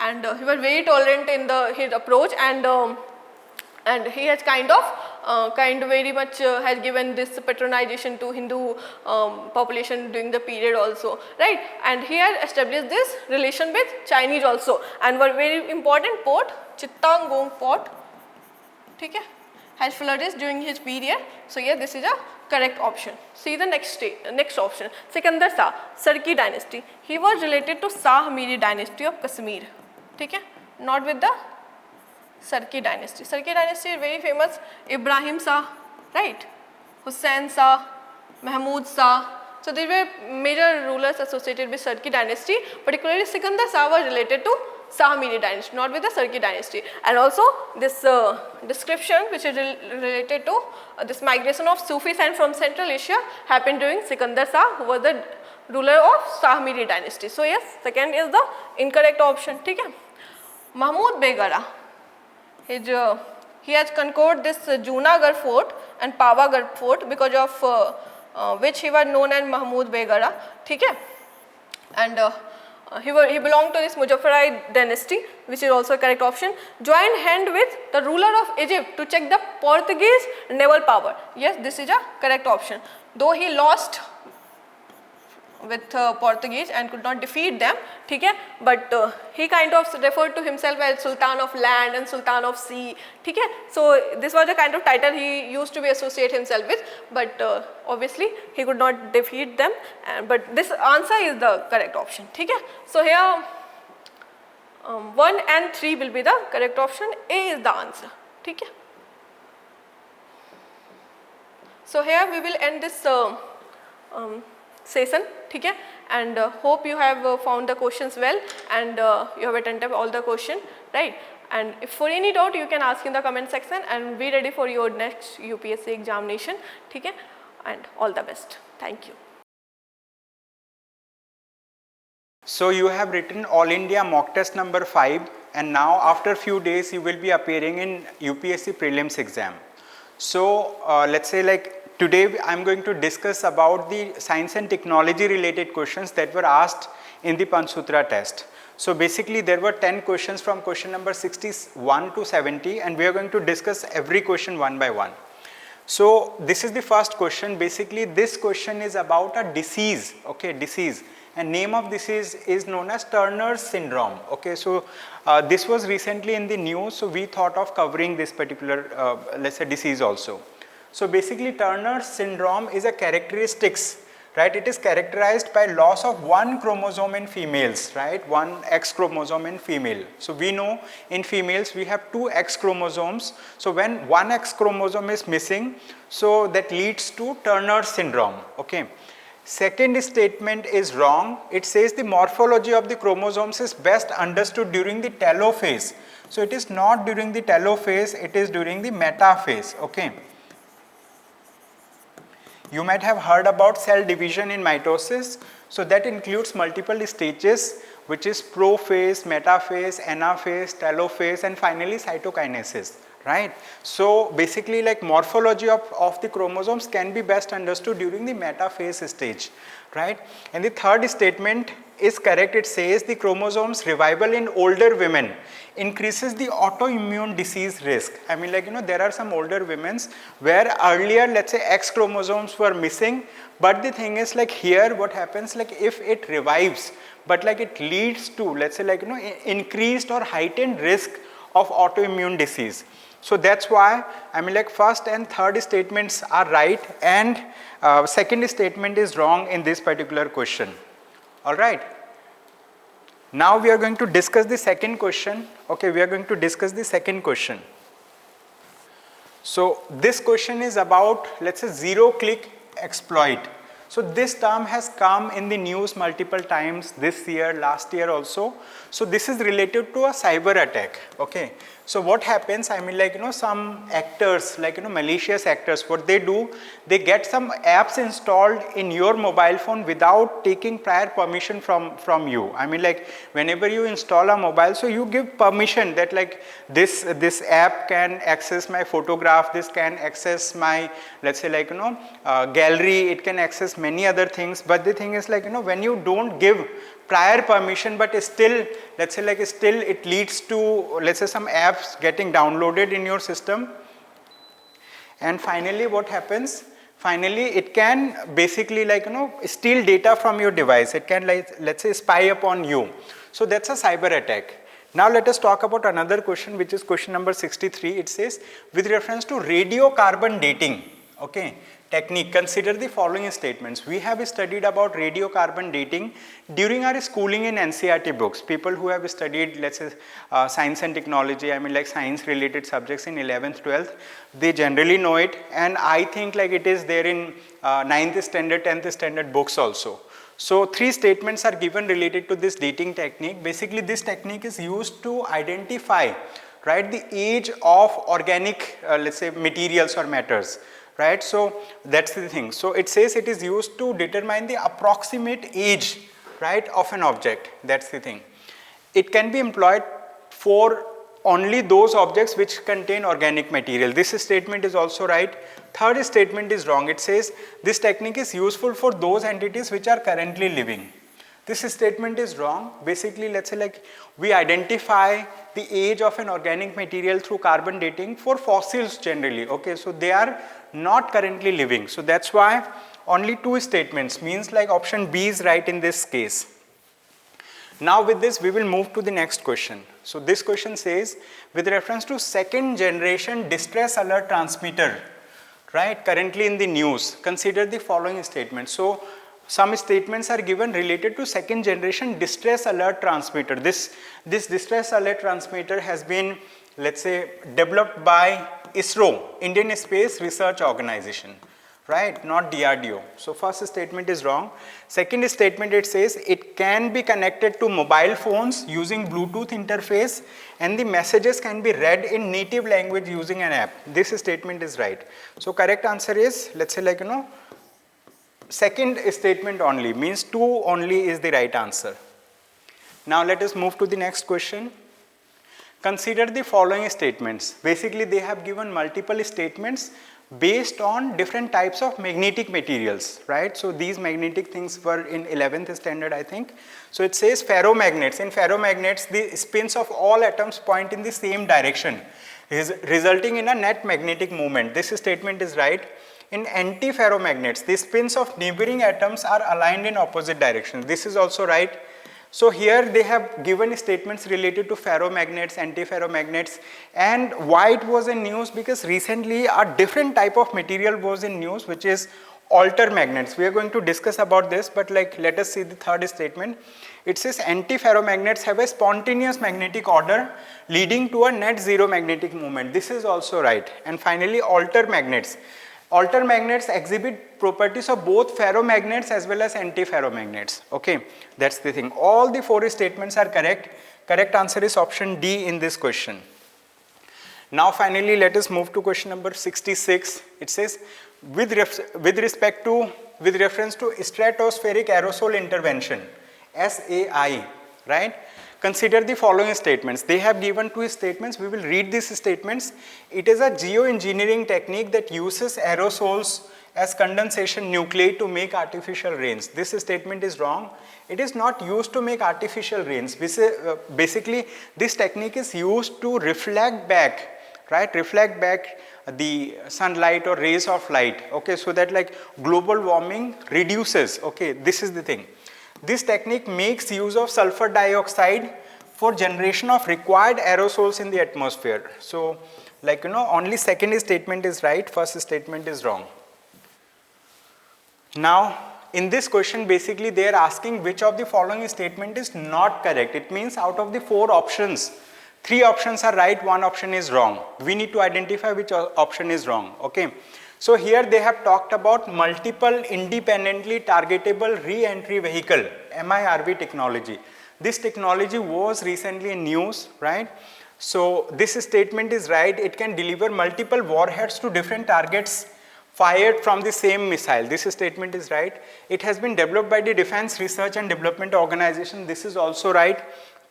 And he was very tolerant in his approach, and he has kind of very much has given this patronization to Hindu population during the period also, right? And he has established this relation with Chinese also, and one very important port, Chittagong port, okay, has flourished during his period. So yeah, this is a correct option. See the next option, Sikandar Shah, Sarki dynasty. He was related to Shah Miri dynasty of Kashmir, okay, not with the Sarki dynasty. Sarki dynasty is very famous. Ibrahim Shah, right? Hussain Shah, Mahmud Shah. So these were major rulers associated with Sarki dynasty. Particularly Sikandar Shah was related to Shah Miri dynasty, not with the Sarki dynasty. And also this description, which is related to this migration of Sufis and from Central Asia, happened during Sikandar Shah, who was the ruler of Shah Miri dynasty. So yes, second is the incorrect option. Okay? Mahmud Begara. He has conquered this Junagarh fort and Pavagarh fort, because of which he was known as Mahmud Begara. Okay? And he belonged to this Muzaffarite dynasty, which is also a correct option. Joined hand with the ruler of Egypt to check the Portuguese naval power. Yes, this is a correct option. Though he lost with Portuguese and could not defeat them, okay? But he kind of referred to himself as Sultan of land and Sultan of sea. Okay? So this was the kind of title he used to be associate himself with, but obviously he could not defeat them, but this answer is the correct option. Okay? So here 1 and 3 will be the correct option. A is the answer. Okay? So here we will end this session, okay? And hope you have found the questions well, and you have attended all the questions, right? And if for any doubt, you can ask in the comment section, and be ready for your next UPSC examination, okay? And all the best. Thank you. So you have written All India Mock Test number 5, and now after few days you will be appearing in UPSC Prelims exam. So let's say like today I am going to discuss about the science and technology related questions that were asked in the Panchsutra test. So basically there were 10 questions from question number 61 to 70, and we are going to discuss every question one by one. So this is the first question. Basically this question is about a disease, okay, disease, and name of disease is known as Turner's syndrome. Okay, so this was recently in the news, so we thought of covering this particular let's say disease also. So basically Turner's syndrome is a characteristics, right? It is characterized by loss of one chromosome in females, right? One X chromosome in female. So we know in females we have two X chromosomes. So when one X chromosome is missing, so that leads to Turner's syndrome, okay? Second statement is wrong. It says the morphology of the chromosomes is best understood during the telophase. So it is not during the telophase, it is during the metaphase, okay? You might have heard about cell division in mitosis. So that includes multiple stages, which is prophase, metaphase, anaphase, telophase, and finally cytokinesis, right? So basically like morphology of the chromosomes can be best understood during the metaphase stage, right? And the third statement is correct. It says the chromosomes revival in older women increases the autoimmune disease risk. I mean, like, there are some older women where earlier, let's say, X chromosomes were missing, but the thing is, like, here what happens, like, if it revives, but like it leads to, let's say, like, increased or heightened risk of autoimmune disease. So that's why, I mean, like, first and third statements are right, and second statement is wrong in this particular question. All right. Now we are going to discuss the second question. Okay, we are going to discuss the second question. So this question is about, let's say, zero-click exploit. So this term has come in the news multiple times this year, last year also. So this is related to a cyber attack. Okay. So what happens, I mean, like, some actors, like, malicious actors, what they do, they get some apps installed in your mobile phone without taking prior permission from you. I mean, like, whenever you install a mobile, so you give permission that, like, this app can access my photograph, this can access my, let's say, like, gallery, it can access many other things. But the thing is, like, when you don't give prior permission, but still, let's say, like, still it leads to, let's say, some apps getting downloaded in your system. And finally what happens, finally it can basically, like, steal data from your device. It can, like, let's say, spy upon you. So that's a cyber attack. Now let us talk about another question, which is question number 63. It says, with reference to radiocarbon dating, okay, technique, consider the following statements. We have studied about radiocarbon dating during our schooling in NCERT books. People who have studied, let's say, science and technology, I mean, like, science related subjects in 11th, 12th, they generally know it, and I think, like, it is there in 9th standard, 10th standard books also. So three statements are given related to this dating technique. Basically this technique is used to identify, right, the age of organic, let's say, materials or matters. Right, so that's the thing. So it says it is used to determine the approximate age, right, of an object. That's the thing. It can be employed for only those objects which contain organic material. This statement is also right. Third statement is wrong. It says this technique is useful for those entities which are currently living. This statement is wrong. Basically, let's say, like, we identify the age of an organic material through carbon dating for fossils generally. Okay, so they are not currently living. So that's why only two statements, means like option B is right in this case. Now with this we will move to the next question. So this question says, with reference to second generation distress alert transmitter, right, currently in the news, consider the following statements. So some statements are given related to second generation distress alert transmitter. This distress alert transmitter has been, let's say, developed by ISRO, Indian Space Research Organization, right, not DRDO. So first statement is wrong. Second statement, it says it can be connected to mobile phones using Bluetooth interface, and the messages can be read in native language using an app. This statement is right. So correct answer is, let's say, like, second statement only, means 2 only is the right answer. Now let us move to the next question. Consider the following statements. Basically they have given multiple statements based on different types of magnetic materials, right? So these magnetic things were in 11th standard, I think. So it says ferromagnets. In ferromagnets, the spins of all atoms point in the same direction, resulting in a net magnetic moment. This statement is right. In antiferromagnets, the spins of neighboring atoms are aligned in opposite directions. This is also right. So here they have given statements related to ferromagnets, antiferromagnets, and why it was in news, because recently a different type of material was in news, which is alter magnets. We are going to discuss about this, but like, let us see the third statement. It says antiferromagnets have a spontaneous magnetic order leading to a net zero magnetic moment. This is also right. And finally, alter magnets. Alter magnets exhibit properties of both ferromagnets as well as antiferromagnets. Okay, that's the thing. All the 4 statements are correct. Correct answer is option D in this question. Now finally, let us move to question number 66. It says, with reference to stratospheric aerosol intervention, SAI, right? Consider the following statements. They have given two statements. We will read these statements. It is a geoengineering technique that uses aerosols as condensation nuclei to make artificial rains. This statement is wrong. It is not used to make artificial rains. Basically, this technique is used to reflect back, right? Reflect back the sunlight or rays of light, okay, so that like global warming reduces, okay, this is the thing. This technique makes use of sulfur dioxide for generation of required aerosols in the atmosphere. So like only second statement is right, first statement is wrong. Now in this question basically they are asking which of the following statement is not correct. It means out of the 4 options, 3 options are right, 1 option is wrong. We need to identify which option is wrong, okay. So here they have talked about multiple independently targetable re-entry vehicle, MIRV technology. This technology was recently in news, right? So this statement is right. It can deliver multiple warheads to different targets fired from the same missile. This statement is right. It has been developed by the Defense Research and Development Organization. This is also right.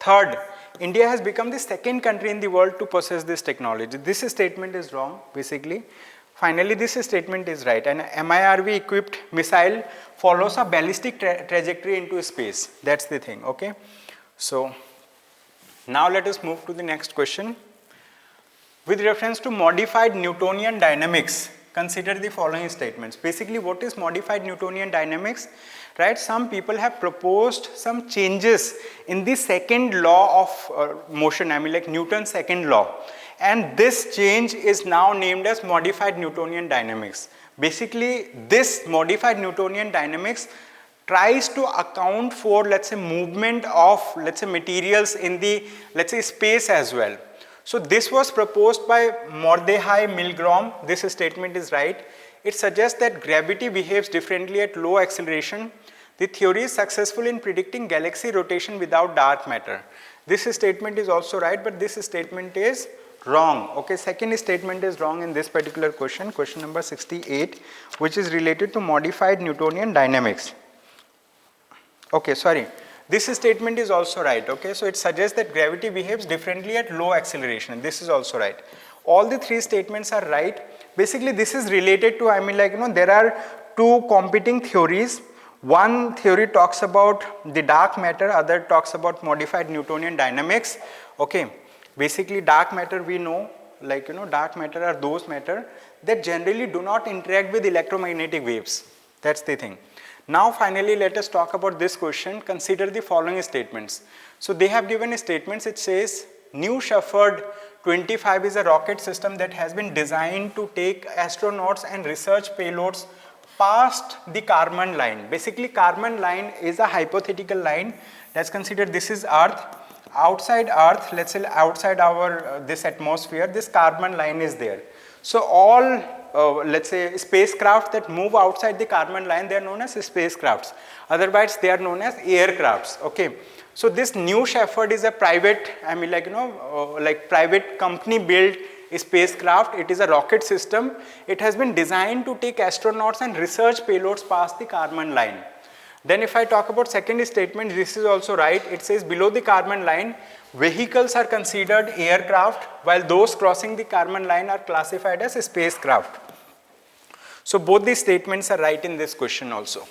Third, India has become the second country in the world to possess this technology. This statement is wrong basically. Finally, this statement is right. An MIRV equipped missile follows a ballistic trajectory into space. That's the thing, okay. So now let us move to the next question. With reference to modified Newtonian dynamics, consider the following statements. Basically, what is modified Newtonian dynamics? Right, some people have proposed some changes in the second law of motion, I mean like Newton's second law. And this change is now named as modified Newtonian dynamics. Basically, this modified Newtonian dynamics tries to account for, let's say, movement of, let's say, materials in the, let's say, space as well. So this was proposed by Mordechai Milgrom. This statement is right. It suggests that gravity behaves differently at low acceleration. The theory is successful in predicting galaxy rotation without dark matter. This statement is also right, but this statement is wrong. Okay, second statement is wrong in this particular question, question number 68, which is related to modified Newtonian dynamics. Okay, sorry. This statement is also right. Okay, so it suggests that gravity behaves differently at low acceleration. This is also right. All the 3 statements are right. Basically, this is related to, I mean like, there are 2 competing theories. One theory talks about the dark matter, other talks about modified Newtonian dynamics. Okay, basically dark matter we know, like dark matter are those matter that generally do not interact with electromagnetic waves. That's the thing. Now finally let us talk about this question. Consider the following statements. So they have given statements. It says New Shepard 25 is a rocket system that has been designed to take astronauts and research payloads past the Kármán line. Basically, Kármán line is a hypothetical line. Let's consider this is Earth. Outside Earth, let's say outside our this atmosphere, this Kármán line is there. So all let's say spacecraft that move outside the Kármán line, they are known as spacecrafts. Otherwise, they are known as aircrafts. Okay. So this New Shepard is a private, I mean like like private company built spacecraft. It is a rocket system. It has been designed to take astronauts and research payloads past the Kármán line. Then if I talk about second statement, this is also right. It says below the Kármán line, vehicles are considered aircraft, while those crossing the Kármán line are classified as spacecraft. So both these statements are right in this question also.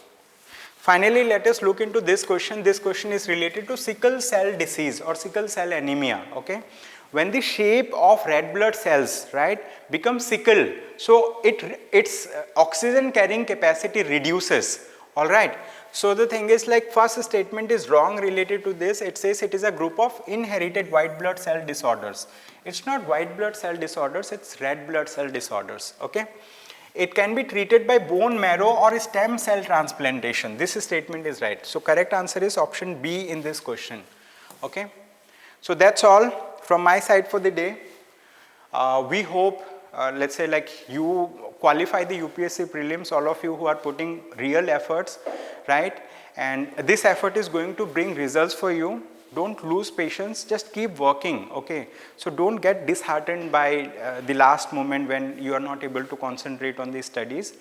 Finally, let us look into this question. This question is related to sickle cell disease or sickle cell anemia. Okay. When the shape of red blood cells, right, becomes sickle, so its oxygen carrying capacity reduces. All right. So the thing is like first statement is wrong related to this. It says it is a group of inherited white blood cell disorders. It's not white blood cell disorders, it's red blood cell disorders. Okay. It can be treated by bone marrow or stem cell transplantation. This statement is right. So correct answer is option B in this question. Okay. So that's all from my side for the day. We hope, let's say like you qualify the UPSC prelims, all of you who are putting real efforts, right? And this effort is going to bring results for you. don't lose patience, just keep working, okay. So don't get disheartened by the last moment when you are not able to concentrate on the studies.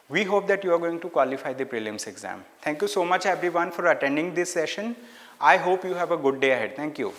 We hope that you are going to qualify the prelims exam. Thank you so much everyone for attending this session. I hope you have a good day ahead. Thank you.